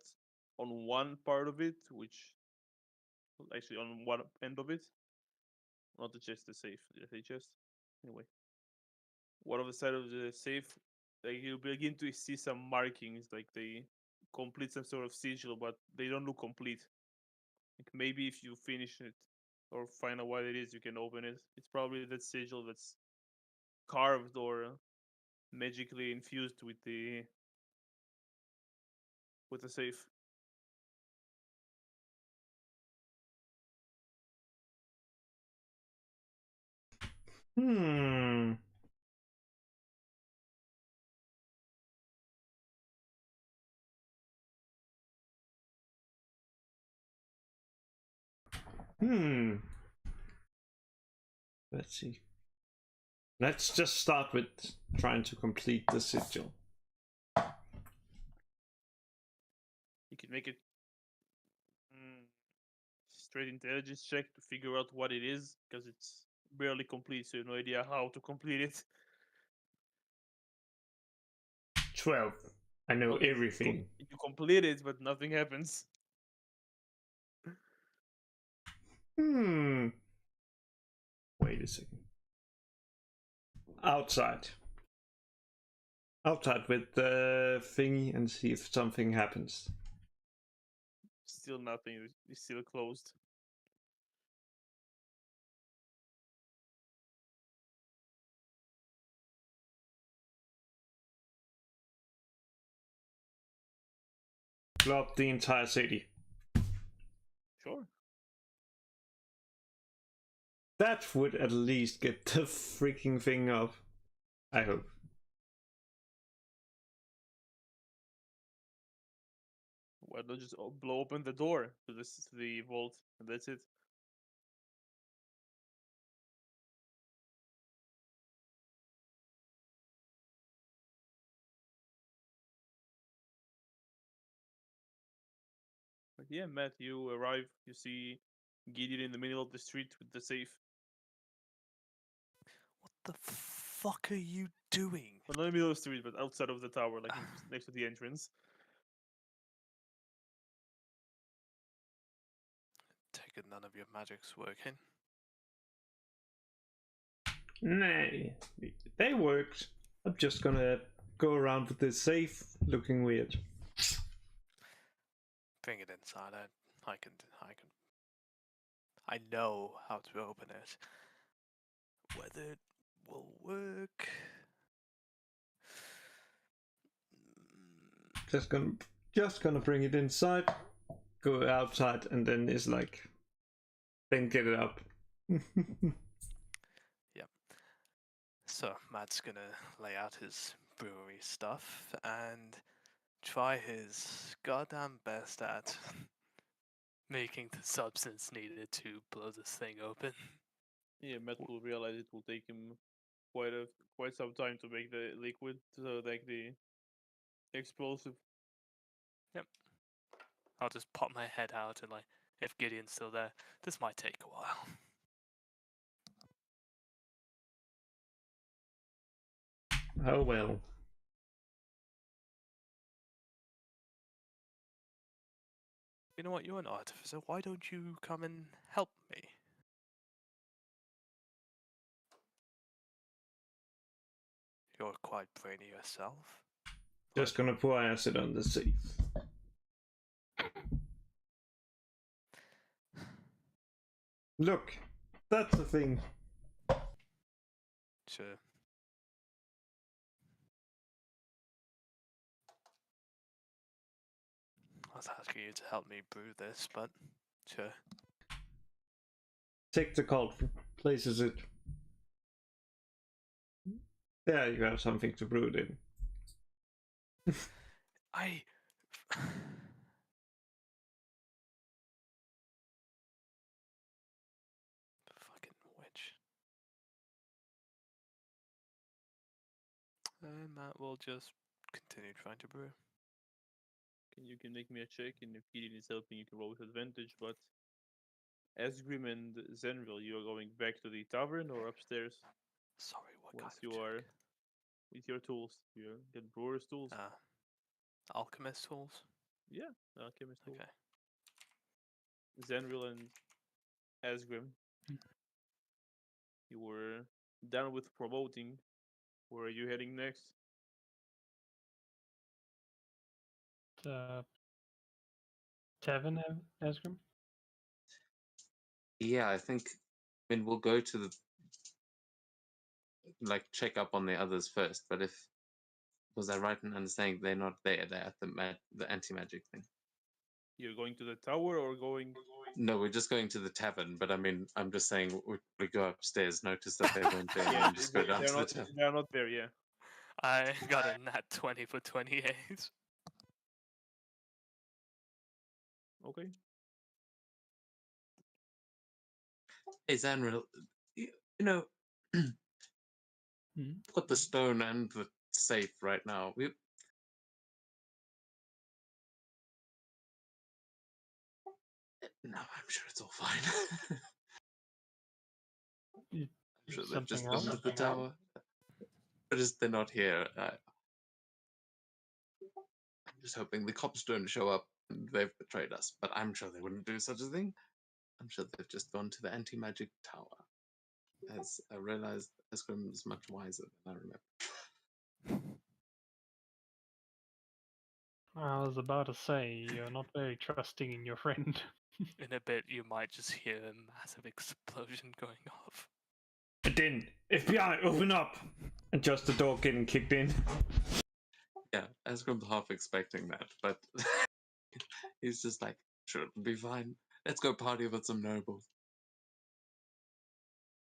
Speaker 1: on one part of it, which actually on one end of it, not the chest, the safe, the chest. Anyway, one of the side of the safe, like you'll begin to see some markings, like they complete some sort of sigil, but they don't look complete. Like maybe if you finish it or find out what it is, you can open it. It's probably that sigil that's carved or magically infused with the safe.
Speaker 5: Hmm. Hmm. Let's see. Let's just start with trying to complete the sigil.
Speaker 1: You can make it straight intelligence check to figure out what it is, because it's barely complete, so you have no idea how to complete it.
Speaker 5: 12. I know
Speaker 1: Well, you
Speaker 5: everything.
Speaker 1: You complete it, but nothing happens.
Speaker 5: Hmm. Wait a second. Outside. Outside with the thingy and see if something happens.
Speaker 1: Still nothing. It's still closed.
Speaker 5: Blow up the entire city.
Speaker 1: Sure.
Speaker 5: That would at least get the freaking thing up. I hope.
Speaker 1: Why don't you just blow open the door to the vault, and that's it. But yeah, Matt, you arrive. You see Gideon in the middle of the street with the safe.
Speaker 3: What the fuck are you doing?
Speaker 1: Well, not in the middle of the street, but outside of the tower, like next to the entrance.
Speaker 3: Take it, none of your magic's working.
Speaker 5: Nay, they worked. I'm just gonna go around with this safe looking weird.
Speaker 3: Bring it inside. I know how to open it. Whether it will work.
Speaker 5: Just gonna bring it inside, go outside, and then it's like, then get it up.
Speaker 3: So Matt's gonna lay out his brewery stuff and try his goddamn best at making the substance needed to blow this thing open.
Speaker 1: Yeah, Matt will realize it will take him quite some time to make the liquid, so like the explosive.
Speaker 3: I'll just pop my head out and like, if Gideon's still there, this might take a while.
Speaker 5: Oh well.
Speaker 3: You know what, you're an artificer, why don't you come and help me? You're quite brainy yourself.
Speaker 5: Just gonna pour acid on the safe. Look, that's the thing.
Speaker 3: Sure. I was asking you to help me brew this, but sure.
Speaker 5: Take the cult, places it. There you have something to brew it in.
Speaker 3: I... Fucking witch. And Matt will just continue trying to brew.
Speaker 1: You can make me a check, and if Gideon is helping, you can roll with advantage. But Asgrim and Zenril, you are going back to the tavern or upstairs
Speaker 3: Sorry, what
Speaker 1: once
Speaker 3: kind
Speaker 1: you
Speaker 3: of
Speaker 1: are
Speaker 3: check?
Speaker 1: with your tools. You get brewer's tools.
Speaker 3: Alchemist tools?
Speaker 1: Yeah, alchemist tools.
Speaker 3: Okay.
Speaker 1: Zenril and Asgrim, you were done with promoting. Where are you heading next?
Speaker 4: Tavern, Asgrim?
Speaker 2: Yeah, I think. I mean, we'll go to the check up on the others first. But if was I right in understanding they're not there? They're at the anti-magic thing.
Speaker 1: You're going to the tower or going?
Speaker 2: No, we're just going to the tavern. But I mean, I'm just saying we go upstairs, notice that they weren't there,
Speaker 1: Yeah,
Speaker 2: and just go down to the tavern.
Speaker 1: they're not there. Yeah.
Speaker 3: I got a nat 20 for 28.
Speaker 1: Okay.
Speaker 2: Hey, Zanril, you know,
Speaker 4: Mhm.
Speaker 2: got the stone and the safe right now. No, I'm sure it's all fine.
Speaker 4: Y-
Speaker 2: I'm sure they've
Speaker 4: Something
Speaker 2: just
Speaker 4: wrong?
Speaker 2: gone to the tower. They're not here. I'm just hoping the cops don't show up and they've betrayed us. But I'm sure they wouldn't do such a thing. I'm sure they've just gone to the anti-magic tower. As I realized, Esgrim is much wiser than I remember.
Speaker 4: I was about to say, you're not very trusting in your friend.
Speaker 3: In a bit, you might just hear a massive explosion going off.
Speaker 5: And then, FBI, open up! And just the door getting kicked in.
Speaker 2: Yeah, Esgrim's half expecting that, but he's just like, sure, it'll be fine. Let's go party with some nobles.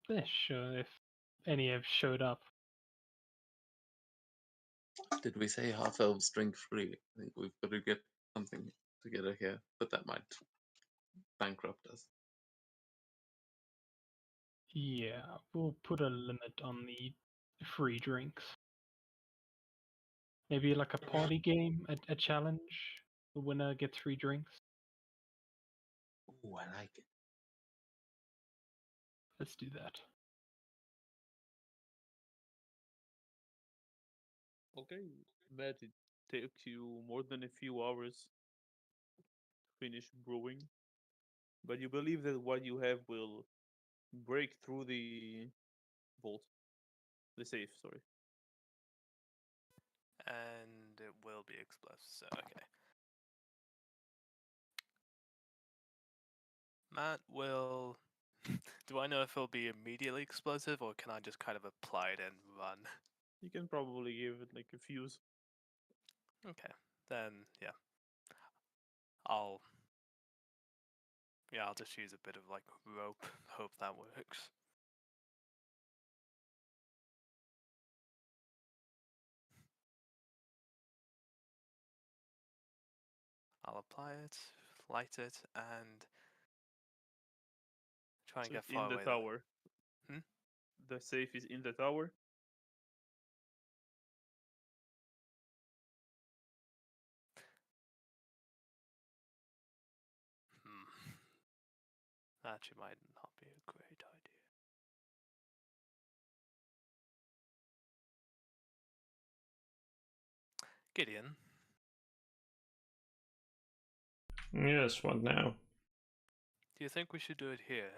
Speaker 4: Yeah, sure, if any have showed up.
Speaker 2: Did we say half elves drink free? I think we've got to get something together here, but that might bankrupt us.
Speaker 4: Yeah, we'll put a limit on the free drinks. Maybe like a party game, a challenge. The winner gets free drinks.
Speaker 2: Ooh, I like it.
Speaker 4: Let's do that.
Speaker 1: Okay, Matt, it takes you more than a few hours to finish brewing, but you believe that what you have will break through the vault, the safe. Sorry.
Speaker 3: And it will be explosive, so okay. Matt will... Do I know if it'll be immediately explosive, or can I just kind of apply it and run?
Speaker 1: You can probably give it like a fuse.
Speaker 3: Okay, then, yeah. I'll just use a bit of, like, rope, hope that works. I'll apply it, light it, and try and
Speaker 1: So
Speaker 3: get
Speaker 1: it's in
Speaker 3: far
Speaker 1: the
Speaker 3: away.
Speaker 1: tower.
Speaker 3: Hmm?
Speaker 1: The safe is in the tower.
Speaker 3: That actually might not be a great idea. Gideon,
Speaker 5: Yes, what now?
Speaker 3: do you think we should do it here?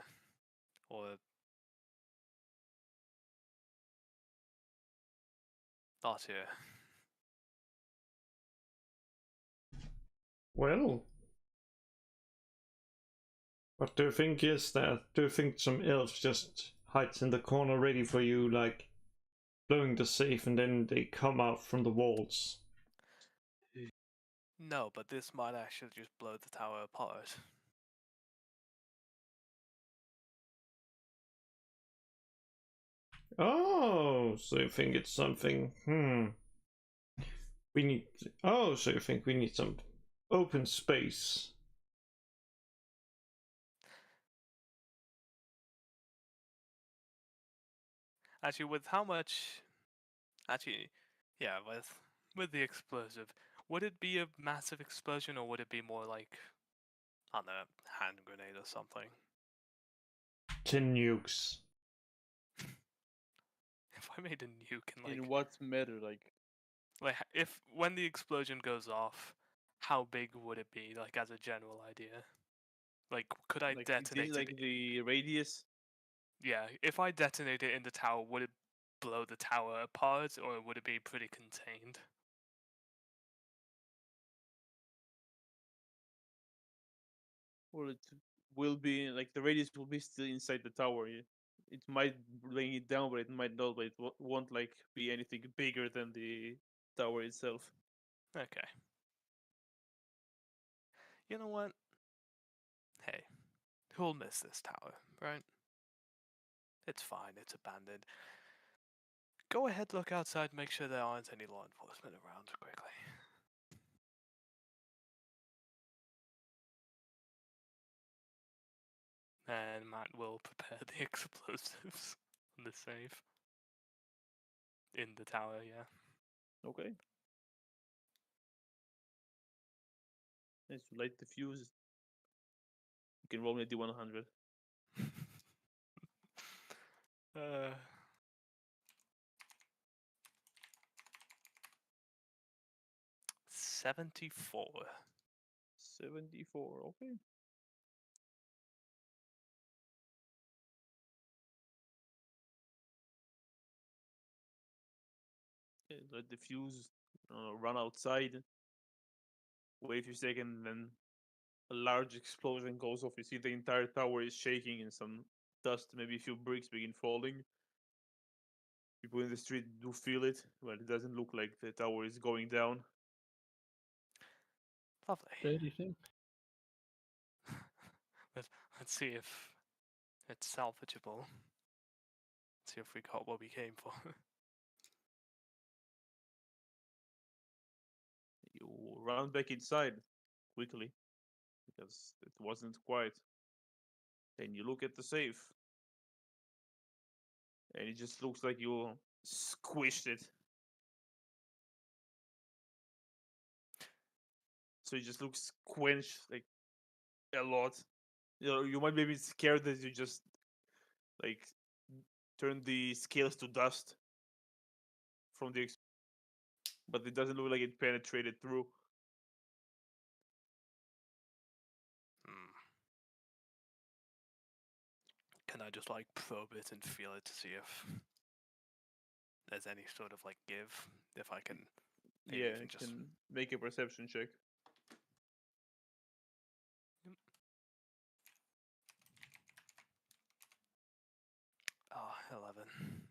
Speaker 3: Or not here?
Speaker 5: Well, what do you think is that? Do you think some elves just hides in the corner ready for you, like blowing the safe and then they come out from the walls?
Speaker 3: No, but this might actually just blow the tower apart.
Speaker 5: Oh, so you think it's something? We need. Oh, so you think we need some open space?
Speaker 3: Actually, with how much... Actually, yeah, with the explosive, would it be a massive explosion, or would it be more like, I don't know, hand grenade or something?
Speaker 5: 10 nukes.
Speaker 3: If I made a nuke and
Speaker 1: In what matter?
Speaker 3: like if when the explosion goes off, how big would it be? Like as a general idea, like could I detonate
Speaker 1: like
Speaker 3: it?
Speaker 1: the radius.
Speaker 3: Yeah, if I detonate it in the tower, would it blow the tower apart, or would it be pretty contained?
Speaker 1: Well, it will be like the radius will be still inside the tower. It might bring it down, but it might not. But it won't like be anything bigger than the tower itself.
Speaker 3: Okay. You know what? Hey, who'll miss this tower, right? It's fine. It's abandoned. Go ahead, look outside, make sure there aren't any law enforcement around quickly. And Matt will prepare the explosives on the safe. In the tower, yeah.
Speaker 1: Okay. Let's light the fuse. You can roll me a D100.
Speaker 3: uh, 74.
Speaker 1: 74. Okay. Okay, let the fuse run outside. Wait a few seconds, then a large explosion goes off. You see the entire tower is shaking and some dust, maybe a few bricks begin falling. People in the street do feel it, but it doesn't look like the tower is going down.
Speaker 3: Lovely.
Speaker 4: Dirty thing.
Speaker 3: Let's see if it's salvageable. See if we got what we came for.
Speaker 1: You run back inside quickly because it wasn't quiet. Then you look at the safe, and it just looks like you squished it. So it just looks quenched like a lot. You know, you might be a bit scared that you just like turn the scales to dust from the but it doesn't look like it penetrated through.
Speaker 3: Hmm. Can I just like probe it and feel it to see if there's any sort of like give? If I can maybe
Speaker 1: Yeah,
Speaker 3: even
Speaker 1: you
Speaker 3: just
Speaker 1: can make a perception check.
Speaker 3: Oh, 11.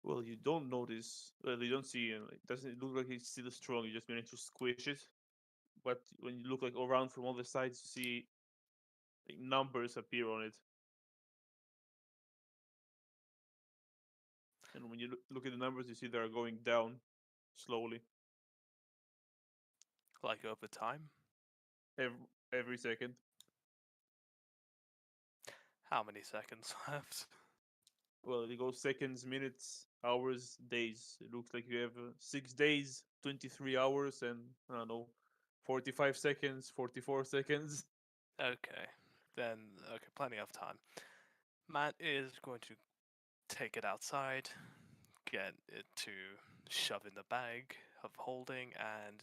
Speaker 1: Well, you don't notice. Well, you don't see. It doesn't look like it's still strong. You just managed to squish it. But when you look like around from all the sides, you see like numbers appear on it. And when you look at the numbers, you see they are going down slowly
Speaker 3: Like over time?
Speaker 1: every second.
Speaker 3: How many seconds left?
Speaker 1: Well, it goes seconds, minutes, hours, days. It looks like you have 6 days, 23 hours, and I don't know, 45 seconds, 44 seconds.
Speaker 3: Okay. Then okay, plenty of time. Matt is going to take it outside, get it to shove in the bag of holding, and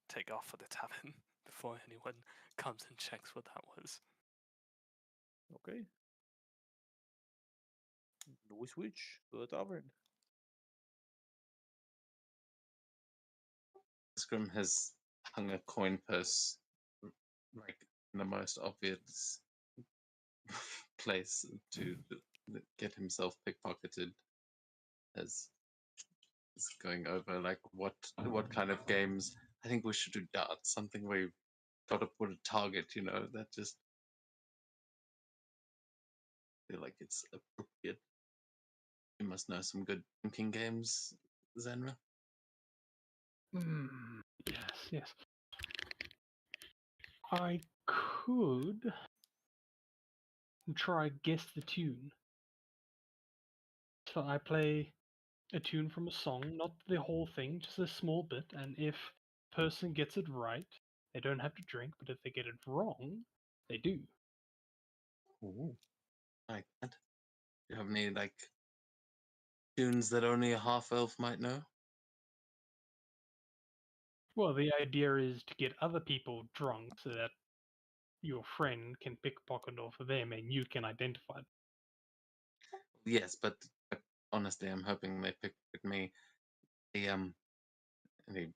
Speaker 3: take off for the tavern before anyone comes and checks what that was.
Speaker 1: Okay. We switch to the tavern.
Speaker 2: Scrim has hung a coin purse, like in the most obvious place to get himself pickpocketed. As is going over like what kind of games. I think we should do darts, something where you've got to put a target. That just feel like it's appropriate. You must know some good drinking games, Zenra.
Speaker 4: Yes, yes. I could try guess the tune. So I play a tune from a song, not the whole thing, just a small bit, and if person gets it right, they don't have to drink, but if they get it wrong, they do.
Speaker 2: Ooh, like that. Do you have any like tunes that only a half elf might know?
Speaker 4: Well, the idea is to get other people drunk so that your friend can pickpocket off of them and you can identify them.
Speaker 2: Yes, but honestly, I'm hoping they pick with me. And he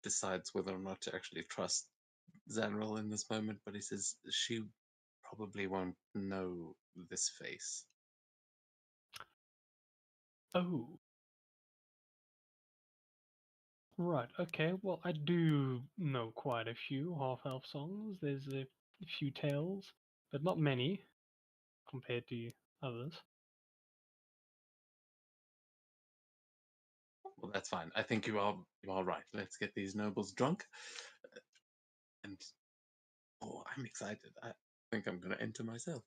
Speaker 2: decides whether or not to actually trust Zanril in this moment, but he says she probably won't know this face.
Speaker 4: Oh. Right, okay. Well, I do know quite a few half-elf songs. There's a few tales, but not many compared to others.
Speaker 2: Well, that's fine. I think you are right. Let's get these nobles drunk. And I'm excited. I think I'm going to enter myself.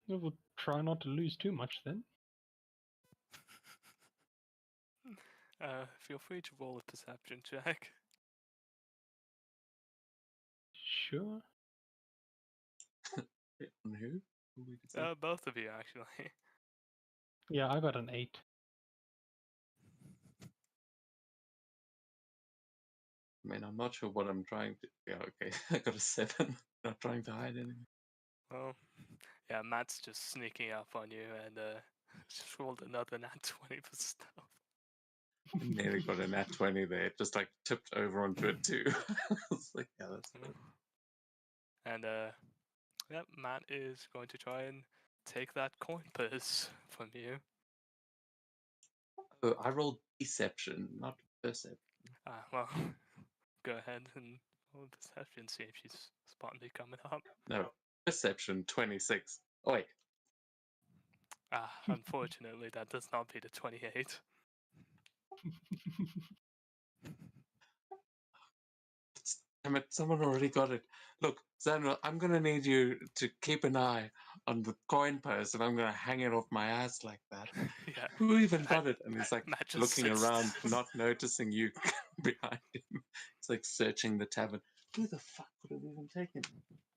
Speaker 4: We'll try not to lose too much then.
Speaker 3: Feel free to roll a perception check.
Speaker 4: Sure.
Speaker 2: On who? Who we could say?
Speaker 3: Both of you, actually.
Speaker 4: Yeah, I got an 8.
Speaker 2: I mean, I'm not sure what I'm trying to. Yeah, okay. I got a 7. Not trying to hide anything.
Speaker 3: Well, yeah, Matt's just sneaking up on you and just rolled another nat 20 for stuff.
Speaker 2: I nearly got a nat 20 there. It just like tipped over onto it too. It's like, yeah, that's good.
Speaker 3: And yep, Matt is going to try and take that coin purse from you.
Speaker 2: Oh, I rolled deception, not perception.
Speaker 3: Well, go ahead and roll deception, see if she's spontaneously coming up.
Speaker 2: No, perception 26. Oh, wait.
Speaker 3: Unfortunately, that does not beat a 28.
Speaker 2: Damn it, someone already got it. Look, Xandra, I'm going to need you to keep an eye on the coin purse and I'm going to hang it off my ass like that.
Speaker 3: Yeah.
Speaker 2: Who even got it? And he's like
Speaker 3: Matt just
Speaker 2: looking
Speaker 3: sits
Speaker 2: around,
Speaker 3: down.
Speaker 2: not noticing you behind him. It's like searching the tavern. Who the fuck would have even taken it?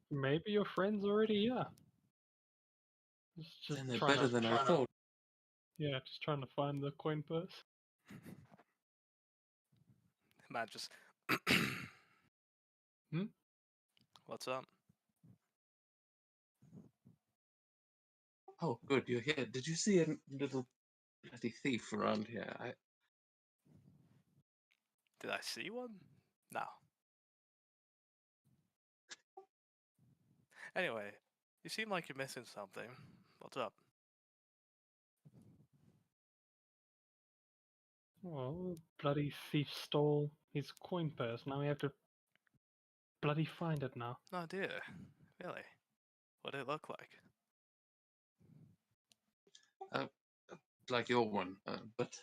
Speaker 4: Maybe your friend's already here. Just
Speaker 2: Then they're
Speaker 4: trying
Speaker 2: better
Speaker 4: to,
Speaker 2: than I thought.
Speaker 4: yeah, just trying to find the coin purse.
Speaker 3: Matt just.
Speaker 4: Hmm?
Speaker 3: What's up?
Speaker 2: Oh, good, you're here. Did you see a little bloody thief around here?
Speaker 3: Did I see one? No. Anyway, you seem like you're missing something. What's up?
Speaker 4: Well, bloody thief stole his coin purse. Now we have to bloody find it now.
Speaker 3: No dear. Really? What did it look like?
Speaker 2: Like your one, but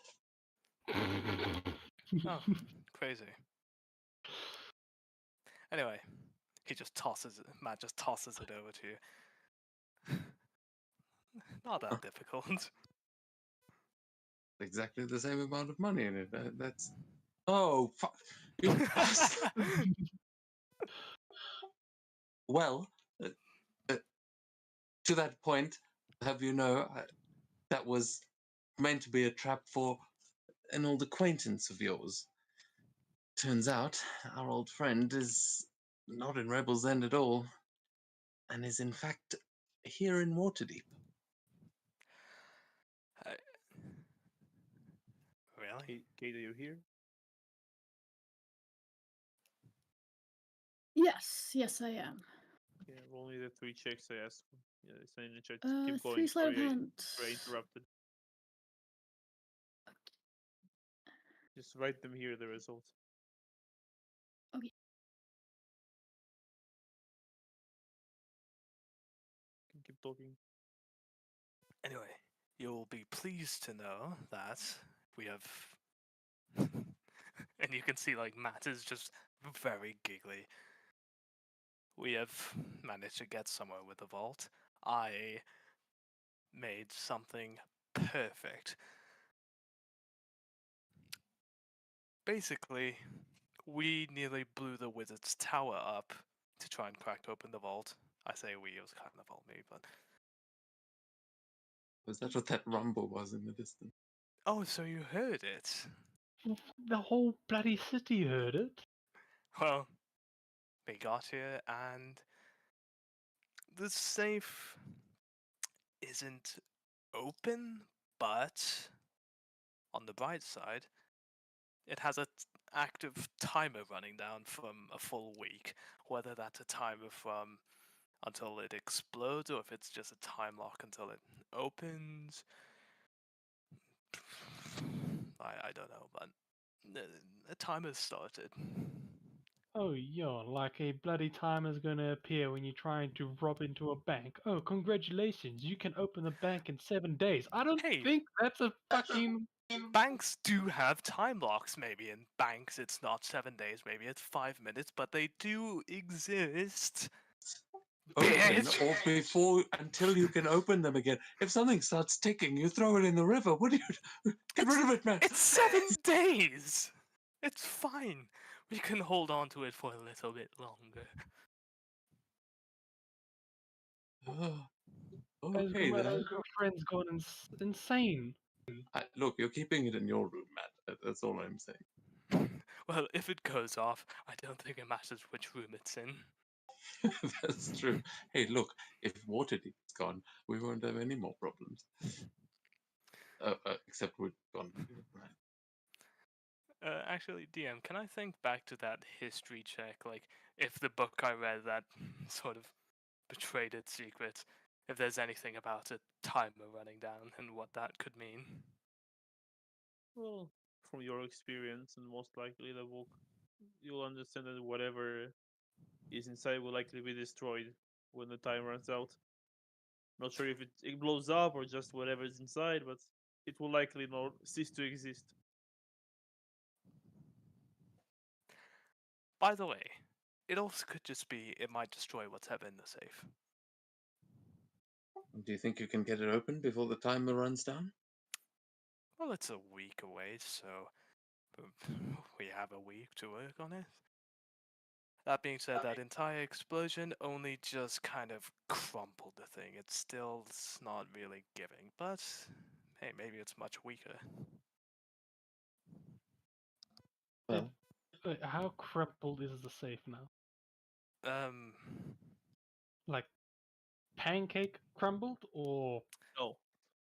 Speaker 3: Oh, crazy. Anyway, he just tosses it. Matt just tosses it over to you. Not that difficult.
Speaker 2: exactly the same amount of money in it. That's. Oh, fuck. You bastard. Well, to that point, have you know, that was meant to be a trap for an old acquaintance of yours. Turns out, our old friend is not in Rebel's End at all, and is in fact here in Waterdeep.
Speaker 3: Really?
Speaker 1: Kate, are you here?
Speaker 6: Yes, I am.
Speaker 1: Yeah, roll me the 3 checks I asked for. Yeah, it's in the chat.
Speaker 6: 3
Speaker 1: Keep going.
Speaker 6: sleight of
Speaker 1: Sorry,
Speaker 6: hand.
Speaker 1: I interrupted. Just write them here, the results.
Speaker 6: Okay.
Speaker 1: Can keep talking.
Speaker 3: Anyway, you'll be pleased to know that we have. And you can see, like, Matt is just very giggly. We have managed to get somewhere with the vault. I made something perfect. Basically, we nearly blew the wizard's tower up to try and crack open the vault. I say we, it was kind of all me, but...
Speaker 2: Was that what that rumble was in the distance?
Speaker 3: Oh, so you heard it?
Speaker 4: The whole bloody city heard it.
Speaker 3: Well, we got here and the safe isn't open, but on the bright side, it has an active timer running down from a full week. Whether that's a timer from until it explodes or if it's just a time lock until it opens, I don't know, but the timer's started.
Speaker 4: Oh, yo, like a bloody timer's gonna appear when you're trying to rob into a bank. Oh, congratulations, you can open the bank in 7 days. I don't
Speaker 3: Hey.
Speaker 4: think that's a fucking...
Speaker 3: Banks do have time locks, maybe in banks it's not 7 days, maybe it's 5 minutes, but they do exist.
Speaker 2: Open,
Speaker 3: Bitch.
Speaker 2: or before, until you can open them again. If something starts ticking, you throw it in the river. What do you... Get rid of it, man!
Speaker 3: It's 7 days! It's fine. We can hold on to it for a little bit longer.
Speaker 2: Okay then.
Speaker 4: Your friend's gone insane.
Speaker 2: Look, you're keeping it in your room, Matt. That's all I'm saying.
Speaker 3: Well, if it goes off, I don't think it matters which room it's in.
Speaker 2: That's true. Hey, look, if Waterdeep's gone, we won't have any more problems. Except we're gone. Right.
Speaker 3: Actually, DM, can I think back to that history check? Like, if the book I read that sort of betrayed its secrets, if there's anything about a timer running down and what that could mean.
Speaker 1: Well, from your experience and most likely the book, you'll understand that whatever is inside will likely be destroyed when the time runs out. Not sure if it blows up or just whatever is inside, but it will likely not cease to exist.
Speaker 3: By the way, it also could just be it might destroy whatever in the safe.
Speaker 2: Do you think you can get it open before the timer runs down?
Speaker 3: Well, it's a week away, so we have a week to work on it. That being said, that entire explosion only just kind of crumpled the thing. It's not really giving, but hey, maybe it's much weaker.
Speaker 2: Well,
Speaker 4: How crumpled is the safe now? Like pancake crumbled or
Speaker 1: No,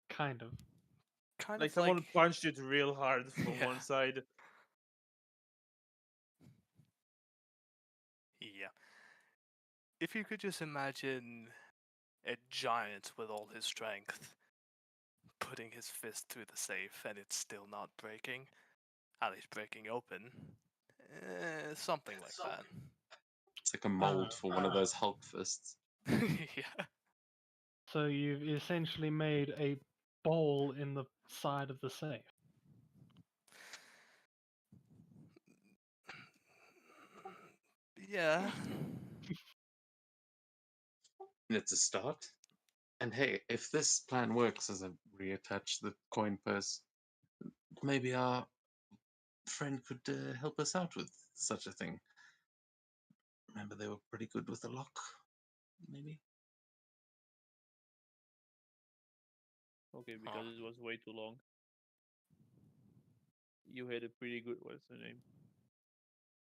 Speaker 4: kind of?
Speaker 3: Kind
Speaker 1: like
Speaker 3: of
Speaker 1: someone
Speaker 3: like
Speaker 1: punched it real hard from
Speaker 3: Yeah.
Speaker 1: one side.
Speaker 3: Yeah. If you could just imagine a giant with all his strength putting his fist through the safe and it's still not breaking, at least breaking open, something like that.
Speaker 2: it's like a mold for one of those Hulk fists.
Speaker 3: Yeah.
Speaker 4: So you've essentially made a bowl in the side of the safe.
Speaker 3: Yeah.
Speaker 2: And it's a start. And hey, if this plan works as I reattach the coin purse, maybe our friend could help us out with such a thing. Remember, they were pretty good with the lock, maybe?
Speaker 1: Okay, because it was way too long. You had a pretty good. What's her name?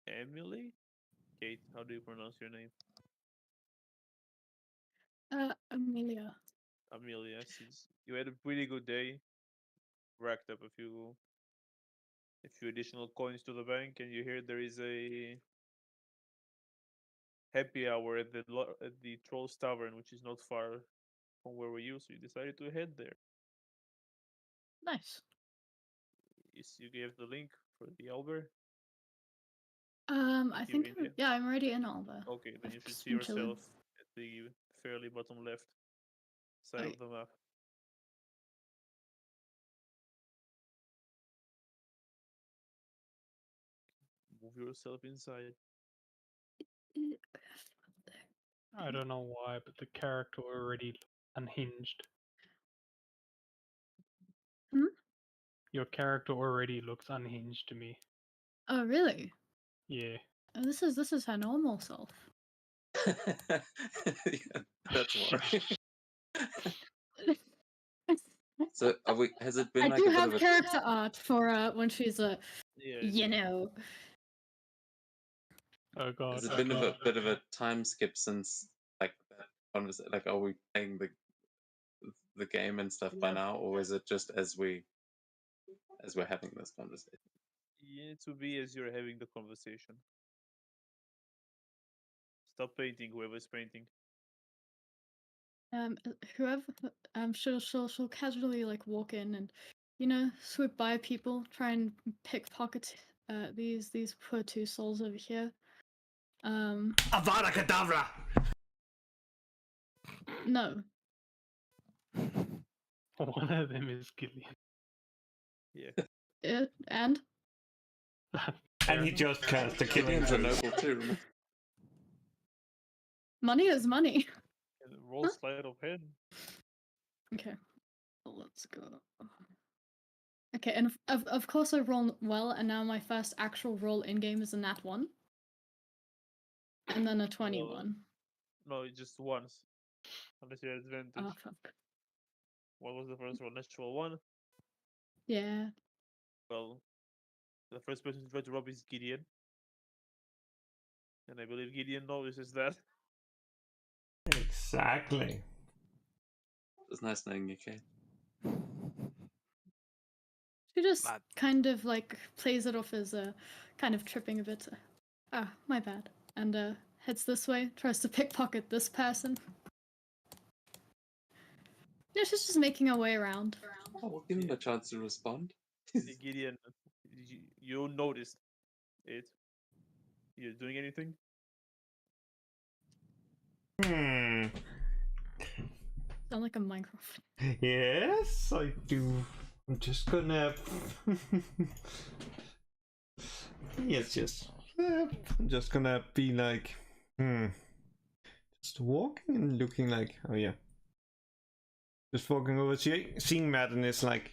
Speaker 1: Emily? Kate, how do you pronounce your name?
Speaker 6: Amelia.
Speaker 1: Amelia. You had a pretty good day. Racked up a few additional coins to the bank, and you hear there is a happy hour at the Trolls Tavern, which is not far from where we use. So you decided to head there.
Speaker 6: Nice.
Speaker 1: You gave the link for the Alber.
Speaker 6: I think
Speaker 1: in there?
Speaker 6: yeah, I'm already in Alba.
Speaker 1: Okay, then
Speaker 6: I've
Speaker 1: you should
Speaker 6: just
Speaker 1: see
Speaker 6: been chilling.
Speaker 1: yourself at the fairly bottom left side
Speaker 6: Okay.
Speaker 1: of the map. Move yourself inside.
Speaker 4: I don't know why, but the character already unhinged.
Speaker 6: Hmm?
Speaker 4: Your character already looks unhinged to me.
Speaker 6: Oh really?
Speaker 4: Yeah.
Speaker 6: Oh, this is her normal self.
Speaker 2: Yeah, that's why. So, has it been
Speaker 6: I
Speaker 2: like
Speaker 6: do
Speaker 2: a bit
Speaker 6: have
Speaker 2: of a
Speaker 6: character art for when she's
Speaker 1: Yeah.
Speaker 6: you know.
Speaker 4: Oh god.
Speaker 2: has it been a bit of a time skip since like that conversation? Like, are we playing the game and stuff by now, or is it just as we're having this conversation?
Speaker 1: You need to be as you're having the conversation. Stop painting, whoever's painting.
Speaker 6: Whoever she'll casually like walk in and swoop by people, try and pickpocket these poor two souls over here.
Speaker 5: Avada Kedavra!
Speaker 6: No.
Speaker 4: One of them is Gillian.
Speaker 1: Yeah.
Speaker 6: And
Speaker 5: And he just cast the killing
Speaker 2: Gideon's a
Speaker 5: curse.
Speaker 2: noble too. Remember?
Speaker 6: money is money.
Speaker 1: And roll
Speaker 6: Huh?
Speaker 1: sleight of hand.
Speaker 6: Okay, let's go. Okay, and of course I roll well, and now my first actual roll in game is a nat 1, and then a 21.
Speaker 1: No, just once. Unless you had advantage.
Speaker 6: Oh fuck.
Speaker 1: What was the first roll? Natural 1?
Speaker 6: Yeah.
Speaker 1: Well, the first person to try to rob is Gideon. And I believe Gideon notices that.
Speaker 5: Exactly.
Speaker 2: It was nice knowing you, Kate.
Speaker 6: She just
Speaker 3: Mad.
Speaker 6: kind of like plays it off as kind of tripping a bit. Ah, my bad. And heads this way, tries to pickpocket this person. Yeah, she's just making her way around.
Speaker 2: Oh, we'll give him a chance to respond.
Speaker 1: Gideon, you noticed it. You're doing anything?
Speaker 5: Hmm.
Speaker 6: Sound like a Minecraft.
Speaker 5: Yes, I do. I'm just gonna. Yes, yes. I'm just gonna be like, just walking and looking like, oh yeah. Just walking over, seeing Matt, and it's like,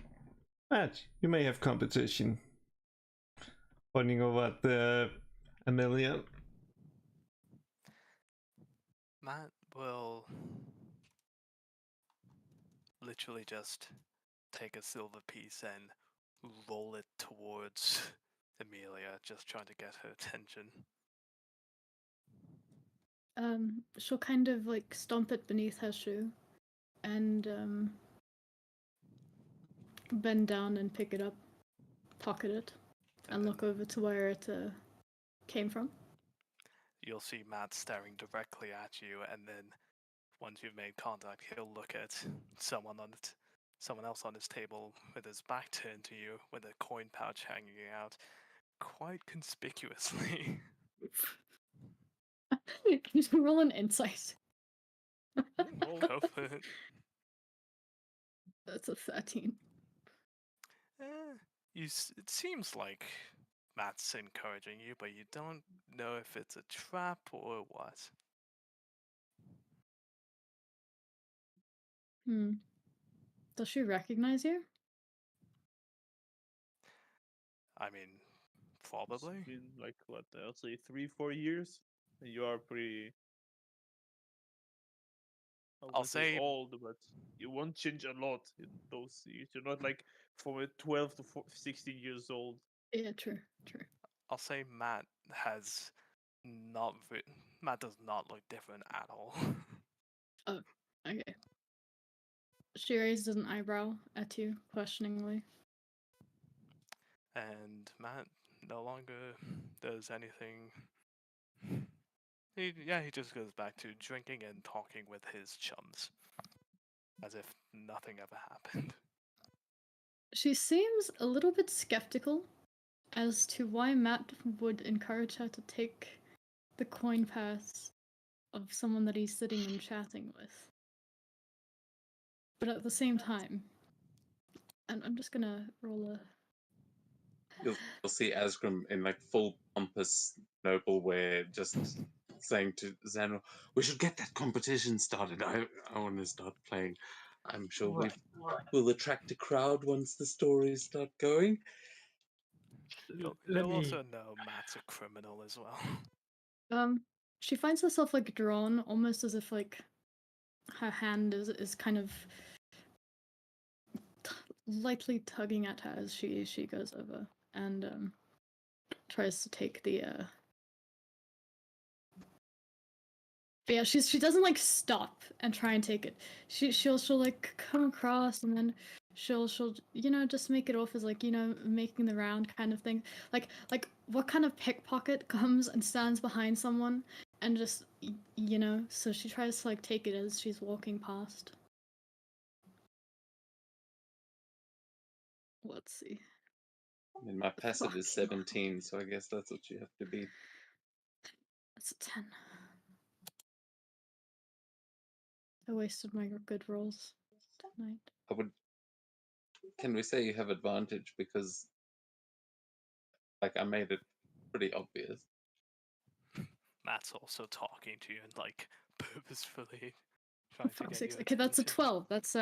Speaker 5: Matt, you may have competition. Pointing over at the Amelia.
Speaker 3: Matt will literally just take a silver piece and roll it towards Amelia, just trying to get her attention.
Speaker 6: She'll kind of like stomp it beneath her shoe and bend down and pick it up, pocket it, and
Speaker 3: then
Speaker 6: look over to where it came from.
Speaker 3: You'll see Matt staring directly at you, and then once you've made contact, he'll look at someone else on his table with his back turned to you, with a coin pouch hanging out, quite conspicuously.
Speaker 6: Can you roll an insight?
Speaker 3: Go for it.
Speaker 6: That's a 13.
Speaker 3: It seems like Matt's encouraging you, but you don't know if it's a trap or what.
Speaker 6: Does she recognize you?
Speaker 3: I mean,
Speaker 1: It's
Speaker 3: probably.
Speaker 1: been like, what, I'll say 3-4 years? And you are pretty. I
Speaker 3: I'll
Speaker 1: wouldn't say
Speaker 3: say-
Speaker 1: old, but you won't change a lot in those years. You're not like from a 12 to 16 years old.
Speaker 6: Yeah, true.
Speaker 3: I'll say Matt has not. Matt does not look different at all.
Speaker 6: Okay. She raises an eyebrow at you, questioningly.
Speaker 3: And Matt no longer does anything. He just goes back to drinking and talking with his chums, as if nothing ever happened.
Speaker 6: She seems a little bit skeptical as to why Matt would encourage her to take the coin pass of someone that he's sitting and chatting with. But at the same time, and I'm just gonna roll a.
Speaker 2: You'll see Asgrim in like full pompous noble wear, just saying to Xanor, "We should get that competition started. I want to start playing. I'm sure we'll attract a crowd once the stories start going."
Speaker 3: You'll also know Matt's a criminal as well.
Speaker 6: She finds herself like drawn, almost as if like her hand is kind of lightly tugging at her as she goes over and tries to take the. But yeah, she doesn't like stop and try and take it. She'll like come across and then she'll just make it off as like making the round kind of thing. Like what kind of pickpocket comes and stands behind someone and just so she tries to like take it as she's walking past. Let's see.
Speaker 2: I mean, my passive is
Speaker 6: Fuck.
Speaker 2: 17, so I guess that's what you have to be.
Speaker 6: That's a 10. I wasted my good rolls tonight.
Speaker 2: I would. Can we say you have advantage because, like, I made it pretty obvious.
Speaker 3: Matt's also talking to you and like purposefully trying to
Speaker 6: Fuck's
Speaker 3: get
Speaker 6: sakes.
Speaker 3: you
Speaker 6: Okay, that's a
Speaker 3: attention.
Speaker 6: 12. That's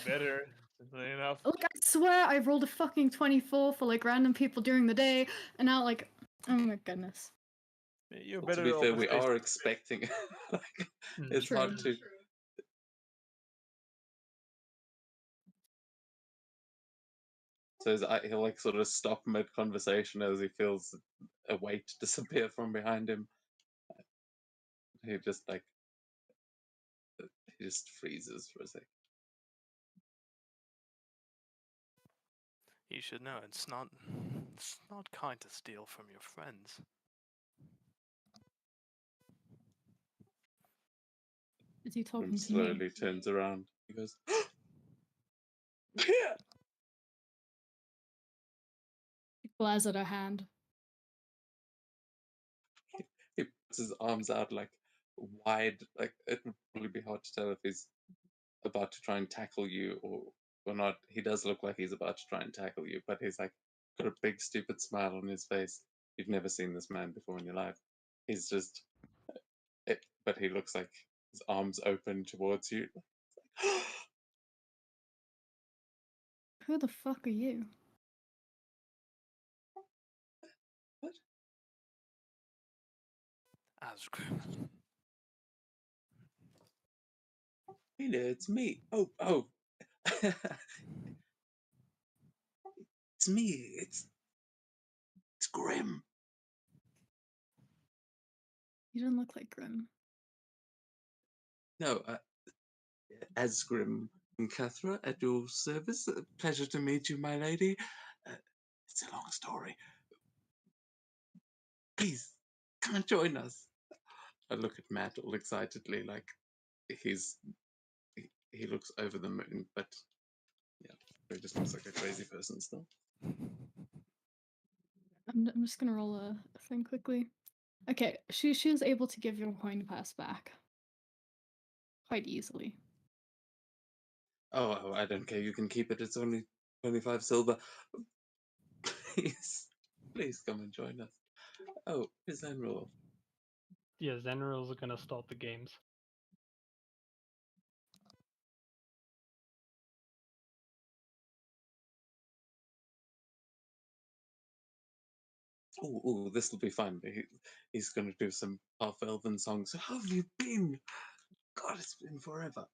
Speaker 1: Better. Simple enough.
Speaker 6: Look, I swear I rolled a fucking 24 for like random people during the day, and now like, oh my goodness.
Speaker 1: You're
Speaker 2: Well, to
Speaker 1: better
Speaker 2: be
Speaker 1: off
Speaker 2: fair,
Speaker 1: as
Speaker 2: we
Speaker 1: base-
Speaker 2: are expecting. Like, it's
Speaker 6: True.
Speaker 2: hard to. So he'll like sort of stop mid conversation as he feels a weight disappear from behind him. He just like he just freezes for a sec.
Speaker 3: You should know it's not kind to steal from your friends.
Speaker 6: Is he talking
Speaker 2: And
Speaker 6: to me?
Speaker 2: slowly turns around. He goes, "Here!"
Speaker 6: He glares at her hand.
Speaker 2: He puts his arms out like wide. Like it would probably be hard to tell if he's about to try and tackle you or not. He does look like he's about to try and tackle you, but he's like got a big stupid smile on his face. You've never seen this man before in your life. He's just but he looks like his arms open towards you.
Speaker 6: Who the fuck are you?
Speaker 2: What?
Speaker 3: Asgrim.
Speaker 2: Hey there, it's me. Oh. It's me. It's Grim.
Speaker 6: You don't look like Grim.
Speaker 2: No, as Grim and Cathra at your service. Pleasure to meet you, my lady. It's a long story. Please, come and join us. I look at Matt all excitedly, like he looks over the moon, but yeah, he just looks like a crazy person still.
Speaker 6: I'm just gonna roll a thing quickly. Okay, she is able to give your coin pass back quite easily.
Speaker 2: Oh, I don't care. You can keep it. It's only 25 silver. Please come and join us. Oh, here's Enroll.
Speaker 4: Yeah, Zenril's gonna start the games.
Speaker 2: Oh, this will be fun. He's going to do some half elven songs. How have you been? God, it's been forever.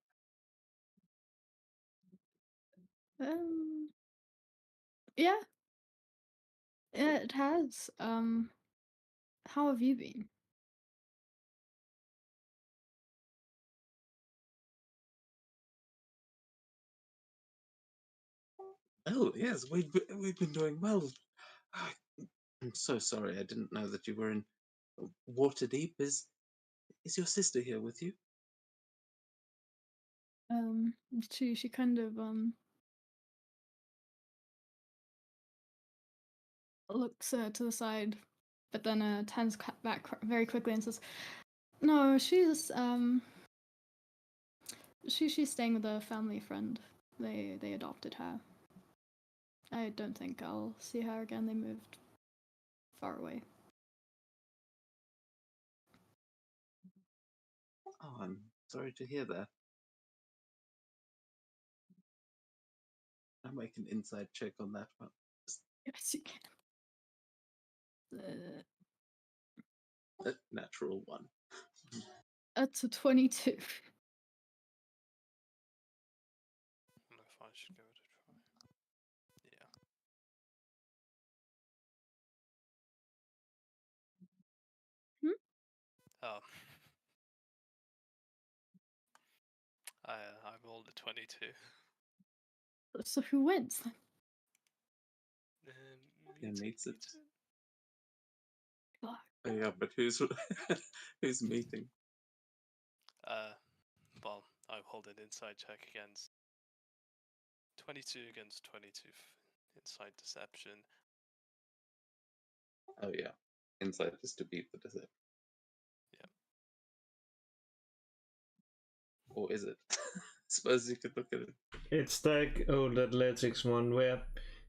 Speaker 6: Yeah. Yeah, it has. How have you been?
Speaker 2: Oh, yes, we've been doing well. Ah, I'm so sorry. I didn't know that you were in Waterdeep. Is your sister here with you?
Speaker 6: She kind of looks to the side, but then turns back very quickly and says, "No, she's she's staying with a family friend. They adopted her. I don't think I'll see her again. They moved far away."
Speaker 2: Oh, I'm sorry to hear that. I'll make an inside check on that one.
Speaker 6: Yes, you can.
Speaker 2: Natural one.
Speaker 6: That's a 22.
Speaker 3: I don't know if I should give it a try. Yeah. Oh. I rolled a 22.
Speaker 6: So who wins?
Speaker 2: Yeah, meets it.
Speaker 6: Fuck.
Speaker 2: Oh, yeah, but who's who's meeting?
Speaker 3: Well, I rolled an inside check against 22 against 22 inside deception.
Speaker 2: Oh yeah, insight is to beat the deception.
Speaker 3: Yeah.
Speaker 2: Or is it? Suppose you could look at it.
Speaker 5: It's that old athletics one where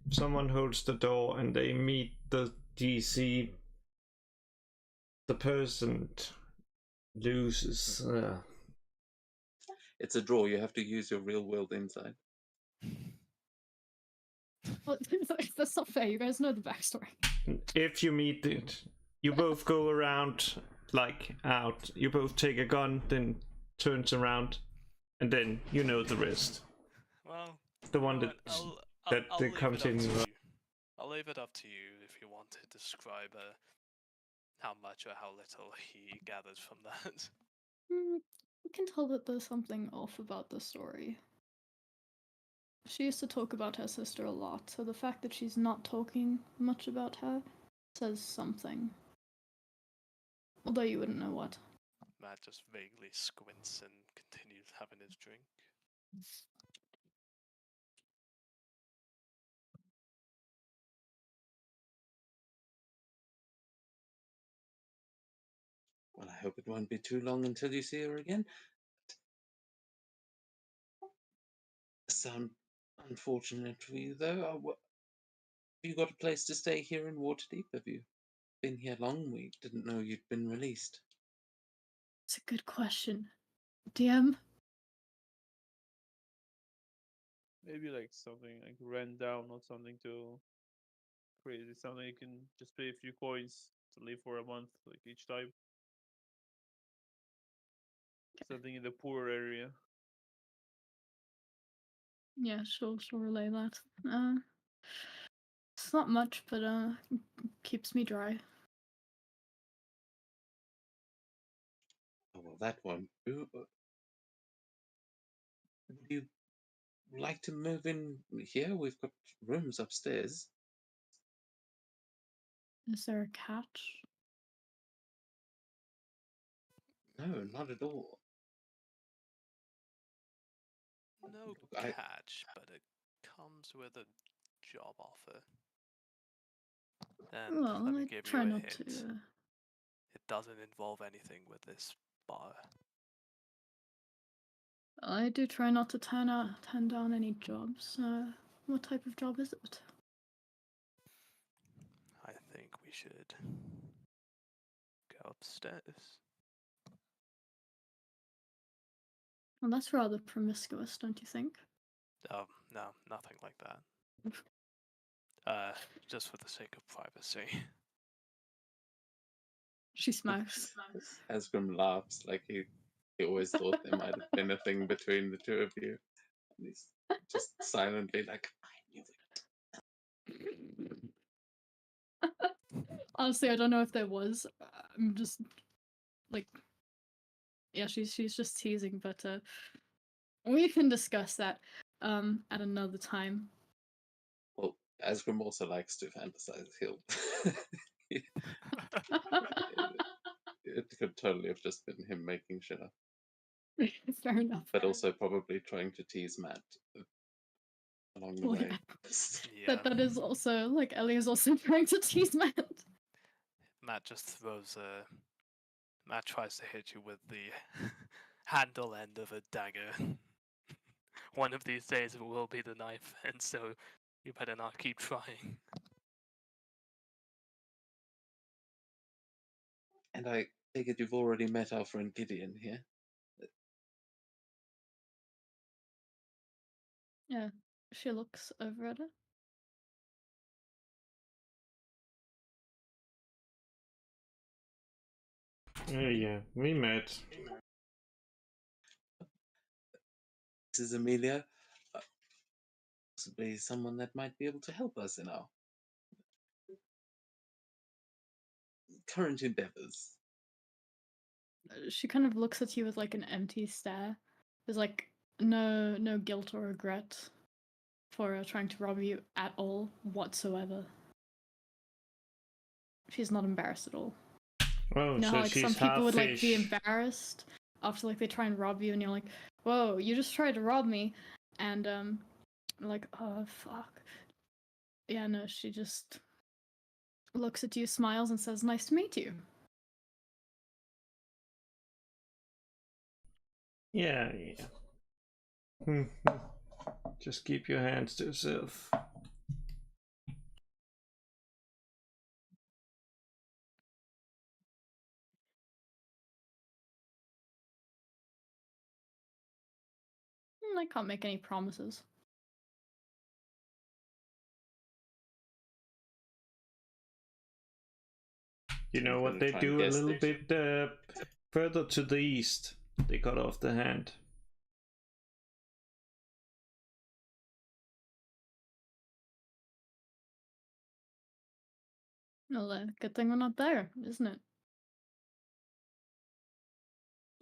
Speaker 5: someone holds the door and they meet the DC. The person loses.
Speaker 2: It's a draw. You have to use your real world insight.
Speaker 6: Well, that's not fair. You guys know the backstory.
Speaker 5: If you meet it, you both go around, like out. You both take a gun, then turns around, and then you know the rest.
Speaker 3: Well,
Speaker 5: The
Speaker 3: you
Speaker 5: one
Speaker 3: know
Speaker 5: that
Speaker 3: what,
Speaker 5: that
Speaker 3: I'll
Speaker 5: that
Speaker 3: leave
Speaker 5: comes
Speaker 3: it up
Speaker 5: in.
Speaker 3: to you. I'll leave it up to you if you want to describe how much or how little he gathers from that.
Speaker 6: You can tell that there's something off about the story. She used to talk about her sister a lot, so the fact that she's not talking much about her says something. Although you wouldn't know what.
Speaker 3: Matt just vaguely squints and continues having his drink.
Speaker 2: Well, I hope it won't be too long until you see her again. Sound unfortunate for you, though. Have you got a place to stay here in Waterdeep? Have you been here long? We didn't know you'd been released.
Speaker 6: It's a good question. DM?
Speaker 1: Maybe like something like rent down, not something too crazy. Something you can just pay a few coins to live for a month, like each time. Something in the poor area.
Speaker 6: Yeah, she'll relay that. It's not much, but keeps me dry.
Speaker 2: Oh, well, that won't do. Would you like to move in here? We've got rooms upstairs.
Speaker 6: Is there a catch?
Speaker 2: No, not at all.
Speaker 3: No
Speaker 2: Look, I-
Speaker 3: catch, but it comes with a job offer. And
Speaker 6: Well,
Speaker 3: let me
Speaker 6: I
Speaker 3: give
Speaker 6: try
Speaker 3: you a
Speaker 6: not
Speaker 3: hint.
Speaker 6: to.
Speaker 3: It doesn't involve anything with this bar.
Speaker 6: I do try not to turn down any jobs. What type of job is it?
Speaker 3: I think we should go upstairs.
Speaker 6: Well, that's rather promiscuous, don't you think?
Speaker 3: Oh, no, nothing like that. Just for the sake of privacy.
Speaker 6: She smacks.
Speaker 2: Asgrim laughs like he always thought there might have been a thing between the two of you. And he's just silently like, I knew it.
Speaker 6: Honestly, I don't know if there was. I'm just like, yeah, she's just teasing, but we can discuss that at another time.
Speaker 2: Well, Asgrim also likes to fantasize. It could totally have just been him making shit up,
Speaker 6: Fair enough.
Speaker 2: but also probably trying to tease Matt along the
Speaker 6: Well,
Speaker 2: way.
Speaker 6: yeah. That is also like Ellie is also trying to tease Matt.
Speaker 3: Matt just throws a. Matt tries to hit you with the handle end of a dagger. One of these days it will be the knife, and so you better not keep trying.
Speaker 2: And I take it you've already met our friend Gideon here.
Speaker 6: Yeah, she looks over at it.
Speaker 5: Yeah, we met.
Speaker 2: This is Amelia. Possibly someone that might be able to help us in our current endeavors.
Speaker 6: She kind of looks at you with like an empty stare. There's like no guilt or regret for trying to rob you at all whatsoever. She's not embarrassed at all.
Speaker 5: Oh,
Speaker 6: You know
Speaker 5: so
Speaker 6: how like
Speaker 5: she's
Speaker 6: some people
Speaker 5: half
Speaker 6: would like be
Speaker 5: fish.
Speaker 6: embarrassed after like they try and rob you and you're like, whoa, you just tried to rob me, and like, oh fuck. Yeah, no, she just looks at you, smiles, and says, "Nice to meet you."
Speaker 5: Yeah. Just keep your hands to yourself.
Speaker 6: I can't make any promises.
Speaker 5: You know
Speaker 2: I'm
Speaker 5: what
Speaker 2: gonna
Speaker 5: they
Speaker 2: try and
Speaker 5: do a
Speaker 2: guess
Speaker 5: little
Speaker 2: this.
Speaker 5: bit further to the east. They cut off the hand.
Speaker 6: Well, good thing we're not there, isn't it?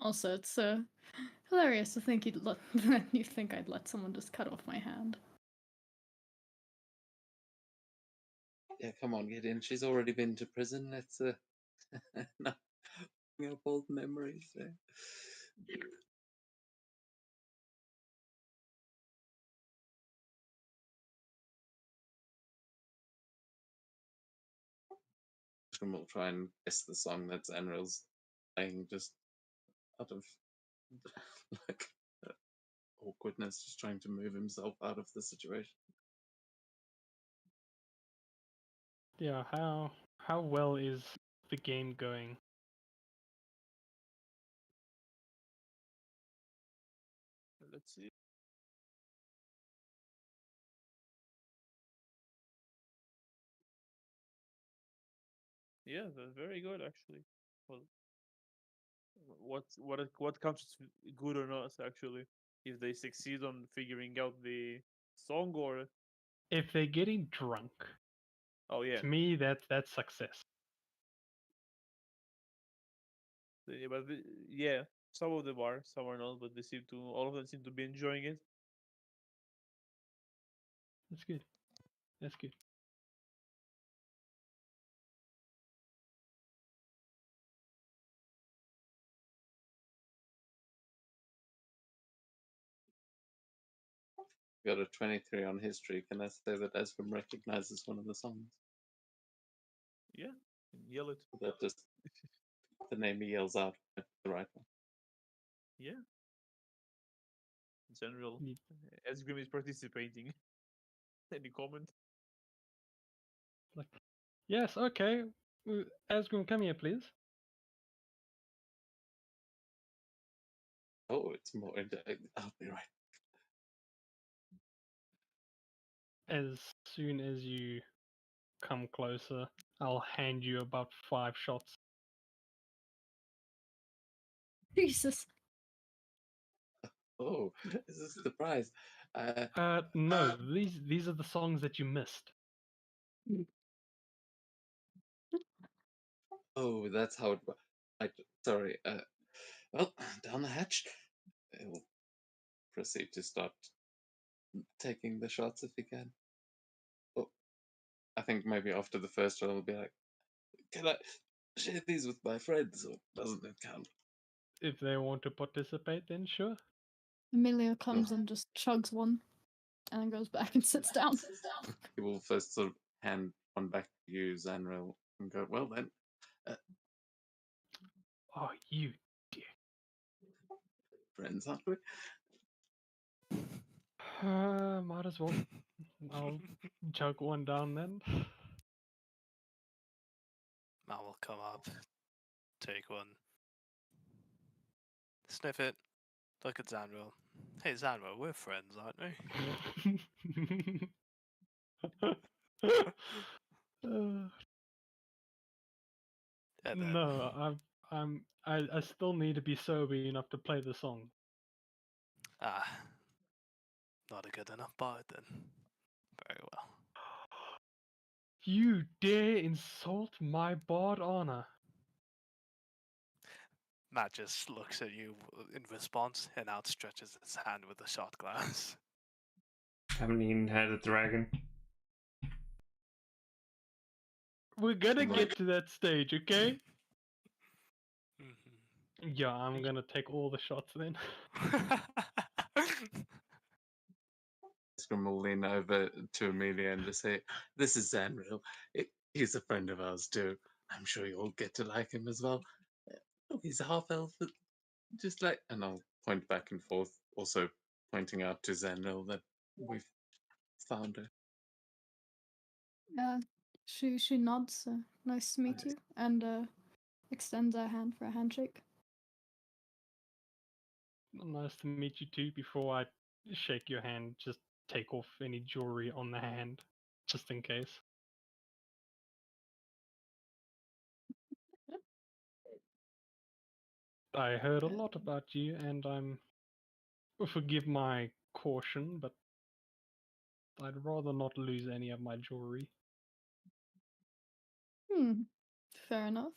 Speaker 6: Also, it's hilarious to think you think I'd let someone just cut off my hand.
Speaker 2: Yeah, come on, get in. She's already been to prison. Let's not bring up old memories. And we'll try and guess the song that Zanril's playing, just out of like awkwardness, just trying to move himself out of the situation.
Speaker 4: Yeah, how well is the game going?
Speaker 1: Let's see. Yeah, that's very good actually. Well, what comes good or not actually? If they succeed on figuring out the song, or
Speaker 4: If they're getting drunk,
Speaker 1: oh yeah,
Speaker 4: to me that's success.
Speaker 1: but yeah, some of them are, some are not, but they seem to all of them seem to be enjoying it.
Speaker 4: That's good. That's good.
Speaker 2: Got a 23 on history. Can I say that Esvim recognizes one of the songs?
Speaker 1: Yeah, yell it.
Speaker 2: That just the name he yells out, the right one.
Speaker 1: Yeah, in general,
Speaker 4: Ye-
Speaker 1: Esgrim is participating. Any comment?
Speaker 4: Like, yes, okay. Asgrim, come here, please.
Speaker 2: Oh, it's more into. I'll be right.
Speaker 4: As soon as you come closer, I'll hand you about 5 shots.
Speaker 6: Jesus.
Speaker 2: Oh, this is a surprise.
Speaker 4: No, these are the songs that you missed.
Speaker 2: Oh, that's how it works. Sorry. Well, down the hatch. He'll proceed to start taking the shots if he can. Oh, I think maybe after the first one, he'll be like, "Can I share these with my friends, or doesn't it count?"
Speaker 4: If they want to participate, then sure.
Speaker 6: Amelia comes and just chugs one, and then goes back and sits down.
Speaker 2: He will first sort of hand one back to you, Zanril, and go, "Well then,
Speaker 4: Oh, you.
Speaker 2: friends, aren't we?"
Speaker 4: Might as well. I'll chug one down then.
Speaker 3: Matt will come up, take one, sniff it, look at Zanril. Hey Zanril, we're friends, aren't we? And then,
Speaker 4: No, I still need to be sober enough to play the song.
Speaker 3: not a good enough bard then. Very well.
Speaker 4: You dare insult my bard honor?
Speaker 3: Matt just looks at you in response and outstretches his hand with the shot glass.
Speaker 5: Haven't even had a dragon.
Speaker 4: We're gonna
Speaker 2: Right.
Speaker 4: get to that stage, okay?
Speaker 3: Mhm.
Speaker 4: Yeah, I'm gonna take all the shots then.
Speaker 2: Scrum will lean over to Amelia and just say, "This is Zanril. He's a friend of ours too. I'm sure you'll get to like him as well. Oh, he's a half elf, just like." And I'll point back and forth, also pointing out to Zanril that we've found her.
Speaker 6: She nods. Nice to meet you, and extends her hand for a handshake.
Speaker 4: Nice to meet you too. Before I shake your hand, just take off any jewelry on the hand, just in case. I heard a lot about you, and forgive my caution, but I'd rather not lose any of my jewelry.
Speaker 6: Fair enough.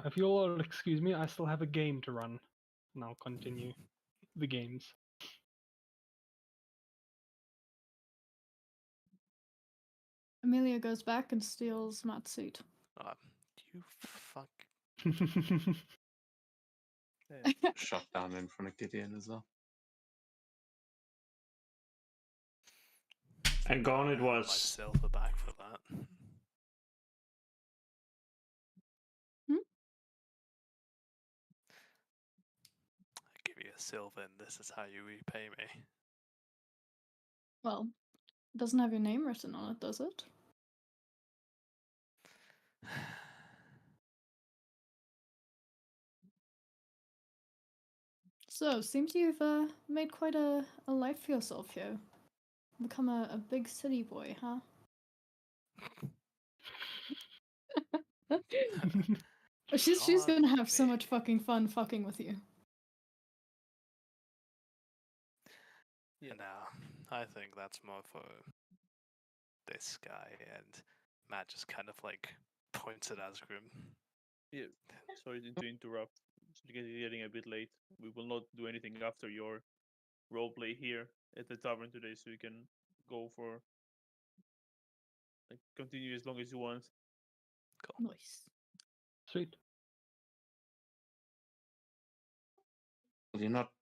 Speaker 4: If you'll all excuse me, I still have a game to run, and I'll continue the games.
Speaker 6: Amelia goes back and steals Matt's suit.
Speaker 3: You fuck.
Speaker 2: Shot down in front of Gideon as well.
Speaker 5: And gone it
Speaker 3: I have
Speaker 5: was.
Speaker 3: My silver back for that. I give you a silver, and this is how you repay me.
Speaker 6: Well, it doesn't have your name written on it, does it? So, seems you've made quite a life for yourself here. Become a big city boy, huh? She's
Speaker 3: Not
Speaker 6: gonna have so much
Speaker 3: me.
Speaker 6: fucking fun fucking with you.
Speaker 1: Yeah.
Speaker 3: No, I think that's more for this guy, and Matt just kind of like points at Asgrim.
Speaker 1: Yeah. Sorry to interrupt. It's getting a bit late. We will not do anything after your roleplay here at the tavern today, so you can go for continue as long as you want.
Speaker 6: Nice.
Speaker 4: Sweet.
Speaker 2: Well, you're not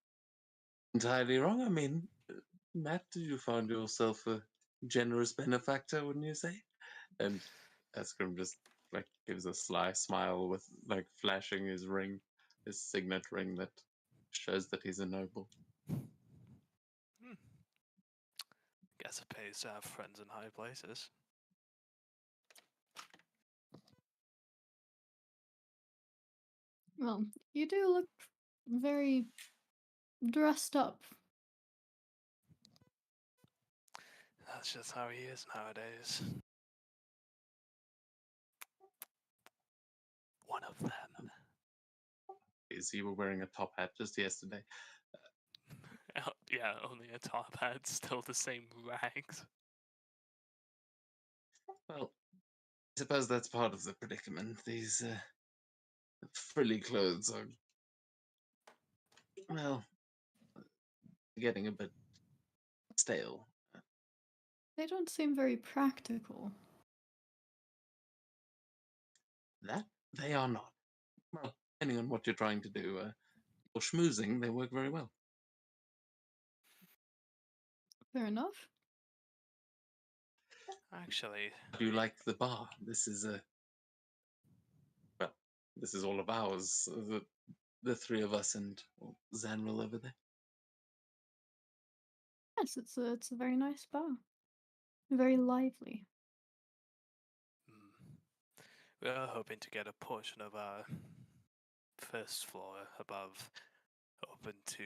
Speaker 2: entirely wrong. I mean, Matt, you found yourself a generous benefactor, wouldn't you say? And Eskrim just like gives a sly smile with like flashing his ring, his signet ring that shows that he's a noble.
Speaker 3: Guess it pays to have friends in high places.
Speaker 6: Well, you do look very dressed up.
Speaker 3: That's just how he is nowadays. One of them.
Speaker 2: Is you were wearing a top hat just yesterday?
Speaker 3: Yeah, only a top hat, still the same rags.
Speaker 2: Well, I suppose that's part of the predicament. These frilly clothes are, well, getting a bit stale.
Speaker 6: They don't seem very practical.
Speaker 2: That they are not. Well, depending on what you're trying to do, for schmoozing, they work very well.
Speaker 6: Fair enough.
Speaker 3: Actually,
Speaker 2: Do you like the bar? This is well, this is all of ours. The three of us and Zanril over there.
Speaker 6: Yes, it's a very nice bar. Very lively.
Speaker 3: we are hoping to get a portion of our first floor above open to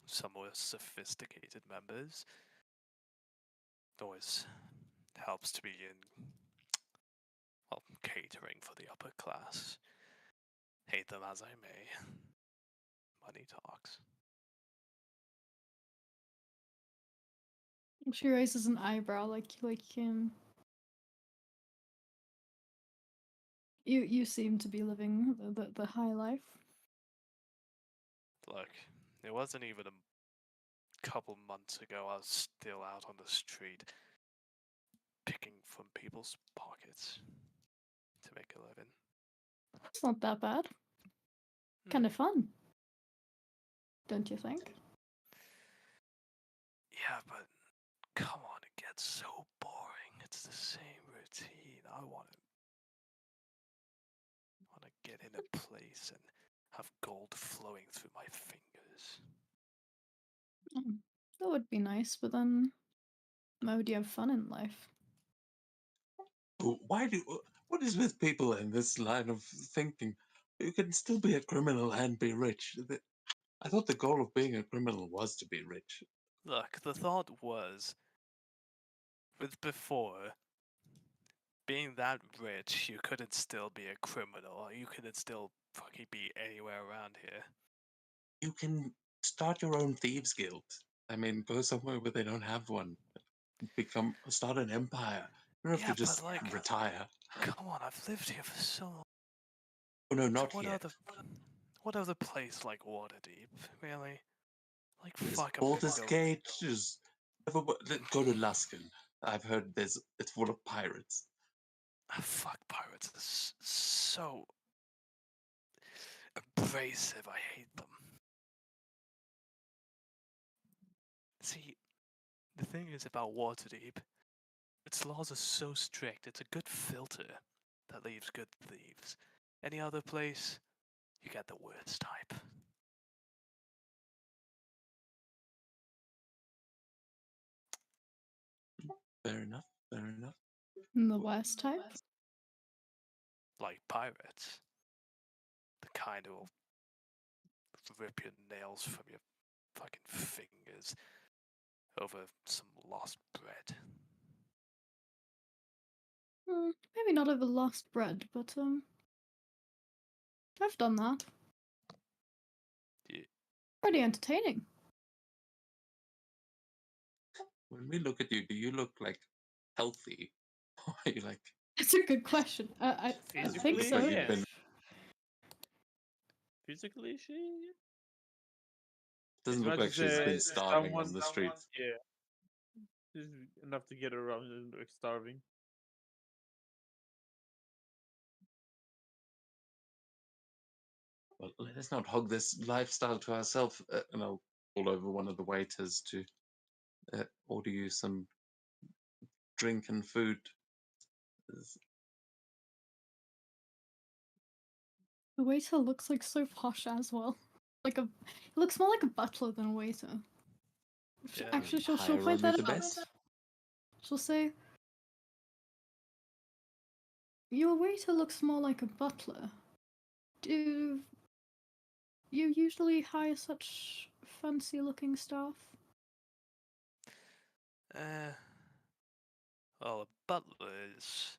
Speaker 3: some more sophisticated members. Always helps to be in, well, catering for the upper class. Hate them as I may. Money talks.
Speaker 6: She raises an eyebrow like you seem to be living the high life.
Speaker 3: Look, it wasn't even a couple months ago I was still out on the street picking from people's pockets to make a living.
Speaker 6: It's not that bad. Kind of fun. Don't you think?
Speaker 3: Yeah, but come on, it gets so boring. It's the same routine. I want to get in a place and have gold flowing through my fingers.
Speaker 6: That would be nice, but then why would you have fun in life?
Speaker 2: Why do? What is with people in this line of thinking? You can still be a criminal and be rich. I thought the goal of being a criminal was to be rich.
Speaker 3: Look, the thought was, with before, being that rich, you couldn't still be a criminal. You couldn't still fucking be anywhere around here.
Speaker 2: You can start your own thieves guild. I mean, go somewhere where they don't have one. Start an empire. You don't have
Speaker 3: Yeah,
Speaker 2: to
Speaker 3: but,
Speaker 2: just
Speaker 3: like-
Speaker 2: retire.
Speaker 3: Come on, I've lived here for so long.
Speaker 2: Oh no,
Speaker 3: So
Speaker 2: not
Speaker 3: what
Speaker 2: yet.
Speaker 3: what other place like Waterdeep, really? Like
Speaker 2: There's
Speaker 3: fuck, I'm
Speaker 2: Baldur's
Speaker 3: gonna go.
Speaker 2: Gate. Just go to Luskan. I've heard it's full of pirates.
Speaker 3: Fuck pirates. It's so abrasive. I hate them. See, the thing is about Waterdeep, its laws are so strict. It's a good filter that leaves good thieves. Any other place, you get the worst type.
Speaker 2: Fair enough. Fair enough.
Speaker 6: And the worst type?
Speaker 3: Like pirates. The kind who will rip your nails from your fucking fingers over some lost bread.
Speaker 6: Maybe not over lost bread, but I've done that.
Speaker 3: Yeah.
Speaker 6: Pretty entertaining.
Speaker 2: When we look at you, do you look like healthy? Or are you like
Speaker 6: It's a good question. I think
Speaker 1: Physically,
Speaker 6: so.
Speaker 2: you've
Speaker 1: yes.
Speaker 2: been-
Speaker 1: Physically, she
Speaker 2: doesn't
Speaker 1: as
Speaker 2: look
Speaker 1: much
Speaker 2: like
Speaker 1: as,
Speaker 2: she's been starving
Speaker 1: someone-
Speaker 2: on the streets?
Speaker 1: Yeah, this is enough to get around and like starving.
Speaker 2: Well, let us not hog this lifestyle to ourselves. And I'll call over one of the waiters to order you some drink and food.
Speaker 6: The waiter looks like so posh as well. He looks more like a butler than a waiter.
Speaker 3: Yeah.
Speaker 6: Actually, she'll
Speaker 2: Hire
Speaker 6: point
Speaker 2: only
Speaker 6: that
Speaker 2: the
Speaker 6: out.
Speaker 2: best.
Speaker 6: She'll say, "Your waiter looks more like a butler. Do you usually hire such fancy-looking staff?"
Speaker 3: Well, a butler is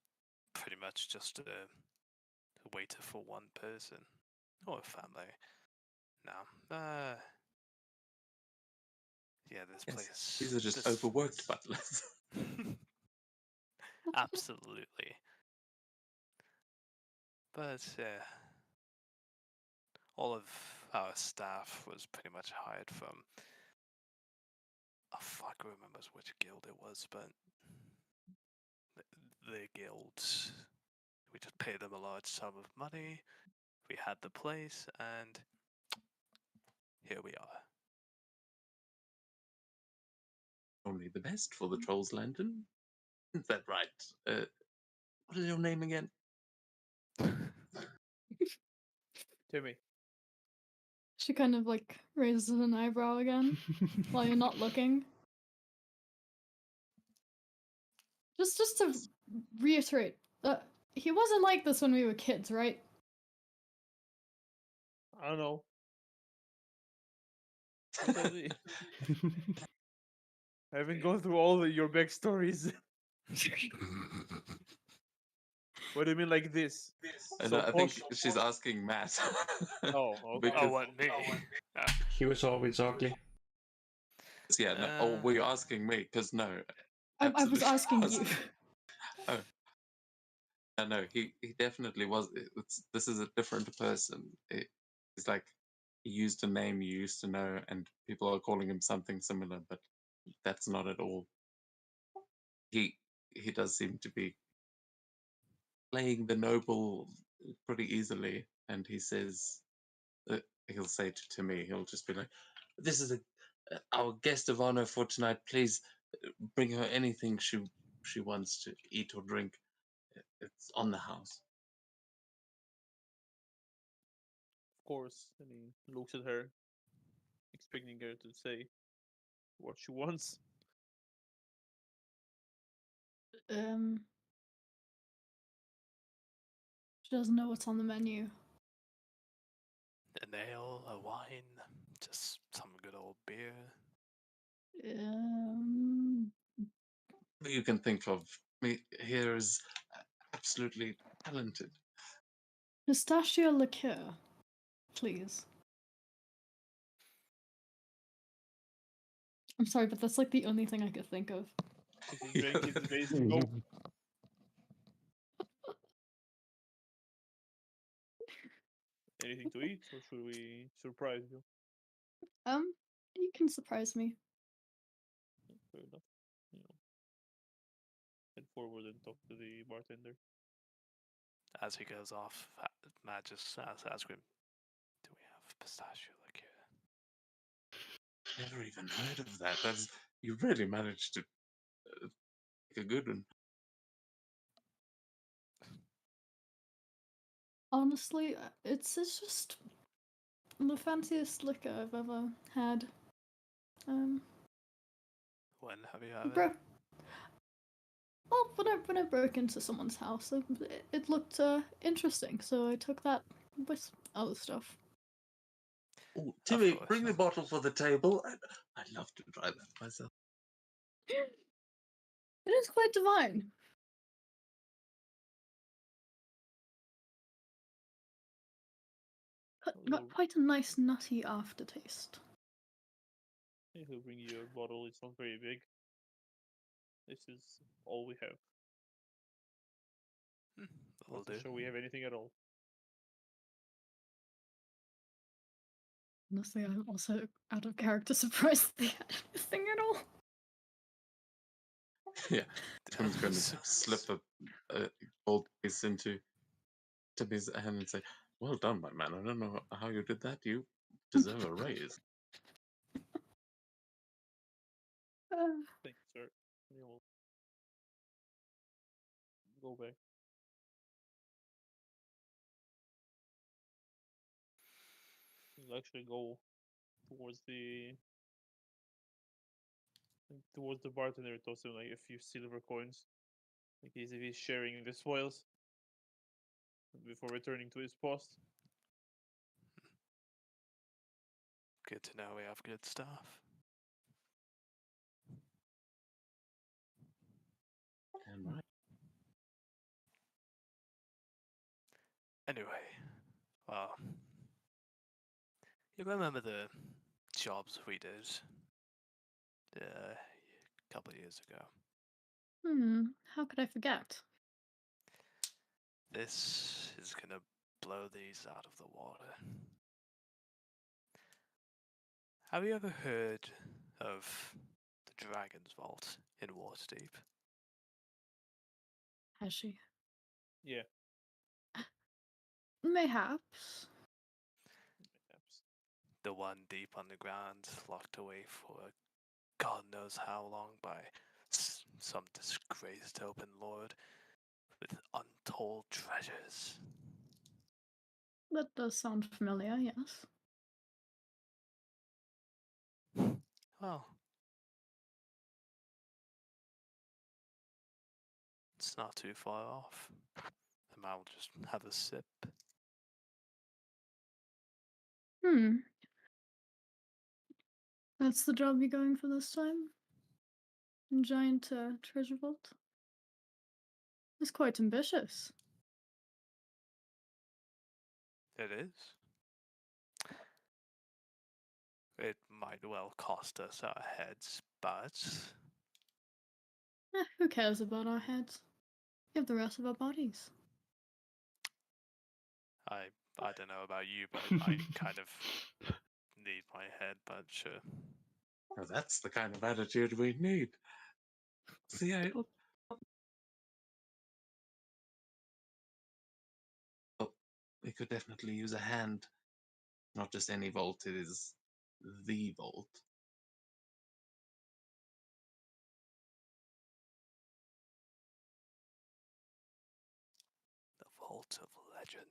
Speaker 3: pretty much just a waiter for one person or a family. No, yeah, this
Speaker 2: Yes,
Speaker 3: place.
Speaker 2: these are just
Speaker 3: this-
Speaker 2: overworked butlers.
Speaker 3: Absolutely. But all of our staff was pretty much hired from. Oh fuck, who remembers which guild it was, but the guilds. We just paid them a large sum of money. We had the place, and here we are.
Speaker 2: Only the best for the Trolls Lantern. Is that right? What is your name again?
Speaker 1: Timmy,
Speaker 6: She kind of raises an eyebrow again while you're not looking. Just to reiterate, he wasn't like this when we were kids, right?
Speaker 1: I don't know. Because I haven't gone through all your backstories. What do you mean like this?
Speaker 2: And
Speaker 1: So
Speaker 2: I think
Speaker 1: posh-
Speaker 2: she's asking Matt.
Speaker 1: Oh, okay.
Speaker 2: Because-
Speaker 3: Oh, what, me?
Speaker 5: He was always ugly.
Speaker 2: yeah, no, oh, were you asking me? Because no.
Speaker 6: I was
Speaker 2: absolutely
Speaker 6: asking
Speaker 2: wasn't.
Speaker 6: you.
Speaker 2: No, he definitely was. This is a different person. It's like he used a name you used to know, and people are calling him something similar, but that's not at all. He does seem to be playing the noble pretty easily, and he says he'll say to me, he'll just be like, "This is our guest of honor for tonight. Please bring her anything she wants to eat or drink. It's on the house."
Speaker 1: Of course. And he looks at her, expecting her to say what she wants.
Speaker 6: She doesn't know what's on the menu.
Speaker 3: An ale, a wine, just some good old beer.
Speaker 6: Um,
Speaker 2: You can think of me. Here's absolutely talented.
Speaker 6: Pistachio liqueur, please. I'm sorry, but that's like the only thing I could think of.
Speaker 1: If you drink it, it's ready to go. Anything to eat, or should we surprise you?
Speaker 6: You can surprise me.
Speaker 1: Fair enough. Head forward and talk to the bartender.
Speaker 3: As he goes off, Matt just asks him, "Do we have pistachio liqueur?"
Speaker 2: Never even heard of that. You really managed to pick a good one.
Speaker 6: Honestly, it's just the fanciest liquor I've ever had.
Speaker 3: When have you had it?
Speaker 6: Bro. Well, when I broke into someone's house, it looked interesting, so I took that with other stuff.
Speaker 2: Oh, Timmy,
Speaker 3: course.
Speaker 2: bring the bottle for the table. I'd love to try that myself.
Speaker 6: It is quite divine. Got quite a nice nutty aftertaste.
Speaker 1: He'll bring you a bottle. It's not very big. This is all we have.
Speaker 3: Will
Speaker 1: Not
Speaker 3: do.
Speaker 1: sure we have anything at all.
Speaker 6: Honestly, I'm also out of character surprised they had anything at all.
Speaker 2: Yeah, Tim's going to slip a gold piece into Timmy's hand and say, "Well done, my man. I don't know how you did that. You deserve a raise."
Speaker 1: Thank you, sir. We will go back. We'll actually go towards the bartender. Toss him like a few silver coins, in case if he's sharing the spoils before returning to his post.
Speaker 3: Good to know we have good staff.
Speaker 2: And right.
Speaker 3: Anyway, well, you remember the jobs we did a couple of years ago?
Speaker 6: How could I forget?
Speaker 3: This is gonna blow these out of the water. Have you ever heard of the Dragon's Vault in Waterdeep?
Speaker 6: Has she?
Speaker 1: Yeah,
Speaker 6: Mayhaps.
Speaker 1: perhaps.
Speaker 3: The one deep underground, locked away for God knows how long by some disgraced open lord with untold treasures.
Speaker 6: That does sound familiar, yes.
Speaker 3: Well, it's not too far off. And I'll just have a sip.
Speaker 6: That's the job you're going for this time? Giant treasure vault? It's quite ambitious.
Speaker 3: It is. It might well cost us our heads, but
Speaker 6: Who cares about our heads? We have the rest of our bodies.
Speaker 3: I don't know about you, but I kind of need my head, but sure.
Speaker 2: Well, that's the kind of attitude we need. See, we could definitely use a hand. Not just any vault, it is the vault.
Speaker 3: The Vault of Legend.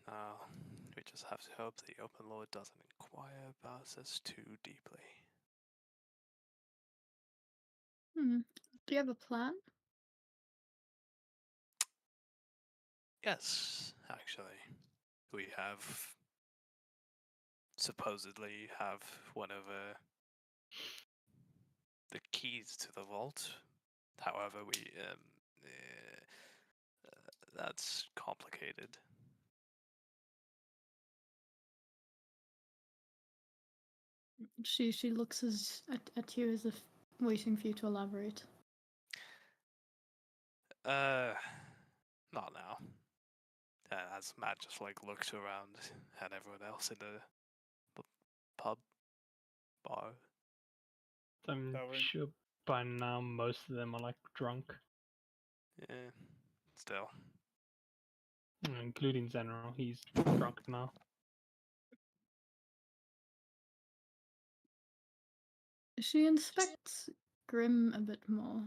Speaker 3: Now, we just have to hope the Open Lord doesn't inquire about us too deeply.
Speaker 6: Do you have a plan?
Speaker 3: Yes, actually. We supposedly have one of the keys to the vault. However, that's complicated.
Speaker 6: She looks at you as if waiting for you to elaborate.
Speaker 3: Not now. As Matt just like looks around at everyone else in the pub bar.
Speaker 4: I'm
Speaker 1: Tavern.
Speaker 4: sure by now most of them are like drunk,
Speaker 3: Yeah, still.
Speaker 4: including Zenro. He's drunk now.
Speaker 6: She inspects Grim a bit more.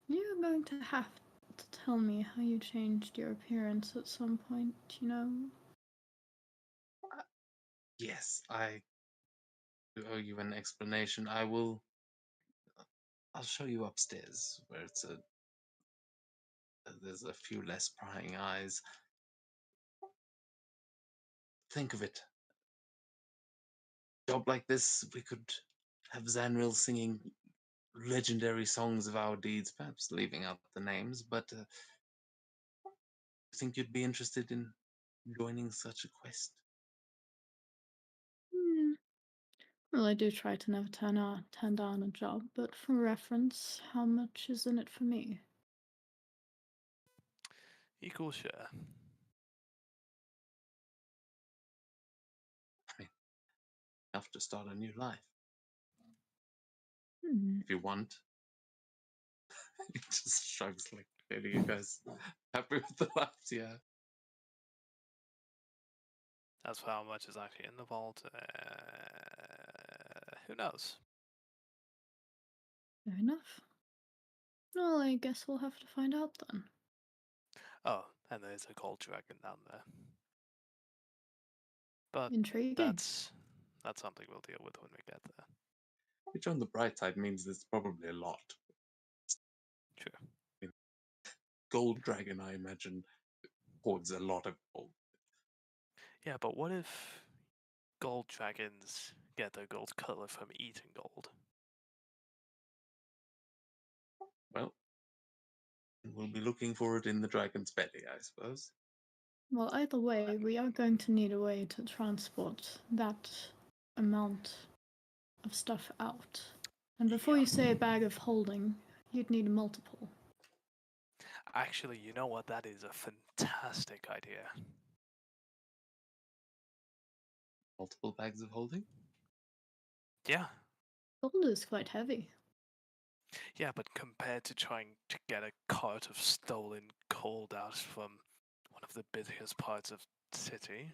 Speaker 6: You're going to have to tell me how you changed your appearance at some point, you know?
Speaker 2: Yes, I do owe you an explanation. I'll show you upstairs where there's a few less prying eyes. Think of it. Job like this, we could have Zanril singing legendary songs of our deeds, perhaps leaving out the names, but I think you'd be interested in joining such a quest.
Speaker 6: Hmm. Well, I do try to never turn down a job, but for reference, how much is in it for me?
Speaker 3: Equal share.
Speaker 2: Enough to start a new life.
Speaker 6: Hmm.
Speaker 2: If you want. He just shrugs like clearly you guys happy with the life, yeah.
Speaker 3: As for how much is actually in the vault, who knows?
Speaker 6: Fair enough. Well, I guess we'll have to find out then.
Speaker 3: Oh, and there's a gold dragon down there. But
Speaker 6: Intriguing.
Speaker 3: that's something we'll deal with when we get there.
Speaker 2: Which on the bright side means there's probably a lot.
Speaker 3: True.
Speaker 2: Gold Dragon, I imagine, hoards a lot of gold.
Speaker 3: Yeah, but what if gold dragons get their gold color from eating gold?
Speaker 2: Well, we'll be looking for it in the dragon's belly, I suppose.
Speaker 6: Well, either way, we are going to need a way to transport that amount of stuff out. And before
Speaker 3: Yeah.
Speaker 6: you say a bag of holding, you'd need a multiple.
Speaker 3: Actually, you know what? That is a fantastic idea.
Speaker 2: Multiple bags of holding?
Speaker 3: Yeah.
Speaker 6: Gold is quite heavy.
Speaker 3: Yeah, but compared to trying to get a cart of stolen gold out from one of the busiest parts of the city.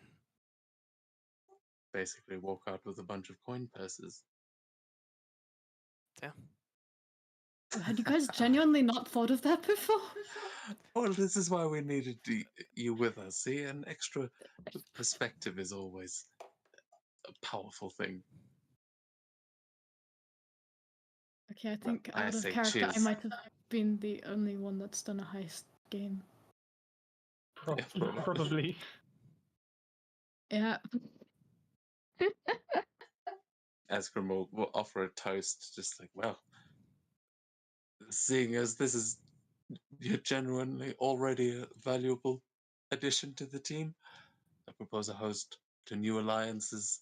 Speaker 2: Basically walk out with a bunch of coin purses.
Speaker 3: Yeah.
Speaker 6: Had you guys genuinely not thought of that before?
Speaker 2: Well, this is why we needed you with us. See, an extra perspective is always a powerful thing.
Speaker 6: Okay, I think
Speaker 2: I
Speaker 6: out of
Speaker 2: say
Speaker 6: character, I
Speaker 2: cheers.
Speaker 6: might have been the only one that's done a heist game.
Speaker 4: Probably.
Speaker 6: Yeah.
Speaker 2: Esgrim will offer a toast, just like, well, seeing as this is you're genuinely already a valuable addition to the team, I propose a host to new alliances,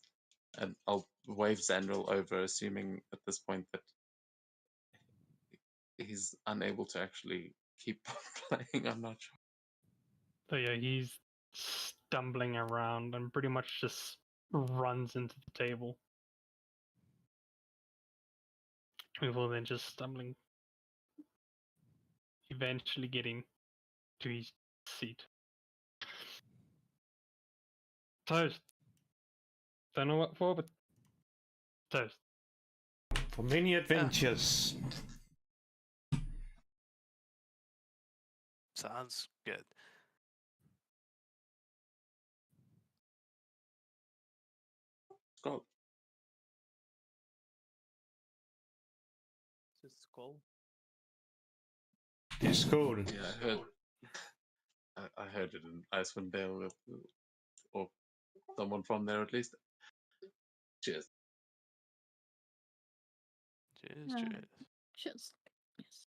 Speaker 2: and I'll wave Zandril over, assuming at this point that he's unable to actually keep playing. I'm not sure.
Speaker 4: So yeah, he's stumbling around and pretty much just runs into the table. Before then just stumbling, eventually getting to his seat. Toast. Don't know what for, but toast.
Speaker 5: For many adventures.
Speaker 3: Sounds good.
Speaker 2: Scott,
Speaker 1: Is it skull?
Speaker 5: It's cool.
Speaker 2: yeah, I heard it in Icewind Dale, or someone from there at least. Cheers.
Speaker 3: Cheers,
Speaker 6: Uh,
Speaker 3: cheers.
Speaker 6: Cheers. Yes.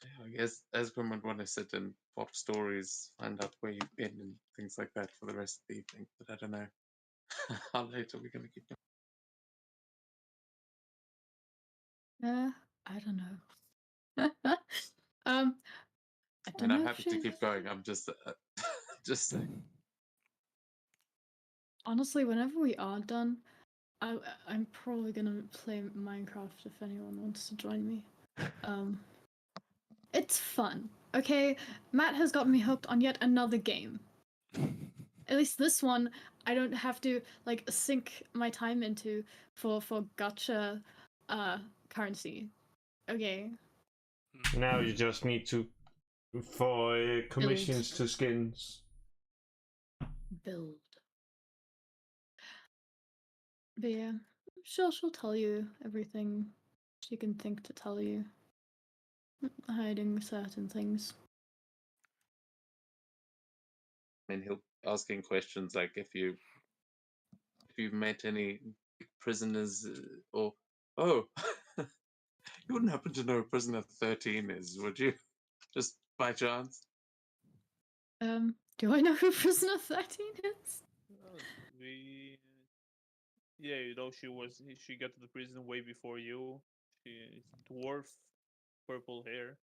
Speaker 2: Yeah, I guess Esgrim would want to sit and pop stories, find out where you've been and things like that for the rest of the evening. But I don't know. How late are we going to keep going?
Speaker 6: I don't know. I don't
Speaker 2: And I'm
Speaker 6: know
Speaker 2: happy
Speaker 6: if
Speaker 2: to
Speaker 6: she...
Speaker 2: keep going. I'm just, just saying.
Speaker 6: Honestly, whenever we are done, I'm probably gonna play Minecraft if anyone wants to join me. It's fun. Okay, Matt has got me hooked on yet another game. At least this one, I don't have to like sink my time into for gacha currency. Okay.
Speaker 5: Now you just need to for commissions to skins.
Speaker 6: Build. But yeah, she'll tell you everything she can think to tell you. Hiding certain things.
Speaker 2: I mean, he'll asking questions like if you've met any prisoners or you wouldn't happen to know who prisoner 13 is, would you? Just by chance?
Speaker 6: Do I know who Prisoner 13 is?
Speaker 1: We, yeah, you know, she got to the prison way before you. She's dwarf, purple hair,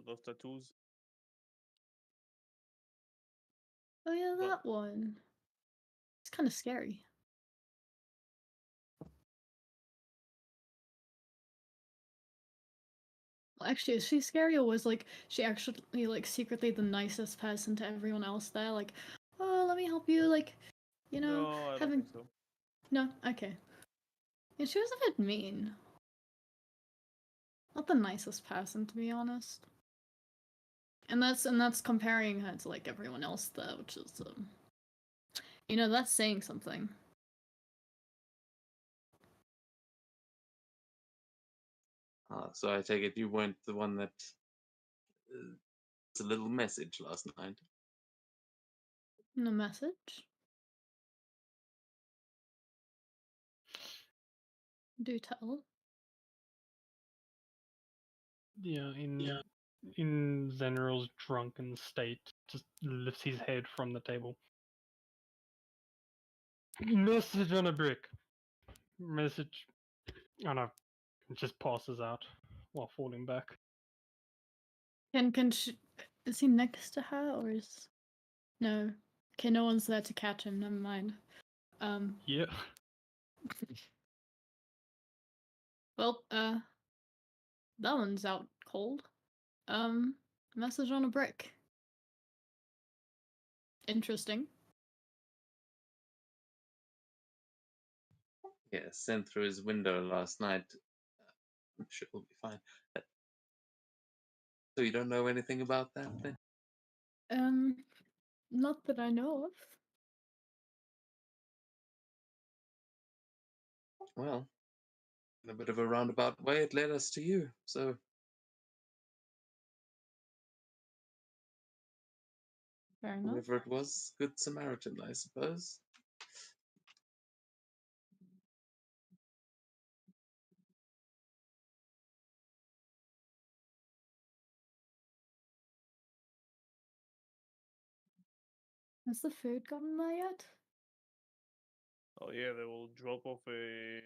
Speaker 1: love tattoos.
Speaker 6: Oh yeah,
Speaker 1: But-
Speaker 6: that one. It's kind of scary. Well, actually, is she scary, or was like she actually like secretly the nicest person to everyone else there? Like, oh, let me help you. Like, you know,
Speaker 1: No, I don't
Speaker 6: having
Speaker 1: think so.
Speaker 6: no. Okay. Yeah, she was a bit mean. Not the nicest person, to be honest. And that's comparing her to like everyone else there, which is you know, that's saying something.
Speaker 2: So I take it you weren't the one that was a little message last night.
Speaker 6: No message. Do tell.
Speaker 4: Yeah, in Zenril's drunken state, just lifts his head from the table. Message on a brick. Message. Oh no, just passes out while falling back.
Speaker 6: Can she? Is he next to her, or is? No. Okay, no one's there to catch him. Never mind.
Speaker 4: Yeah.
Speaker 6: Well, that one's out cold. Message on a brick. Interesting.
Speaker 2: Yeah, sent through his window last night. I'm sure it'll be fine. So you don't know anything about that then?
Speaker 6: Not that I know of.
Speaker 2: Well, in a bit of a roundabout way, it led us to you. So
Speaker 6: Fair enough.
Speaker 2: whoever it was, good Samaritan, I suppose.
Speaker 6: Has the food gotten there yet?
Speaker 1: Oh yeah, they will drop off a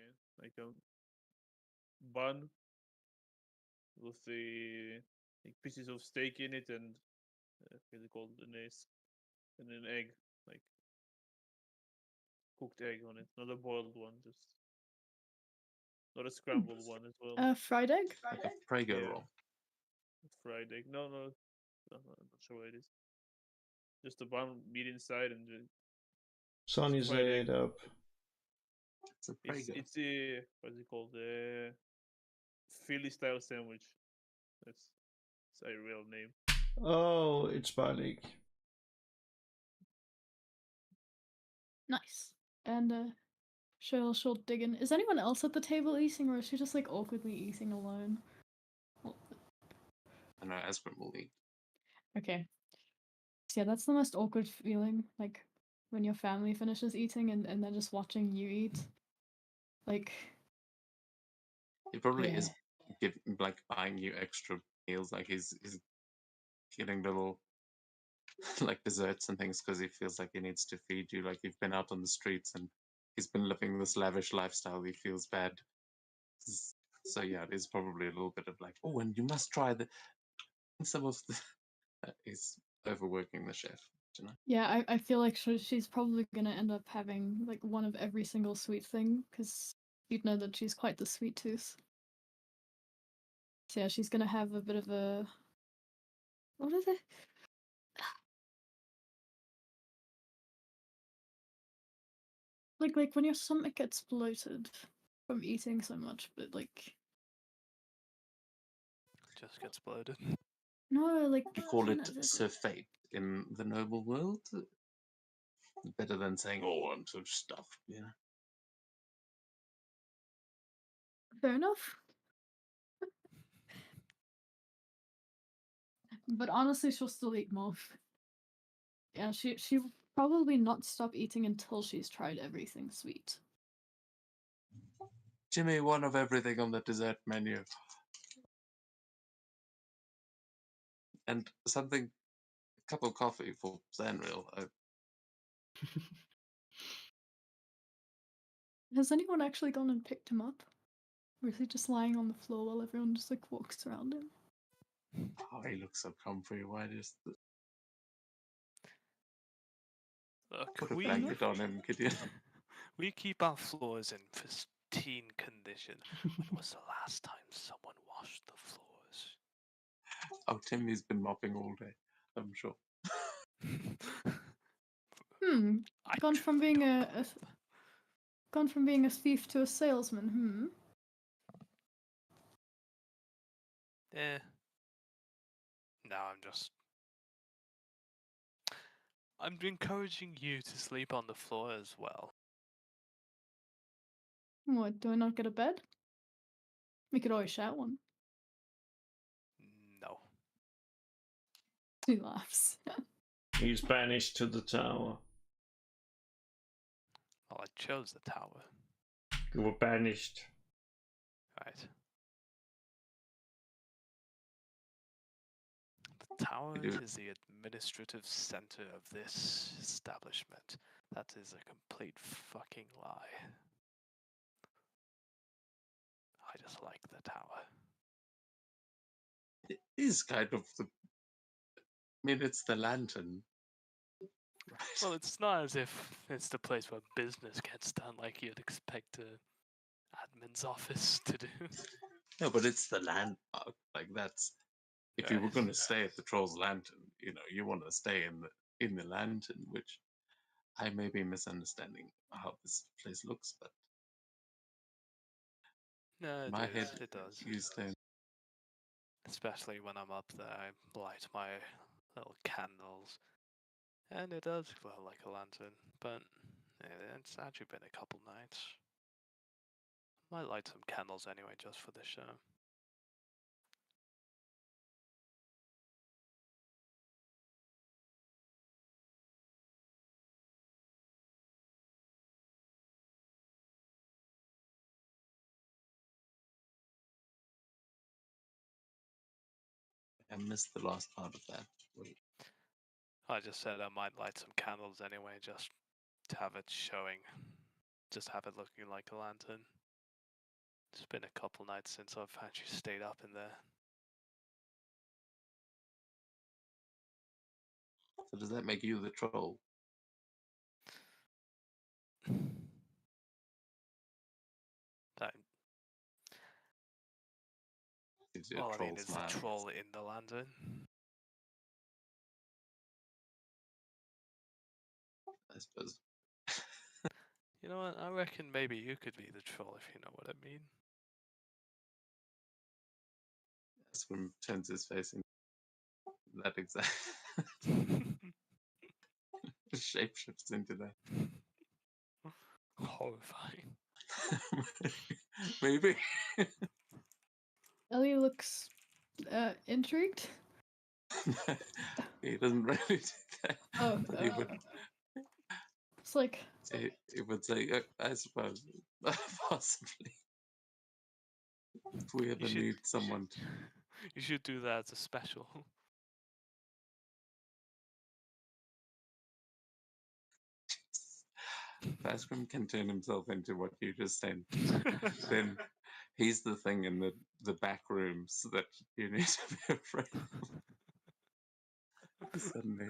Speaker 1: bun with the like pieces of steak in it and what's it called, and an egg, like cooked egg on it, not a boiled one, just not a scrambled one as well.
Speaker 6: Fried egg?
Speaker 2: Like a Prego
Speaker 1: Yeah.
Speaker 2: roll.
Speaker 1: Fried egg. No, I'm not sure what it is. Just a bun, meat inside, and
Speaker 5: Sonny's
Speaker 1: fried egg.
Speaker 5: laid up.
Speaker 2: It's a Prego.
Speaker 1: it's a what's it called? Philly style sandwich. That's a real name.
Speaker 5: Oh, it's Balik.
Speaker 6: Nice. And she'll dig in. Is anyone else at the table eating, or is she just like awkwardly eating alone? Well,
Speaker 2: I know Esgrim will eat.
Speaker 6: okay. Yeah, that's the most awkward feeling. Like when your family finishes eating and they're just watching you eat. Like,
Speaker 2: He probably
Speaker 6: yeah.
Speaker 2: is like buying you extra meals, like he's getting little like desserts and things because he feels like he needs to feed you. Like you've been out on the streets and he's been living this lavish lifestyle. He feels bad. So yeah, it is probably a little bit of like, oh, and you must try some of the. He's overworking the chef, you know.
Speaker 6: Yeah, I feel like she's probably gonna end up having like one of every single sweet thing because you'd know that she's quite the sweet tooth. So yeah, she's gonna have a bit of a what is it? Like when your stomach gets bloated from eating so much, but like
Speaker 3: Just gets bloated.
Speaker 6: no, like
Speaker 2: You call
Speaker 6: you
Speaker 2: it
Speaker 6: know,
Speaker 2: surfeit in the noble world. Better than saying, "Oh, I'm so stuffed," you know.
Speaker 6: fair enough. But honestly, she'll still eat more. Yeah, she will probably not stop eating until she's tried everything sweet.
Speaker 2: Jimmy, one of everything on the dessert menu, and something, a cup of coffee for Zanril.
Speaker 6: Has anyone actually gone and picked him up? Or is he just lying on the floor while everyone just like walks around him?
Speaker 2: Oh, he looks so comfy. Why just
Speaker 3: Look,
Speaker 2: put a
Speaker 3: we
Speaker 2: blanket on him, Gideon?
Speaker 3: we keep our floors in pristine condition. When was the last time someone washed the floors?
Speaker 2: Oh, Timmy's been mopping all day, I'm sure.
Speaker 3: I
Speaker 6: Gone from
Speaker 3: truly
Speaker 6: being
Speaker 3: don't
Speaker 6: a
Speaker 3: know.
Speaker 6: gone from being a thief to a salesman.
Speaker 3: Eh. No, I'm encouraging you to sleep on the floor as well.
Speaker 6: What, do I not get a bed? We could always share one.
Speaker 3: No.
Speaker 6: He laughs.
Speaker 5: He's banished to the tower.
Speaker 3: Well, I chose the tower.
Speaker 5: You were banished.
Speaker 3: Right. The tower
Speaker 2: You do.
Speaker 3: is the administrative center of this establishment. That is a complete fucking lie. I just like the tower.
Speaker 2: It is kind of the. I mean, it's the lantern. Right?
Speaker 3: Well, it's not as if it's the place where business gets done like you'd expect a admin's office to do.
Speaker 2: No, but it's the landmark. Like that's. If you were
Speaker 3: Right.
Speaker 2: going to stay at the Troll's Lantern, you want to stay in the lantern, which I may be misunderstanding how this place looks, but
Speaker 3: No,
Speaker 2: in my head,
Speaker 3: it does.
Speaker 2: you stay.
Speaker 3: Especially when I'm up there, I light my little candles. And it does glow like a lantern, but it's actually been a couple nights. Might light some candles anyway, just for the show.
Speaker 2: I missed the last part of that. Wait.
Speaker 3: I just said I might light some candles anyway, just to have it showing. Just have it looking like a lantern. It's been a couple nights since I've actually stayed up in there.
Speaker 2: So does that make you the troll?
Speaker 3: That,
Speaker 2: Gives you a
Speaker 3: all I
Speaker 2: troll
Speaker 3: mean is
Speaker 2: smile.
Speaker 3: the troll in the lantern.
Speaker 2: I suppose.
Speaker 3: You know what? I reckon maybe you could be the troll if you know what I mean.
Speaker 2: Aspen turns his face in that exact shapeshifts into that.
Speaker 3: Horrifying.
Speaker 2: Maybe.
Speaker 6: Ellie looks intrigued.
Speaker 2: He doesn't really do that.
Speaker 6: Oh,
Speaker 2: But he would,
Speaker 6: it's like
Speaker 2: he would say, I suppose, possibly. If we ever need someone to.
Speaker 3: You should do that as a special.
Speaker 2: Bascom can turn himself into what you just said. Then he's the thing in the back rooms that you need to be afraid of. Suddenly,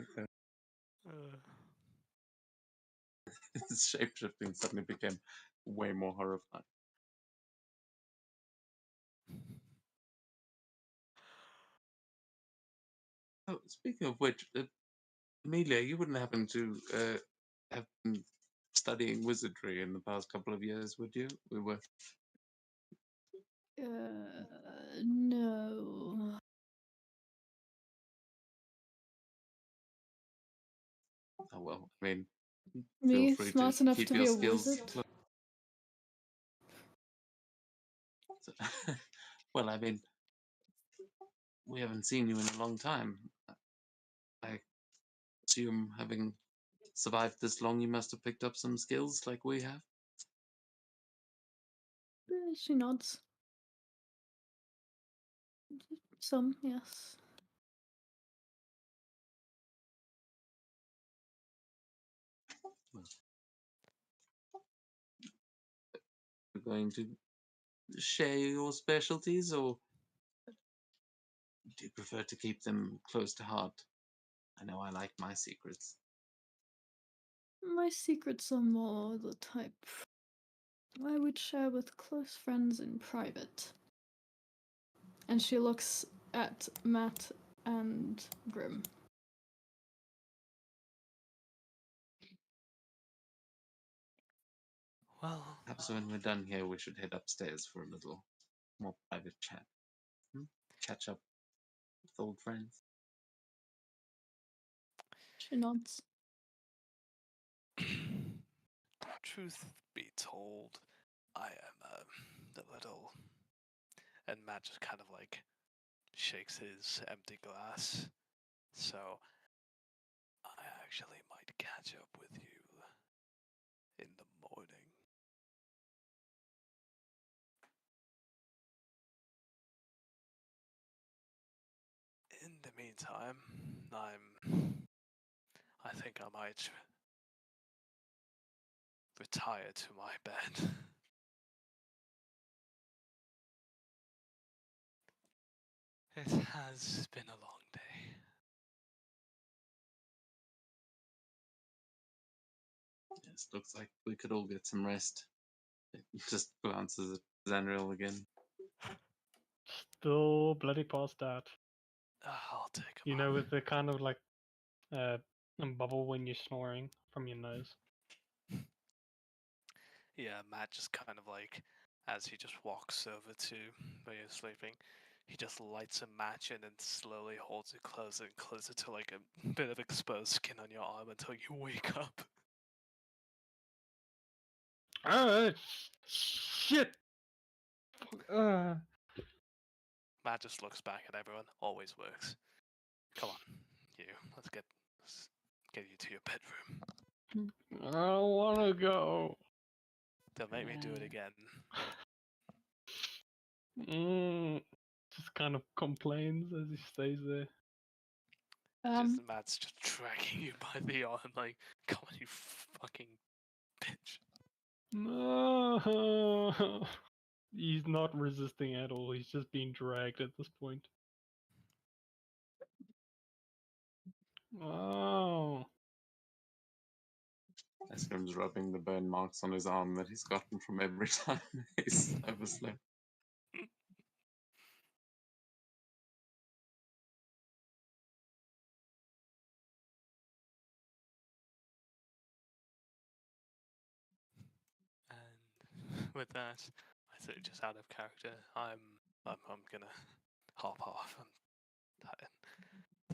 Speaker 2: his shapeshifting suddenly became way more horrifying. Oh, speaking of which, Amelia, you wouldn't happen to have been studying wizardry in the past couple of years, would you? We were.
Speaker 6: no.
Speaker 2: Oh well, I mean,
Speaker 6: Me,
Speaker 2: feel free
Speaker 6: smart
Speaker 2: to
Speaker 6: enough
Speaker 2: keep
Speaker 6: to
Speaker 2: your
Speaker 6: be a
Speaker 2: skills.
Speaker 6: wizard?
Speaker 2: Well, I mean, we haven't seen you in a long time. I assume, having survived this long, you must have picked up some skills like we have.
Speaker 6: She nods. Some, yes.
Speaker 2: We're going to share your specialties, or do you prefer to keep them close to heart? I know I like my secrets.
Speaker 6: My secrets are more the type I would share with close friends in private. And she looks at Matt and Grim.
Speaker 3: Well,
Speaker 2: Perhaps when we're done here, we should head upstairs for a little more private chat. Catch up with old friends.
Speaker 6: She nods.
Speaker 3: truth be told, I am a little. And Matt just kind of like shakes his empty glass. So I actually might catch up with you in the morning. In the meantime, I think I might retire to my bed. It has been a long day.
Speaker 2: Yes, looks like we could all get some rest. Just glances at Zanriel again.
Speaker 4: Still bloody past that.
Speaker 3: I'll take a
Speaker 4: You know,
Speaker 3: moment.
Speaker 4: with the kind of like bubble when you're snoring from your nose.
Speaker 3: Yeah, Matt just kind of like, as he just walks over to where you're sleeping, he just lights a match and then slowly holds it closer and closer to like a bit of exposed skin on your arm until you wake up.
Speaker 4: Shit!
Speaker 3: Matt just looks back at everyone. Always works. Come on, you. Let's get you to your bedroom.
Speaker 4: I don't want to go.
Speaker 3: Don't make me do it again.
Speaker 4: Just kind of complains as he stays there.
Speaker 3: Just Matt's just dragging you by the arm, like, come on, you fucking bitch.
Speaker 4: No. He's not resisting at all. He's just being dragged at this point. Oh.
Speaker 2: Eskrim's rubbing the burn marks on his arm that he's gotten from every time he's overslept.
Speaker 3: And with that, I think just out of character, I'm gonna hop off. I'm tired.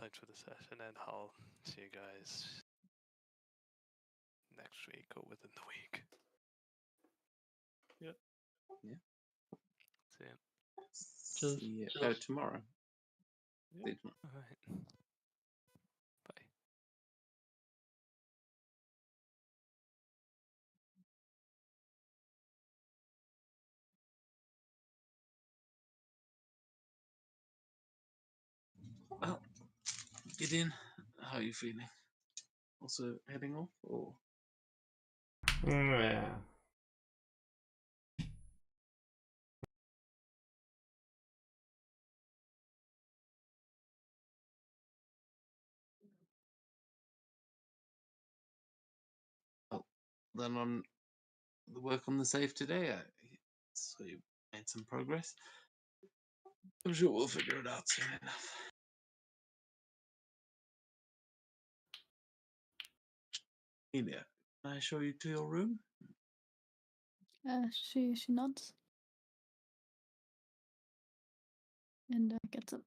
Speaker 3: Thanks for the session, and I'll see you guys next week or within the week.
Speaker 1: Yeah.
Speaker 2: Yeah.
Speaker 3: See ya.
Speaker 2: See you tomorrow.
Speaker 1: Yeah.
Speaker 2: See you tomorrow.
Speaker 3: Alright.
Speaker 2: Gideon, how are you feeling? Also heading off, or?
Speaker 5: Yeah.
Speaker 2: Then on the work on the safe today, so you made some progress. I'm sure we'll figure it out soon enough. Elia, can I show you to your room?
Speaker 6: She nods and gets up.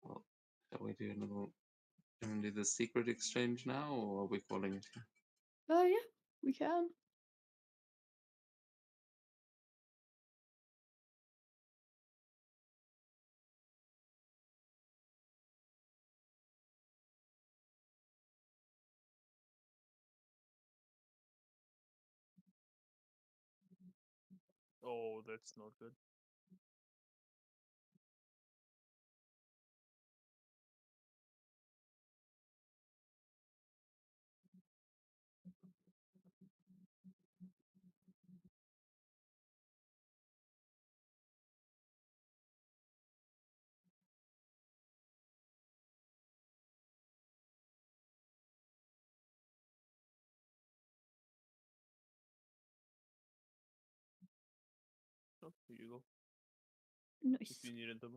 Speaker 2: Well, shall we do another? Can we do the secret exchange now, or are we calling it here?
Speaker 6: Yeah, we can.
Speaker 1: Oh, that's not good. Oh, here you go. If
Speaker 6: Nice.
Speaker 1: you needed them.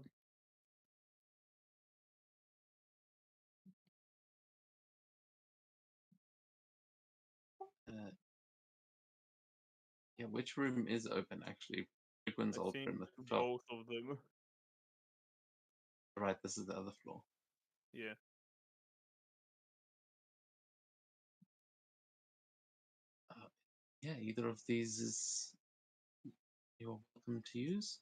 Speaker 2: Yeah, which room is open actually? Frequent's
Speaker 1: I
Speaker 2: old
Speaker 1: think
Speaker 2: room at the top.
Speaker 1: both of them.
Speaker 2: Right, this is the other floor.
Speaker 1: Yeah.
Speaker 2: Yeah, either of these is you're welcome to use.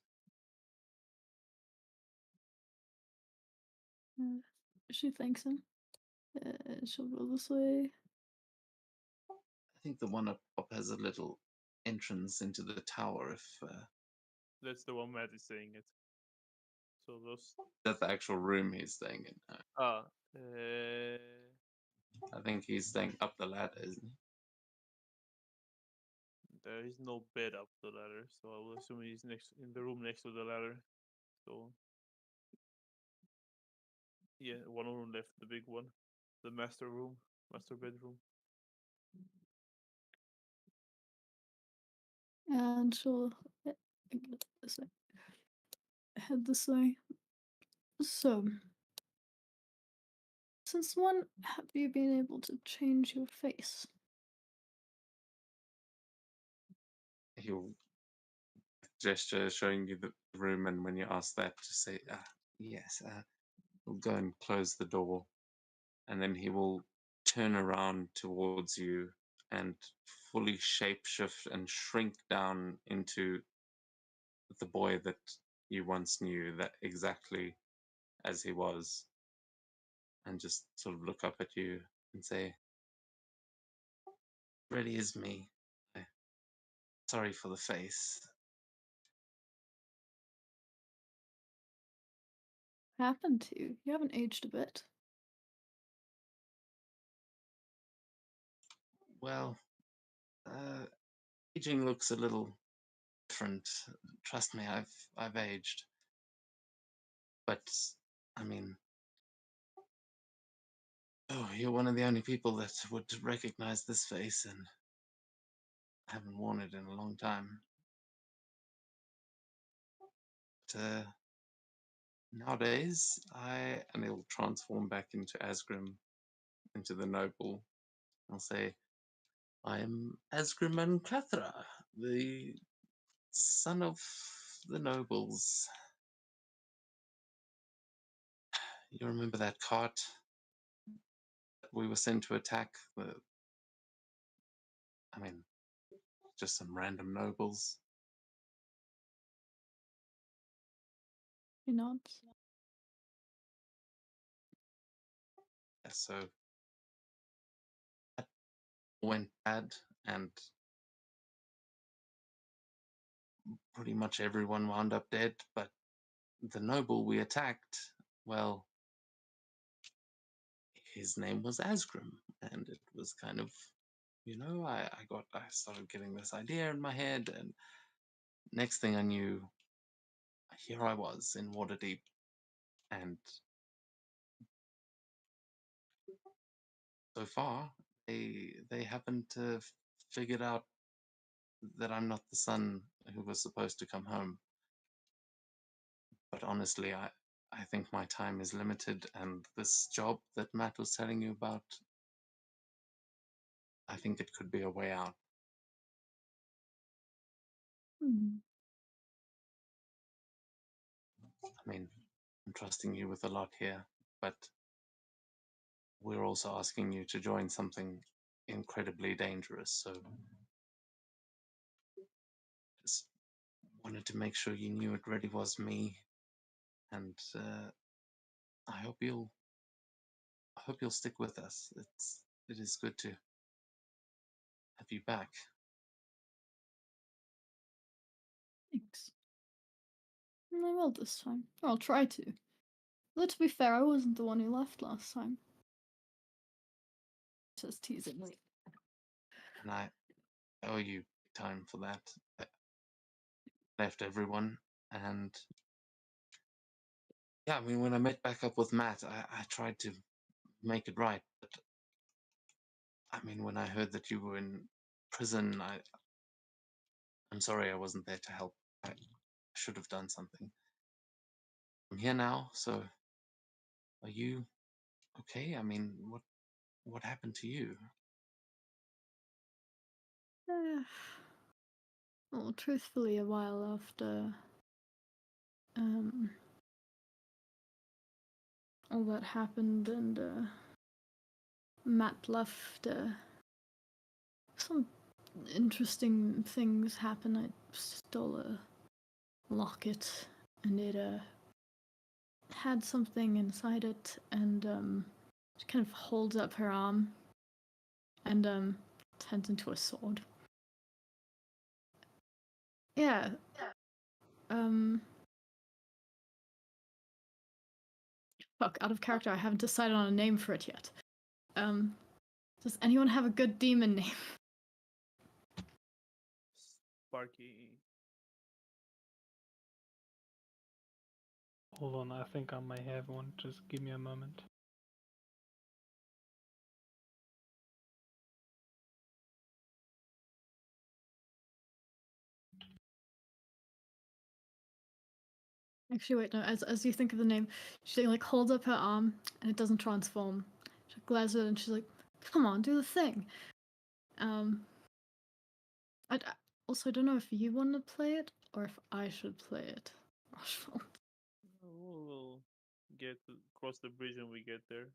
Speaker 6: She thanks him. She'll go this way.
Speaker 2: I think the one up top has a little entrance into the tower. If
Speaker 1: That's the one Matt is saying it. So those.
Speaker 2: that's the actual room he's staying in.
Speaker 1: Ah.
Speaker 2: I think he's staying up the ladder, isn't he?
Speaker 1: There is no bed up the ladder, so I will assume he's next in the room next to the ladder. So yeah, one room left, the big one, the master room, master bedroom.
Speaker 6: And she'll head this way. So, since when have you been able to change your face?
Speaker 2: He'll gesture showing you the room, and when you ask that, just say, yes. He'll go and close the door, and then he will turn around towards you and fully shapeshift and shrink down into the boy that you once knew, that exactly as he was, and just sort of look up at you and say, really is me. Sorry for the face.
Speaker 6: Happened to you? You haven't aged a bit.
Speaker 2: Well, aging looks a little different. Trust me, I've aged. But I mean, oh, you're one of the only people that would recognize this face, and I haven't worn it in a long time. But nowadays, and he'll transform back into Asgrim, into the noble. I'll say, I'm Asgrim and Cathra, the son of the nobles. You remember that cart that we were sent to attack? I mean, just some random nobles.
Speaker 6: He nods.
Speaker 2: So that went bad, and pretty much everyone wound up dead. But the noble we attacked, well, his name was Asgrim, and it was kind of, I started getting this idea in my head, and next thing I knew, here I was in Waterdeep, and so far they haven't figured out that I'm not the son who was supposed to come home. But honestly, I think my time is limited, and this job that Matt was telling you about, I think it could be a way out.
Speaker 6: Hmm.
Speaker 2: I mean, I'm trusting you with a lot here, but we're also asking you to join something incredibly dangerous. So just wanted to make sure you knew it really was me, and I hope you'll stick with us. It is good to have you back.
Speaker 6: Thanks. I will this time. Or I'll try to. Though to be fair, I wasn't the one who left last time. Just teasing me.
Speaker 2: And I owe you time for that. I left everyone, and yeah, I mean, when I met back up with Matt, I tried to make it right, but I mean, when I heard that you were in prison, I'm sorry I wasn't there to help. I should have done something. I'm here now, so are you okay? I mean, what happened to you?
Speaker 6: Well, truthfully, a while after all that happened and Matt left, some interesting things happened. I stole a locket, and it had something inside it, and she kind of holds up her arm and turns into a sword. Yeah. Fuck, out of character, I haven't decided on a name for it yet. Does anyone have a good demon name?
Speaker 1: Sparky.
Speaker 4: Hold on, I think I may have one. Just give me a moment.
Speaker 6: Actually, wait, no. As you think of the name, she like holds up her arm and it doesn't transform. She glares at it and she's like, "Come on, do the thing." I also don't know if you want to play it or if I should play it. Rochefort.
Speaker 1: We'll cross the bridge when we get there.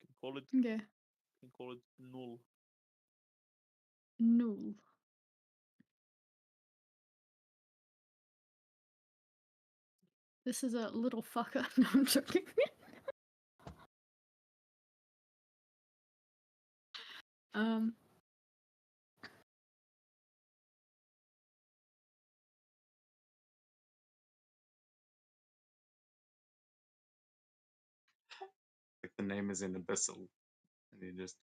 Speaker 1: Can call it
Speaker 6: Okay.
Speaker 1: null.
Speaker 6: Null. This is a little fucker. No, I'm joking.
Speaker 2: Like the name is in Abyssal, and you just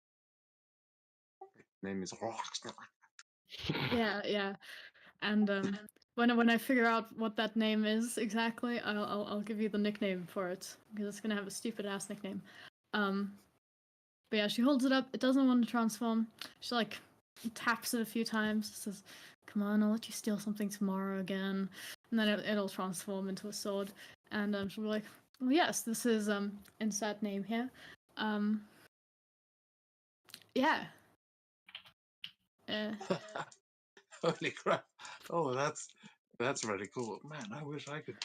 Speaker 2: name is Rockstar.
Speaker 6: Yeah. And when I figure out what that name is exactly, I'll give you the nickname for it because it's gonna have a stupid ass nickname. But yeah, she holds it up. It doesn't want to transform. She like taps it a few times. Says, "Come on, I'll let you steal something tomorrow again." And then it'll transform into a sword. And she'll be like, "Oh yes, this is insert name here." Yeah.
Speaker 2: Holy crap! Oh, that's really cool, man. I wish I could.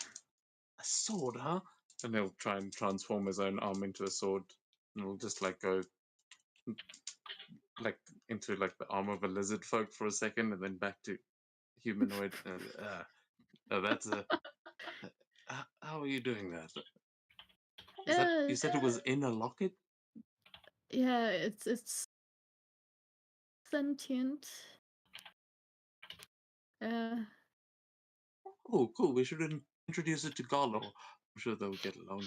Speaker 2: A sword, huh? And he'll try and transform his own arm into a sword, and it'll just like go like into like the arm of a lizard folk for a second, and then back to humanoid. That's a. How are you doing that? Is that you said it was in a locket?
Speaker 6: Yeah, it's sentient.
Speaker 2: Oh, cool. We should introduce it to Garlo. I'm sure they'll get along.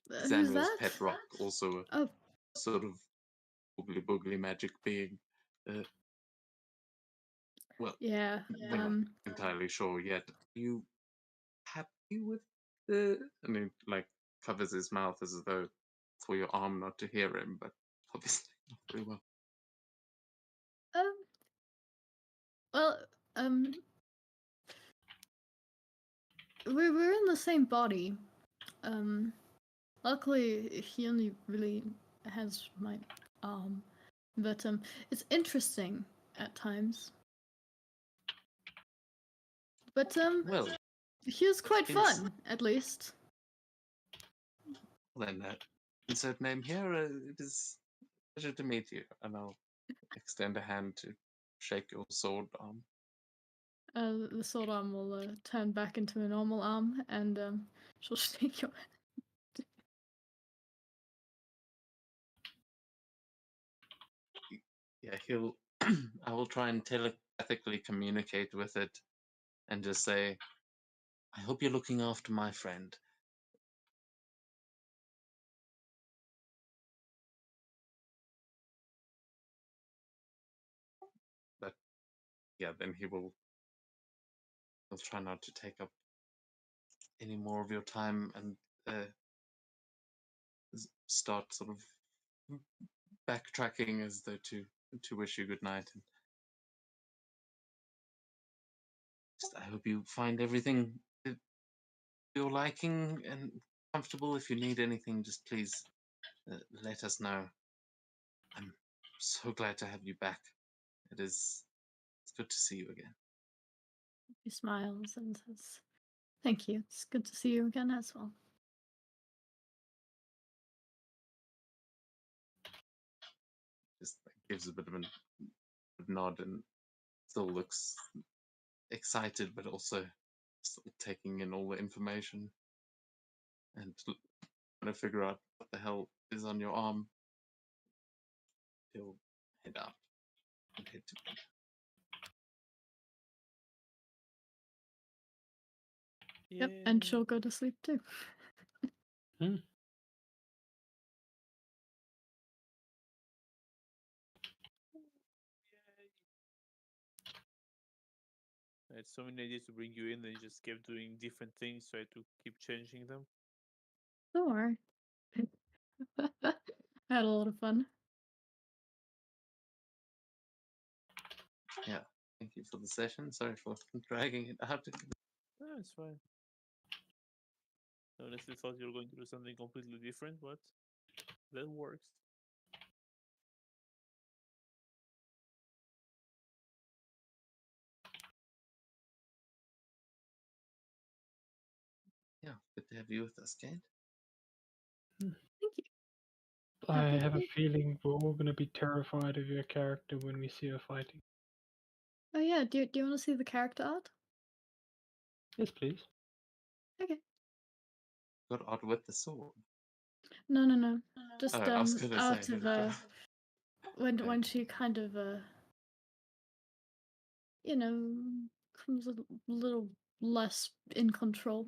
Speaker 6: Who's
Speaker 2: Xanra's
Speaker 6: that?
Speaker 2: pet rock, also a
Speaker 6: Oh,
Speaker 2: sort of boogly boogly magic being. Well,
Speaker 6: yeah.
Speaker 2: we're not entirely sure yet. Are you happy with the? And he like covers his mouth as though for your arm not to hear him, but obviously not very well.
Speaker 6: Well, we're in the same body. Luckily he only really has my arm, but it's interesting at times. But
Speaker 2: Well,
Speaker 6: he was quite
Speaker 2: It's-
Speaker 6: fun, at least.
Speaker 2: then insert name here. It is a pleasure to meet you, and I'll extend a hand to shake your sword arm.
Speaker 6: The sword arm will turn back into a normal arm, and she'll shake your hand.
Speaker 2: Yeah, he'll. I will try and telepathically communicate with it, and just say, "I hope you're looking after my friend." But yeah, then he'll try not to take up any more of your time and start sort of backtracking as though to wish you good night. And just, I hope you find everything to your liking and comfortable. If you need anything, just please let us know. I'm so glad to have you back. It's good to see you again.
Speaker 6: He smiles and says, "Thank you. It's good to see you again as well."
Speaker 2: Just like, gives a bit of a nod and still looks excited, but also still taking in all the information and trying to figure out what the hell is on your arm. He'll head out and head to bed.
Speaker 6: Yep, and she'll go to sleep too.
Speaker 1: I had so many ideas to bring you in, and you just kept doing different things, so I had to keep changing them.
Speaker 6: Don't worry. I had a lot of fun.
Speaker 2: Yeah, thank you for the session. Sorry for dragging it out.
Speaker 1: No, it's fine. I honestly thought you were going to do something completely different, but that works.
Speaker 2: Yeah, good to have you with us, Kate.
Speaker 6: Thank you.
Speaker 4: I
Speaker 6: Happy to
Speaker 4: have a
Speaker 6: be.
Speaker 4: feeling we're all going to be terrified of your character when we see her fighting.
Speaker 6: Oh yeah, do you want to see the character art?
Speaker 4: Yes, please.
Speaker 6: Okay.
Speaker 2: Got art with the sword.
Speaker 6: No. Just
Speaker 2: I was gonna
Speaker 6: out
Speaker 2: say,
Speaker 6: of when she kind of you know, comes a little less in control.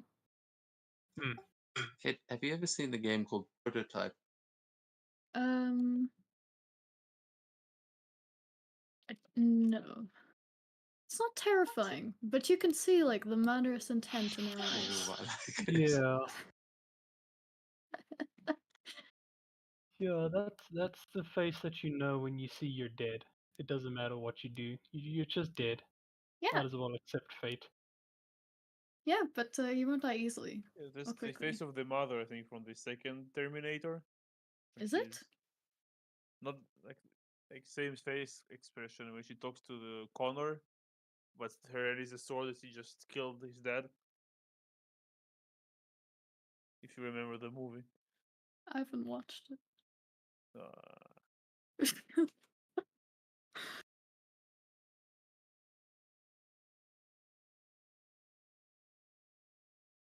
Speaker 2: Kate, have you ever seen the game called Prototype?
Speaker 6: No. It's not terrifying, but you can see like the murderous intent in her eyes.
Speaker 2: Oh, I like it.
Speaker 4: Yeah. Yeah, that's the face that you know when you see you're dead. It doesn't matter what you do. You're just dead.
Speaker 6: Yeah,
Speaker 4: Might as well accept fate.
Speaker 6: yeah, but you won't die easily.
Speaker 1: Yeah, there's
Speaker 6: Or
Speaker 1: the
Speaker 6: quickly.
Speaker 1: face of the mother, I think, from the second Terminator. when
Speaker 6: Is it?
Speaker 1: she's Not like same face expression when she talks to the Connor, but her head is a sword that he just killed his dad. If you remember the movie.
Speaker 6: I haven't watched it.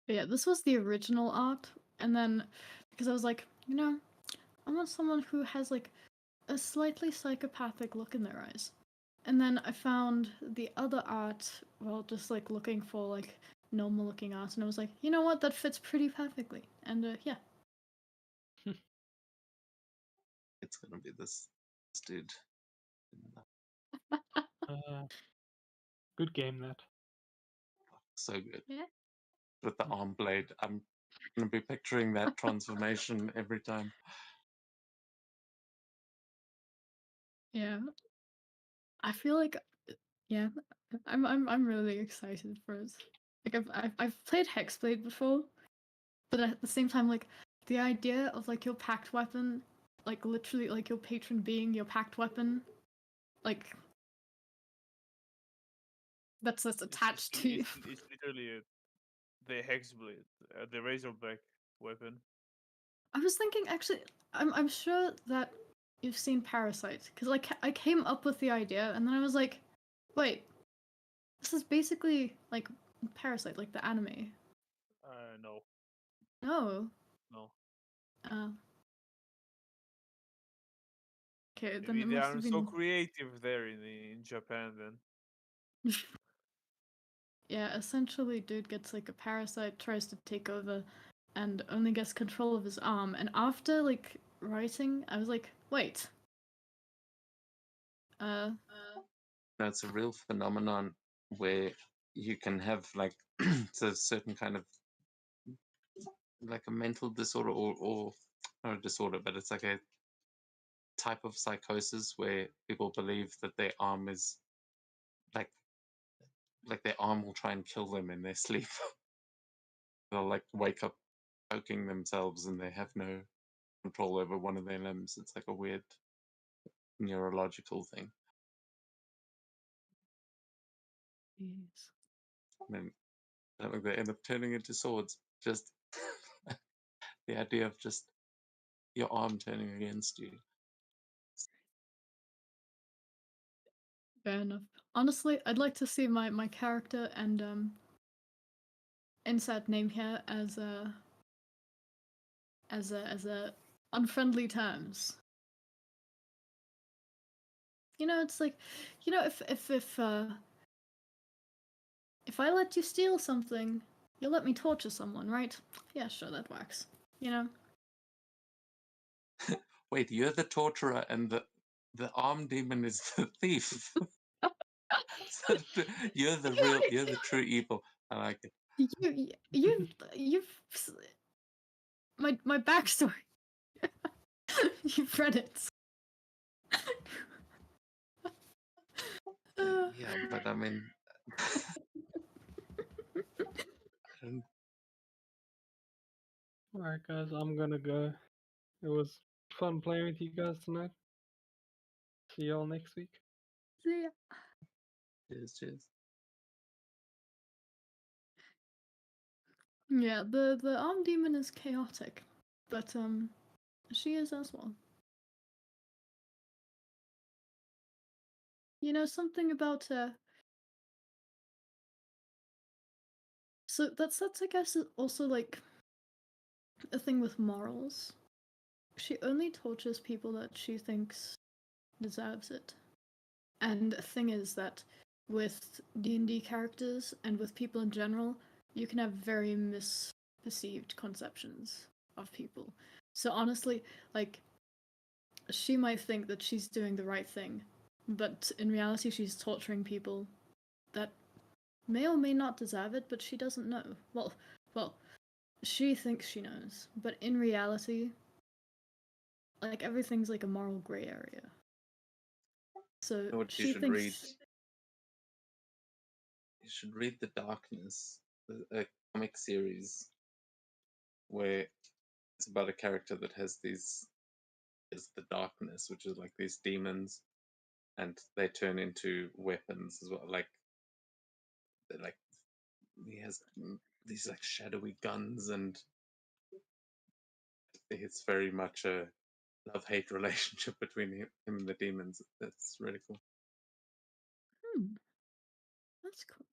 Speaker 6: Yeah, this was the original art, and then because I was like, I want someone who has like a slightly psychopathic look in their eyes. And then I found the other art, well, just like looking for like normal looking art, and I was like, you know what, that fits pretty perfectly. And yeah.
Speaker 2: It's gonna be this dude.
Speaker 4: Good game, that.
Speaker 2: So good.
Speaker 6: Yeah.
Speaker 2: With the arm blade. I'm gonna be picturing that transformation every time.
Speaker 6: Yeah. I feel like, yeah, I'm really excited for it. Like I've played Hexblade before, but at the same time, like the idea of like your pact weapon, like literally like your patron being your pact weapon, like that's attached to you.
Speaker 1: It's literally the Hexblade, the Razorback weapon.
Speaker 6: I was thinking actually, I'm sure that you've seen Parasite because like I came up with the idea and then I was like, wait, this is basically like Parasite, like the anime.
Speaker 1: No,
Speaker 6: No.
Speaker 1: no.
Speaker 6: Uh, okay, then
Speaker 1: Maybe
Speaker 6: it
Speaker 1: they
Speaker 6: must have
Speaker 1: aren't so
Speaker 6: been.
Speaker 1: creative there in Japan then.
Speaker 6: Yeah, essentially, dude gets like a parasite, tries to take over, and only gets control of his arm. And after like writing, I was like, wait.
Speaker 2: It's a real phenomenon where you can have like it's a certain kind of like a mental disorder or not a disorder, but it's like a type of psychosis where people believe that their arm is like their arm will try and kill them in their sleep. They'll like wake up poking themselves and they have no control over one of their limbs. It's like a weird neurological thing.
Speaker 6: Yes.
Speaker 2: And then I don't think they end up turning into swords. Just the idea of just your arm turning against you.
Speaker 6: Fair enough. Honestly, I'd like to see my character and insert name here as a unfriendly terms. It's like, if I let you steal something, you'll let me torture someone, right? Yeah, sure, that works.
Speaker 2: Wait, you're the torturer and the arm demon is the thief. So you're the true evil. I like it.
Speaker 6: You've my backstory. You've read it.
Speaker 2: Yeah, but I mean, I don't-
Speaker 4: Alright, guys, I'm gonna go. It was fun playing with you guys tonight. See y'all next week.
Speaker 6: Yeah.
Speaker 2: cheers.
Speaker 6: Yeah, the arm demon is chaotic, but she is as well. Something about so that's I guess also like a thing with morals. She only tortures people that she thinks deserves it. And the thing is that with D&D characters and with people in general, you can have very misperceived conceptions of people. So honestly, like, she might think that she's doing the right thing, but in reality she's torturing people that may or may not deserve it, but she doesn't know. Well, she thinks she knows, but in reality, like, everything's like a moral gray area. So
Speaker 2: You know what you
Speaker 6: she
Speaker 2: should
Speaker 6: thinks.
Speaker 2: read? You should read The Darkness, a comic series where it's about a character that has these is the darkness, which is like these demons, and they turn into weapons as well. Like they're like he has these like shadowy guns, and it's very much a love-hate relationship between him and the demons. That's really cool.
Speaker 6: Hmm. That's cool.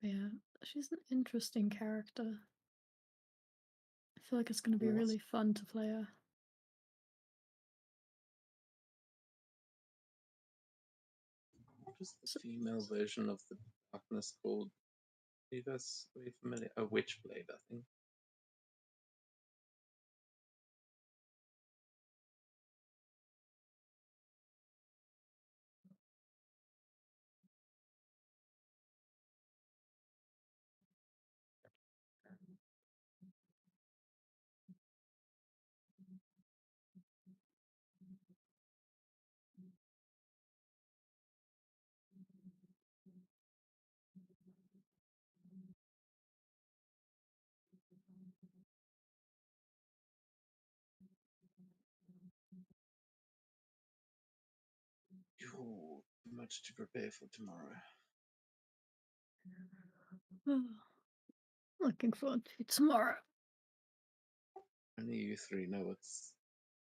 Speaker 6: Yeah, she's an interesting character. I feel like it's going to be
Speaker 2: Yes.
Speaker 6: really fun to play her.
Speaker 2: What is the female version of the darkness called? Are you guys familiar? A Witchblade, I think. Ooh, too much to prepare for tomorrow.
Speaker 6: Looking forward to tomorrow.
Speaker 2: Only you three know what's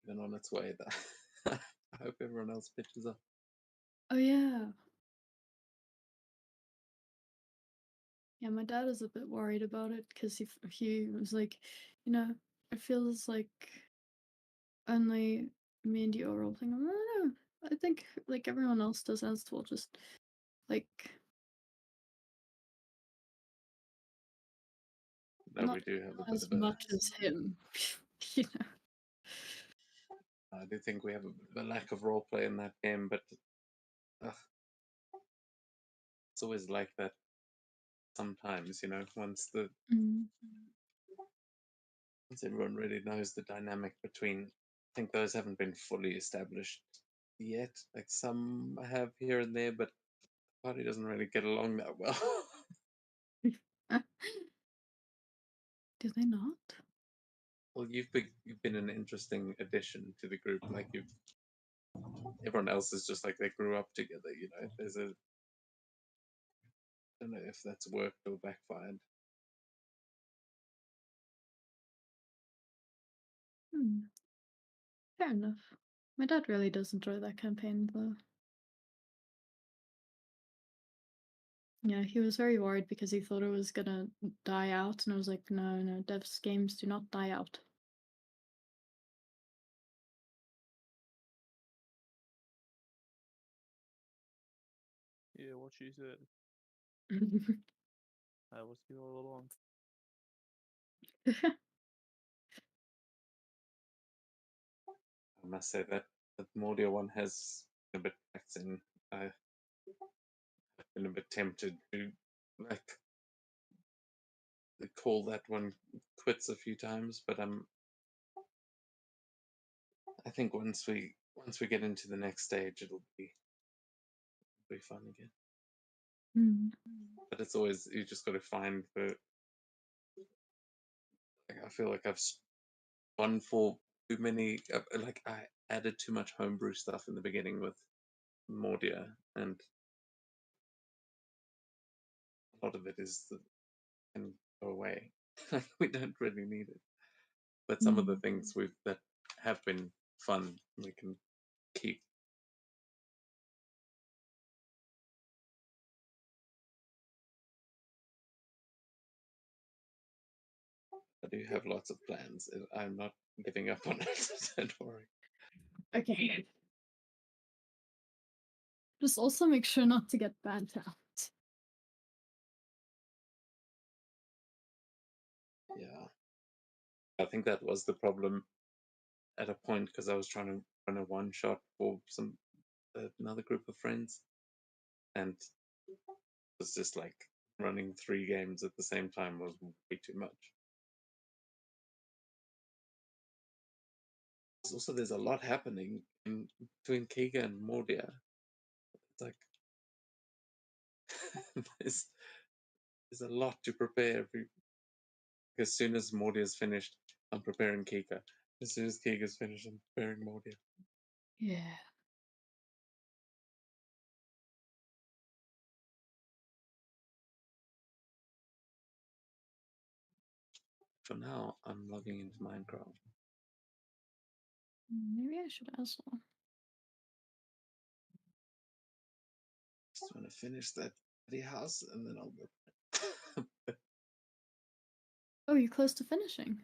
Speaker 2: even on its way. That I hope everyone else pitches up.
Speaker 6: Oh yeah. Yeah, my dad is a bit worried about it because he was like, it feels like only me and you are rolling. I don't know. I think like everyone else does as well. Just like
Speaker 2: No,
Speaker 6: not
Speaker 2: we do have a bit
Speaker 6: as
Speaker 2: of a.
Speaker 6: much as him. you know.
Speaker 2: I do think we have a lack of roleplay in that game, but it's always like that. Sometimes, once
Speaker 6: Mm.
Speaker 2: everyone really knows the dynamic between. I think those haven't been fully established yet. Like some have here and there, but the party doesn't really get along that well.
Speaker 6: Do they not?
Speaker 2: Well, you've been an interesting addition to the group. Like everyone else is just like they grew up together. There's a. I don't know if that's worked or backfired.
Speaker 6: Hmm. Fair enough. My dad really does enjoy that campaign though. Yeah, he was very worried because he thought it was gonna die out, and I was like, no, devs games do not die out.
Speaker 1: Yeah, what she said. I was here all along.
Speaker 2: I must say that the Mordia one has a bit taxing. I've been a bit tempted to like call that one quits a few times, but I think once we get into the next stage, it'll be fun again.
Speaker 6: Hmm.
Speaker 2: But it's always you just got to find the. Like, I feel like I've spun for too many. Like I added too much homebrew stuff in the beginning with Mordia, and a lot of it is that can go away. We don't really need it. But some of the things that have been fun we can keep. I do have lots of plans. I'm not giving up on it. Don't worry.
Speaker 6: Okay. Just also make sure not to get burnt out.
Speaker 2: Yeah, I think that was the problem at a point because I was trying to run a one shot for another group of friends, and it was just like running 3 games at the same time was way too much. Also, there's a lot happening in between Kiga and Mordia. It's like there's a lot to prepare. As soon as Mordia is finished, I'm preparing Kika. As soon as Kika is finished, I'm preparing Mordia.
Speaker 6: Yeah.
Speaker 2: For now, I'm logging into Minecraft.
Speaker 6: Maybe I should as well.
Speaker 2: Just want to finish that bloody house and then I'll go.
Speaker 6: Oh, you're close to finishing.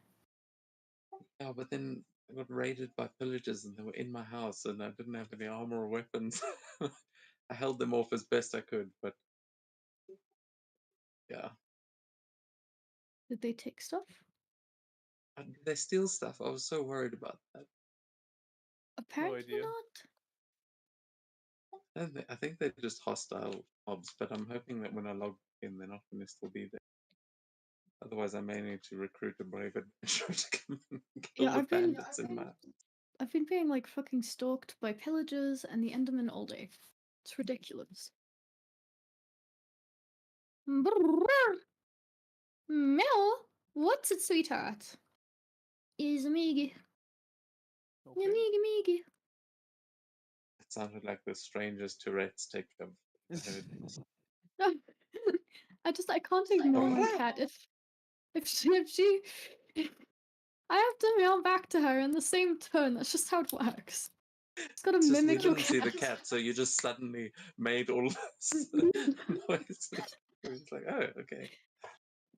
Speaker 2: Yeah, but then I got raided by pillagers and they were in my house and I didn't have any armor or weapons. I held them off as best I could, but yeah.
Speaker 6: Did they take stuff?
Speaker 2: They steal stuff. I was so worried about that.
Speaker 6: Apparently
Speaker 1: idea.
Speaker 6: not.
Speaker 2: I think they're just hostile mobs, but I'm hoping that when I log in, they're not going to still be there. Otherwise, I may need to recruit a brave adventurer to come and kill
Speaker 6: Yeah,
Speaker 2: the bandits in my.
Speaker 6: I've been being like fucking stalked by pillagers and the Enderman all day. It's ridiculous. Mel, what's it, sweetheart? Is Migi.
Speaker 1: Okay.
Speaker 6: Migi.
Speaker 2: It sounded like the strangest Tourette's take I've heard.
Speaker 6: I can't ignore my cat if she I have to meow back to her in the same tone. That's just how it works. It's gotta
Speaker 2: It's just we
Speaker 6: mimic your
Speaker 2: didn't
Speaker 6: cat.
Speaker 2: see the cat, so you just suddenly made all this noises. It's like, oh, okay.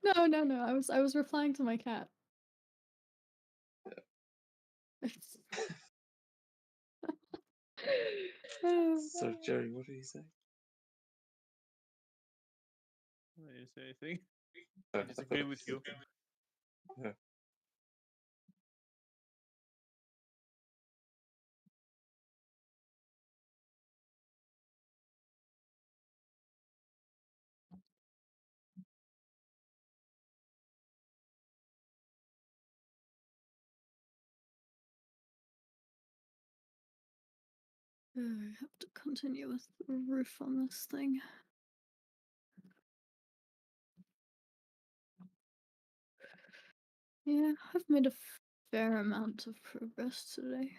Speaker 6: No. I was replying to my cat.
Speaker 2: So, Jerry, what did you say?
Speaker 1: I didn't say anything.
Speaker 2: Oh,
Speaker 1: I
Speaker 2: I
Speaker 1: disagree
Speaker 2: thought-
Speaker 1: with you.
Speaker 2: Yeah.
Speaker 6: I have to continue with the roof on this thing. Yeah, I've made a fair amount of progress today.